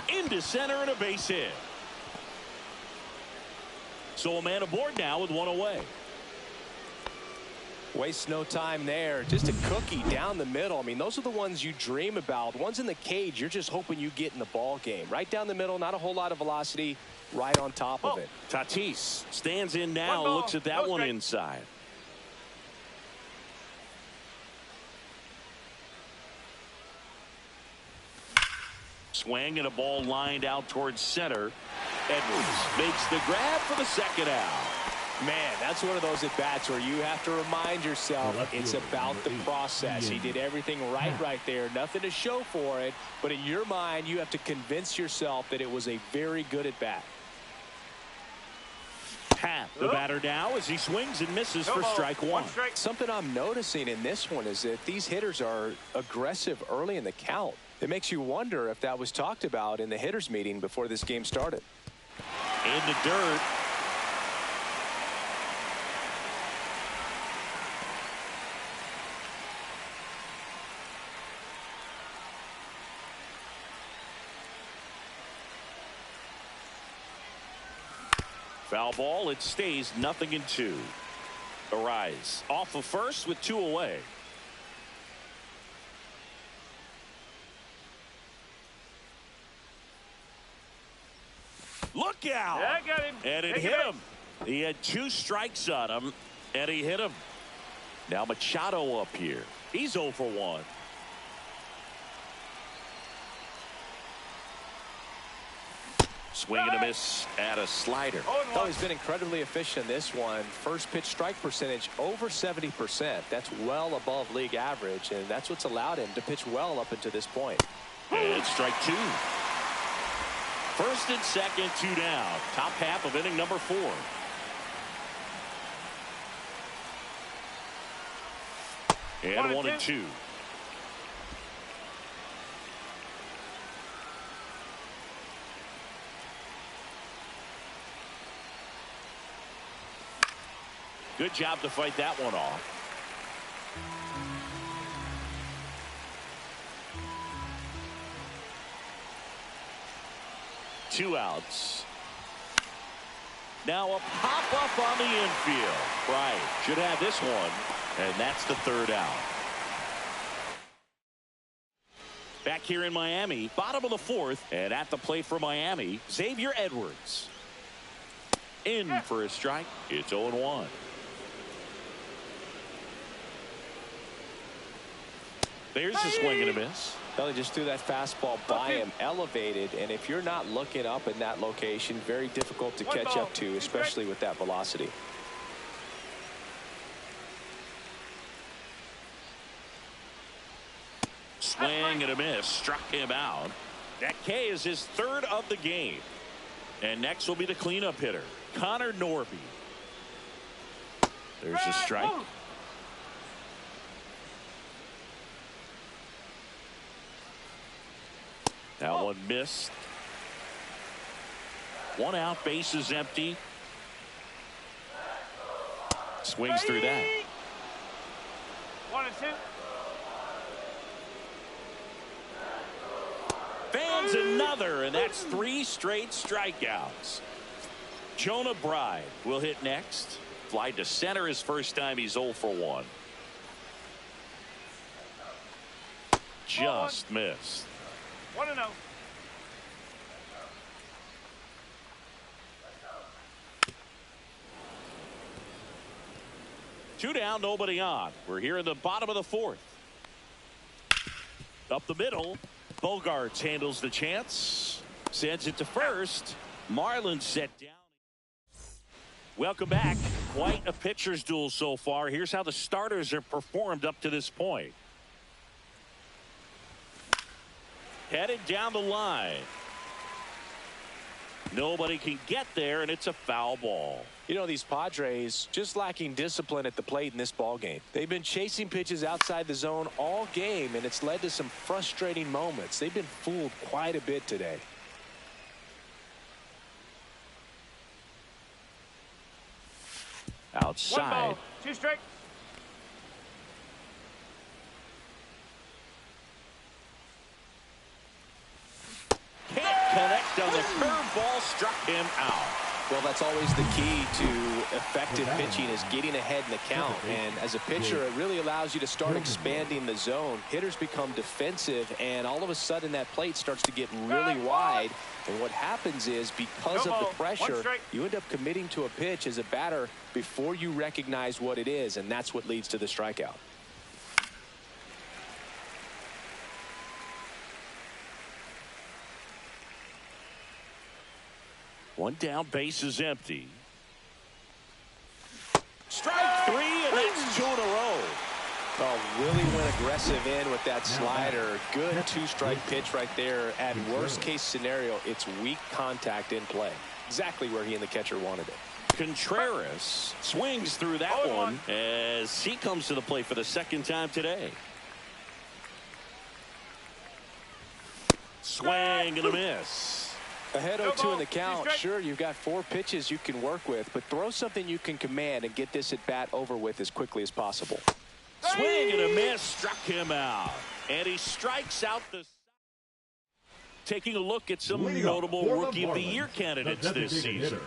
S1: Into center and a base hit. So a man aboard now with one away.
S3: Waste no time there. Just a cookie down the middle. I mean, those are the ones you dream about. Ones in the cage, you're just hoping you get in the ball game. Right down the middle, not a whole lot of velocity, right on top of it.
S1: Tatis stands in now, looks at that one inside. Swing and a ball lined out towards center. Edwards makes the grab for the second out.
S3: Man, that's one of those at-bats where you have to remind yourself it's about the process. He did everything right there. Nothing to show for it. But in your mind, you have to convince yourself that it was a very good at-bat.
S1: Pat, the batter now, as he swings and misses for strike one.
S3: Something I'm noticing in this one is that these hitters are aggressive early in the count. It makes you wonder if that was talked about in the hitters meeting before this game started.
S1: In the dirt. Foul ball, it stays 0-2. Arise off of first with two away. Look out!
S4: Yeah, I got him.
S1: And it hit him. He had two strikes on him, and he hit him. Now Machado up here. He's 0 for 1. Swing and a miss at a slider.
S3: Oh, he's been incredibly efficient in this one. First pitch strike percentage over 70%. That's well above league average, and that's what's allowed him to pitch well up until this point.
S1: And strike two. First and second, two down. Top half of inning number 4. And 1-2. Good job to fight that one off. Two outs. Now a pop-up on the infield. Right. Should have this one. And that's the third out. Back here in Miami, bottom of the 4th. And at the plate for Miami, Xavier Edwards. In for a strike. It's 0-1. There's a swing and a miss.
S3: Well, he just threw that fastball by him, elevated, and if you're not looking up in that location, very difficult to catch up to, especially with that velocity.
S1: Swing and a miss, struck him out. That K is his 3rd of the game. And next will be the cleanup hitter, Connor Norby. There's a strike. That one missed. 1 out, base is empty. Swings through that.
S4: 1-2.
S1: Fans another, and that's 3 straight strikeouts. Jonah Bride will hit next. Fly to center his first time. He's 0 for 1. Just missed.
S4: 1-0.
S1: Two down, nobody on. We're here in the bottom of the 4th. Up the middle, Bogarts handles the chance, sends it to first. Marlin set down. Welcome back. Quite a pitcher's duel so far. Here's how the starters have performed up to this point. Headed down the line. Nobody can get there, and it's a foul ball.
S3: You know, these Padres just lacking discipline at the plate in this ball game. They've been chasing pitches outside the zone all game, and it's led to some frustrating moments. They've been fooled quite a bit today.
S1: Outside.
S4: 1 ball, 2 strikes.
S1: Can't connect on the curveball, struck him out.
S3: Well, that's always the key to effective pitching, is getting ahead in the count. And as a pitcher, it really allows you to start expanding the zone. Hitters become defensive, and all of a sudden that plate starts to get really wide. And what happens is, because of the pressure, you end up committing to a pitch as a batter before you recognize what it is, and that's what leads to the strikeout.
S1: One down, base is empty. Strike 3, and that's 2 in a row.
S3: Oh, really went aggressive in with that slider. Good 2-strike pitch right there. At worst case scenario, it's weak contact in play. Exactly where he and the catcher wanted it.
S1: Contreras swings through that one as he comes to the plate for the second time today. Swing and a miss.
S3: Ahead 0-2 in the count. Sure, you've got 4 pitches you can work with, but throw something you can command and get this at bat over with as quickly as possible.
S1: Swing and a miss, struck him out. And he strikes out the... Taking a look at some notable Rookie of the Year candidates this season.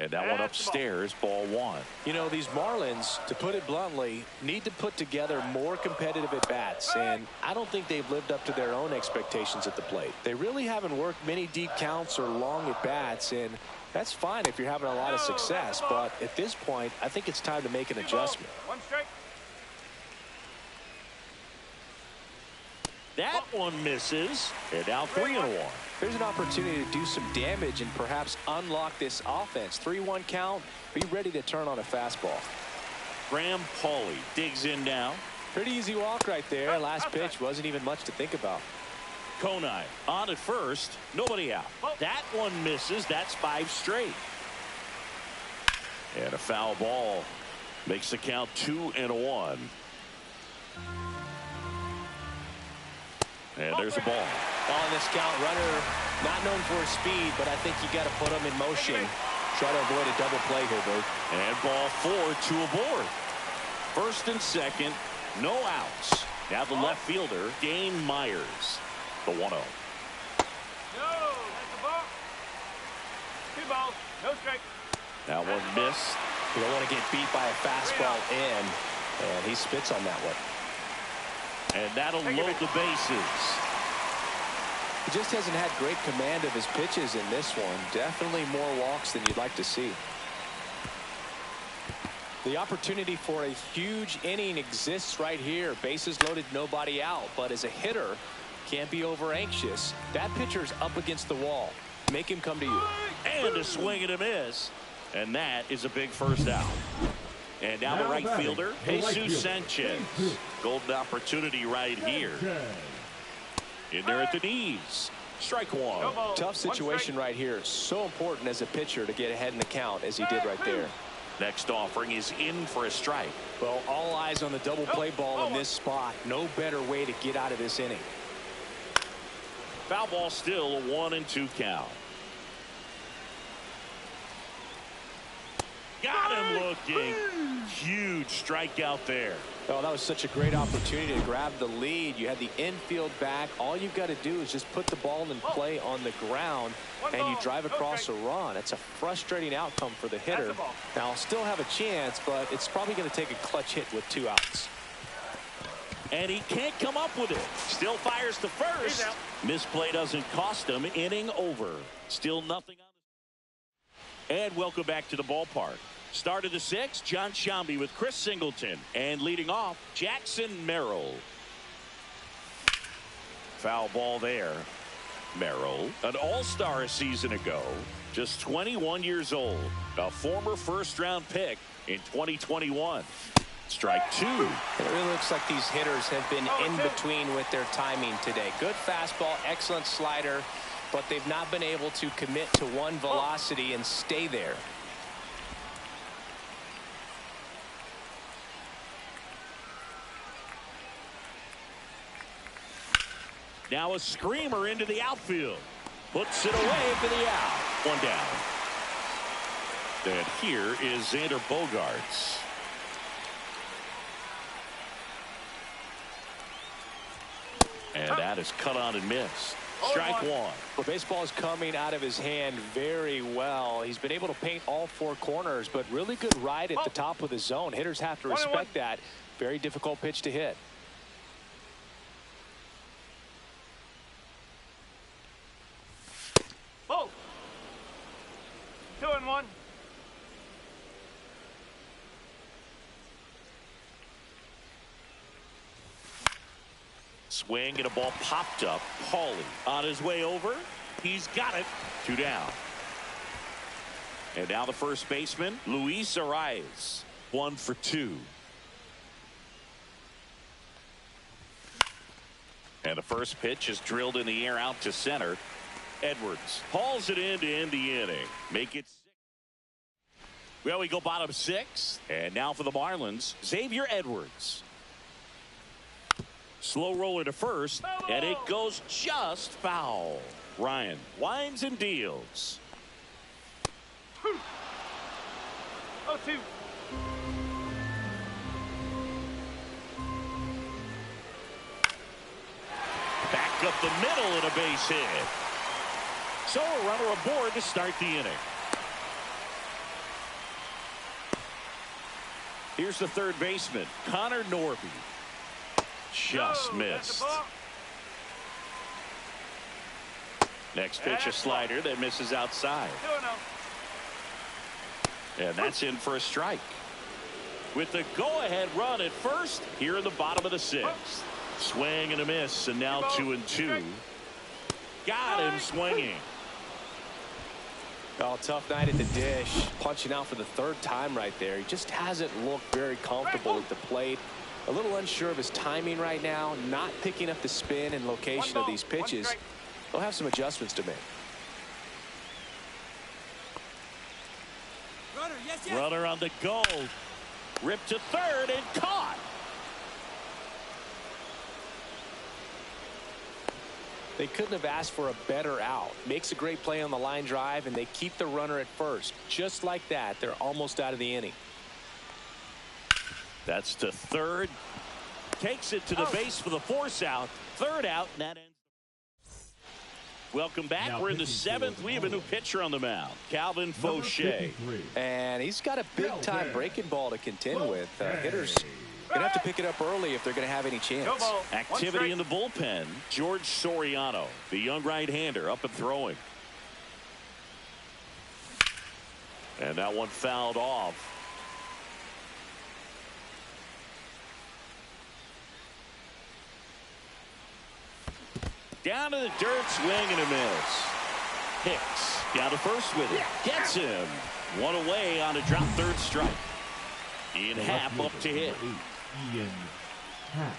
S1: And that one upstairs, ball 1.
S3: You know, these Marlins, to put it bluntly, need to put together more competitive at-bats, and I don't think they've lived up to their own expectations at the plate. They really haven't worked many deep counts or long at-bats, and that's fine if you're having a lot of success, but at this point, I think it's time to make an adjustment.
S4: 1 strike.
S1: That one misses, and now 3-1.
S3: There's an opportunity to do some damage and perhaps unlock this offense. 3-1 count. Be ready to turn on a fastball.
S1: Graham Pauley digs in now.
S3: Pretty easy walk right there. Last pitch wasn't even much to think about.
S1: Conine on at first. Nobody out. That one misses. That's 5 straight. And a foul ball makes the count 2-1. And there's a ball.
S3: On this count, runner not known for his speed, but I think you got to put him in motion. Try to avoid a double play here, Bert.
S1: And ball 4, 2 aboard. First and second, no outs. Now the left fielder, Dane Myers, the 1-0.
S4: No, that's the ball. 2 balls, no strike.
S1: That one missed.
S3: You don't want to get beat by a fastball in, and he spits on that one.
S1: And that'll load the bases.
S3: He just hasn't had great command of his pitches in this one. Definitely more walks than you'd like to see. The opportunity for a huge inning exists right here. Bases loaded, nobody out. But as a hitter, can't be over anxious. That pitcher's up against the wall. Make him come to you.
S1: And a swing and a miss. And that is a big first out. And now the right fielder, Jesus Sanchez. Golden opportunity right here. In there at the knees. Strike 1.
S3: Tough situation right here. So important as a pitcher to get ahead in the count as he did right there.
S1: Next offering is in for a strike.
S3: Well, all eyes on the double play ball in this spot. No better way to get out of this inning.
S1: Foul ball still, a 1-2 count. Got him looking. Huge strikeout there.
S3: Oh, that was such a great opportunity to grab the lead. You had the infield back. All you've got to do is just put the ball in play on the ground, and you drive across a run. It's a frustrating outcome for the hitter. Now, I'll still have a chance, but it's probably going to take a clutch hit with 2 outs.
S1: And he can't come up with it. Still fires to first. Misplay doesn't cost him. Inning over. Still nothing on the... And welcome back to the ballpark. Start of the 6th, John Shambi with Chris Singleton. And leading off, Jackson Merrill. Foul ball there. Merrill, an all-star a season ago, just 21 years old, a former first-round pick in 2021. Strike two.
S3: It really looks like these hitters have been in between with their timing today. Good fastball, excellent slider, but they've not been able to commit to one velocity and stay there.
S1: Now a screamer into the outfield. Puts it away for the out. One down. And here is Xander Bogaerts. And that is cut on and missed. Strike one.
S3: The baseball is coming out of his hand very well. He's been able to paint all four corners, but really good ride at the top of the zone. Hitters have to respect that. Very difficult pitch to hit.
S4: Oh. 2-1.
S1: Swing and a ball popped up. Paulie on his way over. He's got it. Two down. And now the first baseman, Luis Arraez. 1 for 2. And the first pitch is drilled in the air out to center. Edwards hauls it in to end the inning. Make it 6. Well, we go bottom 6. And now for the Marlins, Xavier Edwards. Slow roller to first, and it goes just foul. Ryan winds and deals.
S4: 0-2.
S1: Back up the middle and a base hit. So a runner aboard to start the inning. Here's the third baseman, Connor Norby. Just missed. Next pitch, a slider that misses outside. And that's in for a strike. With the go-ahead run at first, here in the bottom of the 6th. Swing and a miss, and now 2-2. Got him swinging.
S3: Oh, tough night at the dish. Punching out for the 3rd time right there. He just hasn't looked very comfortable at the plate. A little unsure of his timing right now, not picking up the spin and location of these pitches. They'll have some adjustments to make.
S1: Runner on the go. Ripped to third and caught.
S3: They couldn't have asked for a better out. Makes a great play on the line drive, and they keep the runner at first. Just like that, they're almost out of the inning.
S1: That's to third. Takes it to the base for the force out. Third out, and that ends. Welcome back.
S6: Now
S1: we're in the 7th. We have a new pitcher on the mound, Calvin Fauché.
S3: And he's got a big-time breaking ball to contend with. Hitters going to have to pick it up early if they're going to have any chance.
S1: Activity in the bullpen. George Soriano, the young right-hander, up and throwing. And that one fouled off. Down to the dirt, swing and a miss. Hicks down to first with it. Gets him. One away on a drop third strike. Ian Happ up to hit.
S6: Ian Happ.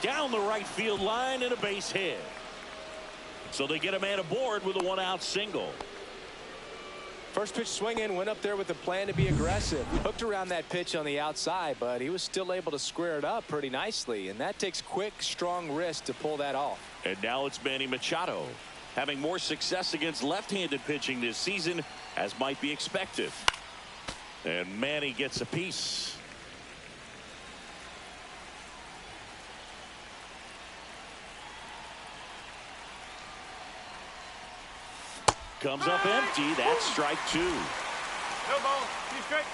S1: Down the right field line and a base hit. So they get a man aboard with a 1-out single.
S3: First pitch swinging, went up there with a plan to be aggressive. Hooked around that pitch on the outside, but he was still able to square it up pretty nicely. And that takes quick, strong wrist to pull that off.
S1: And now it's Manny Machado, having more success against left-handed pitching this season, as might be expected. And Manny gets a piece. Comes up empty. That's strike 2.
S4: No ball. 2 strike.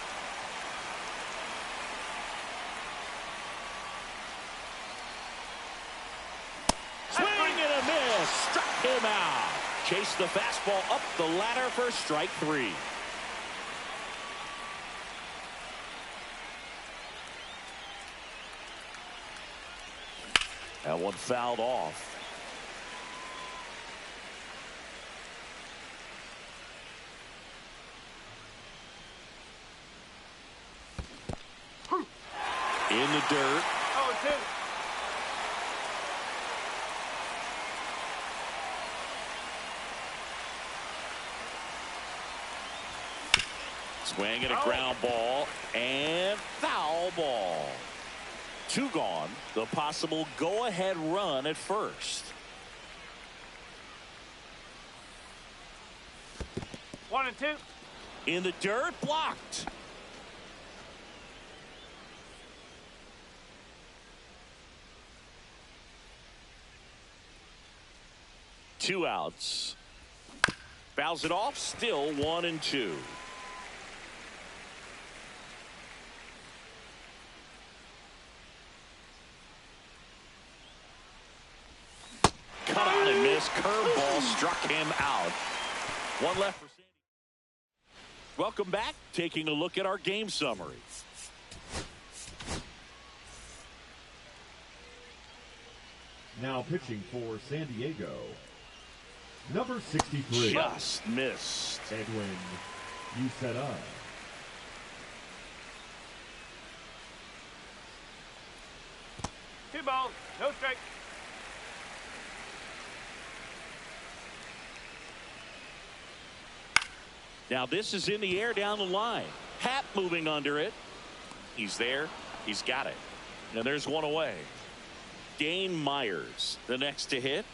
S1: Swing and a miss. Struck him out. Chased the fastball up the ladder for strike 3. That one fouled off. In the dirt.
S4: 0-2.
S1: Swing and a ground ball and foul ball. 2 gone. The possible go-ahead run at first.
S4: 1-2.
S1: In the dirt, blocked. Two outs. Fouls it off, still 1-2. Cut on and miss. Curveball struck him out. One left for Sandy. Welcome back. Taking a look at our game summary.
S6: Now pitching for San Diego, number 63.
S1: Just missed.
S6: Edwin Uceta.
S4: 2 balls, no strike.
S1: Now this is in the air down the line. Happ moving under it. He's there. He's got it. And there's one away. Dane Myers, the next to hit.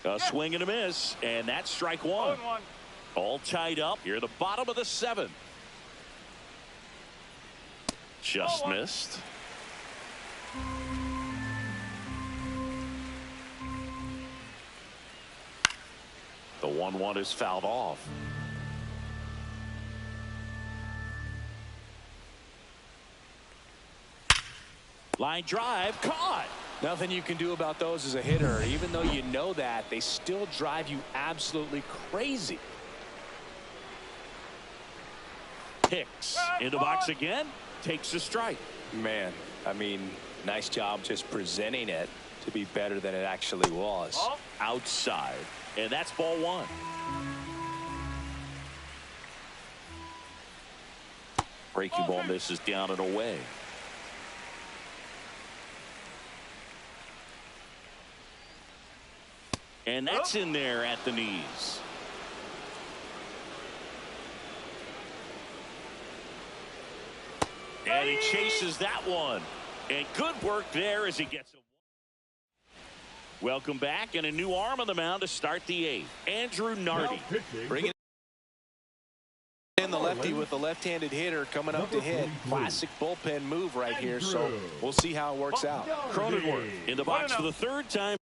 S1: A swing and a miss, and that's strike 1.
S4: 0-1.
S1: All tied up here at the bottom of the 7th. Just
S4: 0-1.
S1: missed. The 1-1 is fouled off. Line drive, caught.
S3: Nothing you can do about those as a hitter. Even though you know that, they still drive you absolutely crazy.
S1: Hicks in the box again, takes a strike.
S3: Man, I mean, nice job just presenting it to be better than it actually was.
S4: Ball.
S1: Outside, and that's ball 1. Breaking ball misses down and away. And that's in there at the knees. And he chases that one. And good work there as he gets it. Welcome back, and a new arm on the mound to start the 8th. Andrew Nardi.
S3: Bringing in the lefty with the left-handed hitter coming up to hit. Classic bullpen move right here, so we'll see how it works out.
S1: Cronenworth in the box for the 3rd time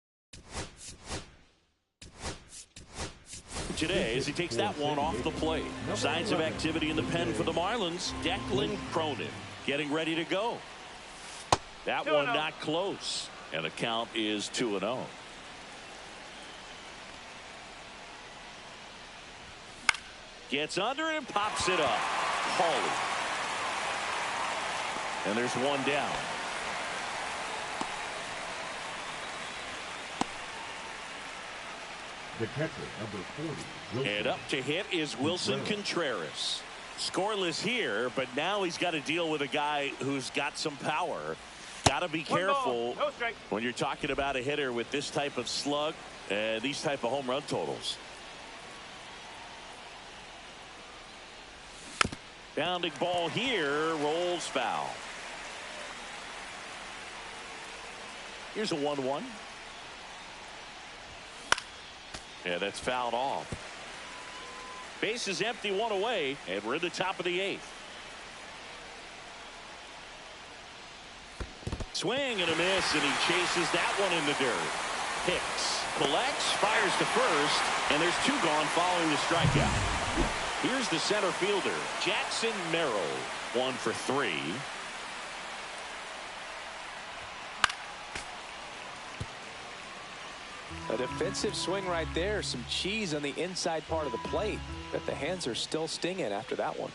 S1: today as he takes that one off the plate. Signs of activity in the pen for the Marlins. Declan Cronin getting ready to go. That one not close, and the count is 2-0. Gets under it and pops it up. Hawley. And there's one down.
S6: The catcher, number 40. Wilson.
S1: And up to hit is Wilson Contreras. Scoreless here, but now he's got to deal with a guy who's got some power. Got to be careful
S4: No strike.
S1: when you're talking about a hitter with this type of slug and these type of home run totals. Bounding ball here, rolls foul. Here's a 1-1. Yeah, that's fouled off. Base is empty, one away, and we're in the top of the 8th. Swing and a miss, and he chases that one in the dirt. Hicks collects, fires to first, and there's 2 gone following the strikeout. Here's the center fielder, Jackson Merrill, 1 for 3.
S3: A defensive swing right there. Some cheese on the inside part of the plate. But the hands are still stinging after that one.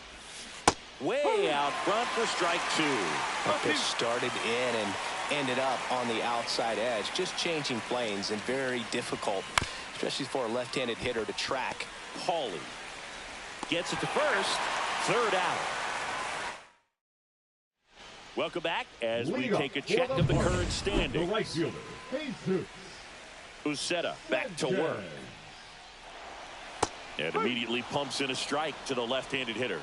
S1: Way out front for strike 2.
S3: That pitch started in and ended up on the outside edge. Just changing planes and very difficult, especially for a left-handed hitter to track.
S1: Hawley gets it to first. 3rd out. Welcome back as we
S6: Lead
S1: take a
S6: up
S1: check
S6: for
S1: of the
S6: Padres,
S1: current
S6: the
S1: standings.
S6: right fielder, Jesus.
S1: Uceta back to work. And immediately pumps in a strike to the left-handed hitter.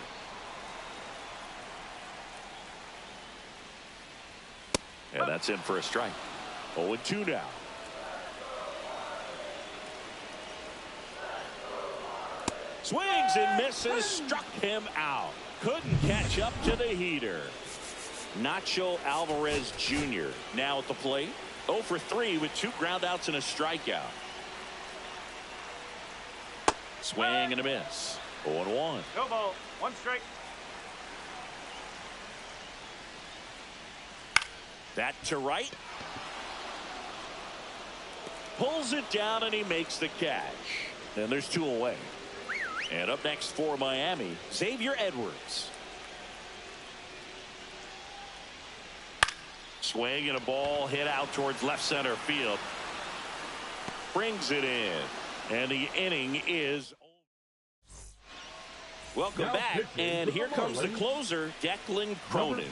S1: And that's in for a strike. 0-2 now. Swings and misses, struck him out. Couldn't catch up to the heater. Nacho Alvarez Jr. now at the plate. 0 for 3 with 2 groundouts and a strikeout. Swing and a miss. 0-1.
S4: No ball. 1 strike.
S1: That to right. Pulls it down and he makes the catch. And there's 2 away. And up next for Miami, Xavier Edwards. Swing and a ball hit out towards left center field. Brings it in. And the inning is over. Welcome back. And here comes the closer, Declan Cronin.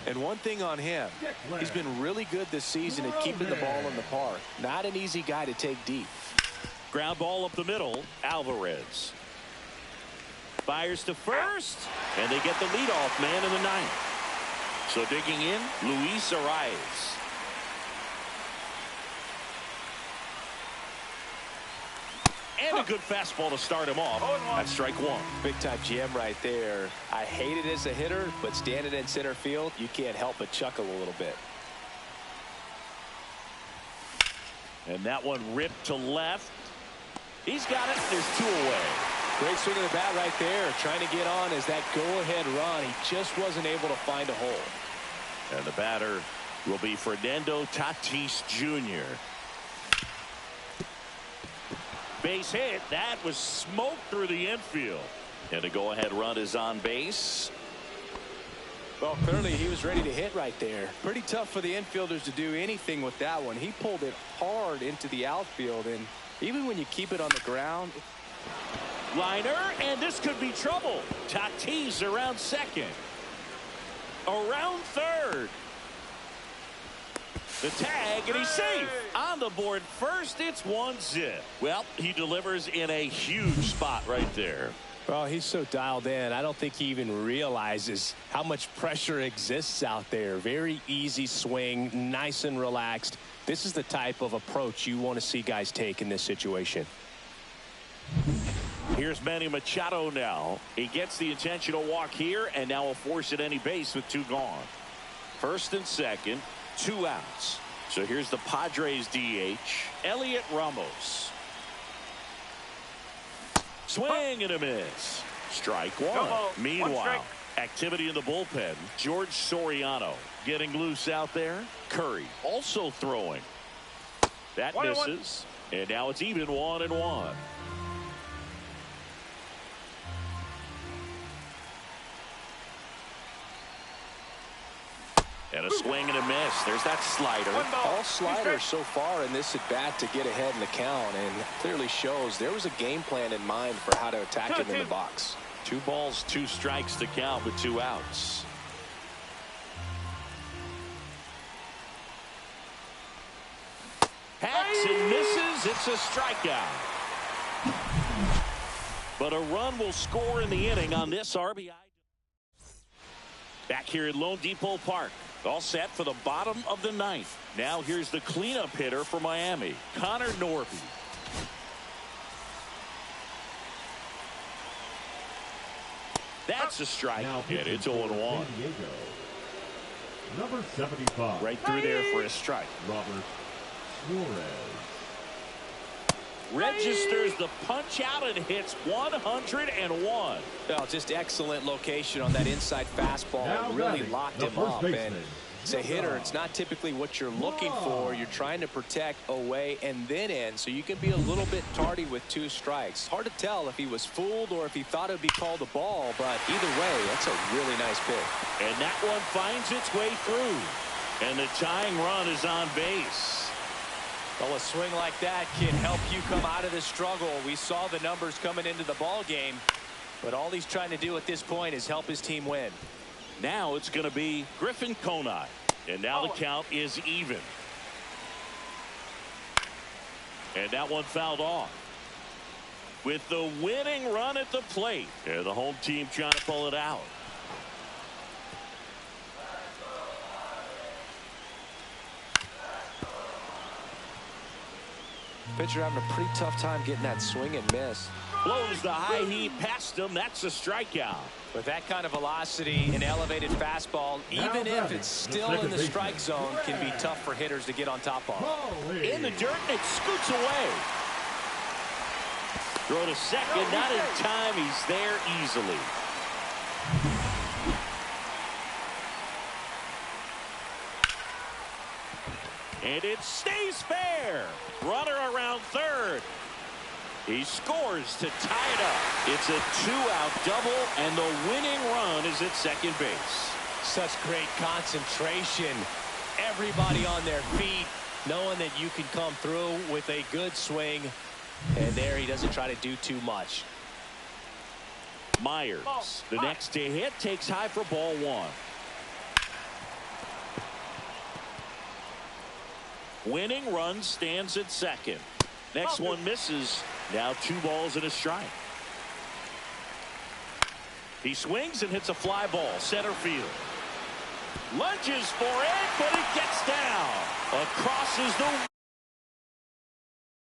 S3: And one thing on him, he's been really good this season at keeping the ball in the park. Not an easy guy to take deep.
S1: Ground ball up the middle, Alvarez. Fires to first, and they get the leadoff man in the 9th. So digging in, Luis Arias. And a good fastball to start him off. That's strike 1.
S3: Big time GM right there. I hate it as a hitter, but standing in center field, you can't help but chuckle a little bit.
S1: And that one ripped to left. He's got it. There's 2 away.
S3: Great swing of the bat right there. Trying to get on as that go-ahead run. He just wasn't able to find a hole.
S1: And the batter will be Fernando Tatis Jr. Base hit. That was smoke through the infield. And a go-ahead run is on base.
S3: Well, clearly he was ready to hit right there. Pretty tough for the infielders to do anything with that one. He pulled it hard into the outfield, and even when you keep it on the ground.
S1: Liner, and this could be trouble. Tatis around second. Around third. The tag, and he's safe. On the board first, it's 1-0. Well, he delivers in a huge spot right there.
S3: Well, he's so dialed in. I don't think he even realizes how much pressure exists out there. Very easy swing, nice and relaxed. This is the type of approach you want to see guys take in this situation.
S1: Here's Manny Machado now. He gets the intentional walk here, and now will force at any base with 2 gone. First and second, 2 outs. So here's the Padres DH, Elliot Ramos. Swing and a miss. Strike 1. Meanwhile, activity in the bullpen. George Soriano getting loose out there. Curry also throwing. That misses. And now it's even 1-1. And a swing and a miss. There's that slider.
S3: All sliders so far in this at bat to get ahead in the count, and clearly shows there was a game plan in mind for how to attack him in the box.
S1: 2 balls, 2 strikes to count with 2 outs. Hacks and misses. It's a strikeout. But a run will score in the inning on this RBI. Back here at Lone Depot Park. All set for the bottom of the 9th. Now here's the cleanup hitter for Miami, Connor Norby. That's a strike, and it's 0-1.
S6: Number 75.
S1: Right through there for a strike.
S6: Robert Suarez.
S1: Registers the punch out and hits 101.
S3: Well, just excellent location on that inside fastball.
S6: Now
S3: really locked him up.
S6: Baseman.
S3: And as a hitter, it's not typically what you're looking for. You're trying to protect away and then in, so you can be a little bit tardy with 2 strikes. Hard to tell if he was fooled or if he thought it would be called a ball, but either way, that's a really nice pick.
S1: And that one finds its way through. And the tying run is on base.
S3: Well, a swing like that can help you come out of the struggle. We saw the numbers coming into the ball game, but all he's trying to do at this point is help his team win.
S1: Now it's going to be Griffin Conine. And now the count is even. And that one fouled off. With the winning run at the plate. And the home team trying to pull it out.
S3: Pitcher having a pretty tough time getting that swing and miss.
S1: Blows the high heat past him. That's a strikeout.
S3: With that kind of velocity, an elevated fastball, even if it's still in the strike zone, can be tough for hitters to get on top of.
S1: In the dirt, and it scoots away. Throw to second, not in time. He's there easily. And it stays fair. Runner around third. He scores to tie it up. It's a 2-out double, and the winning run is at second base.
S3: Such great concentration. Everybody on their feet, knowing that you can come through with a good swing. And there he doesn't try to do too much.
S1: Myers, the next to hit, takes high for ball one. Winning run stands at second. Next one misses. Now 2 balls and a strike. He swings and hits a fly ball center field. Lunges for it, but it gets down. Crosses the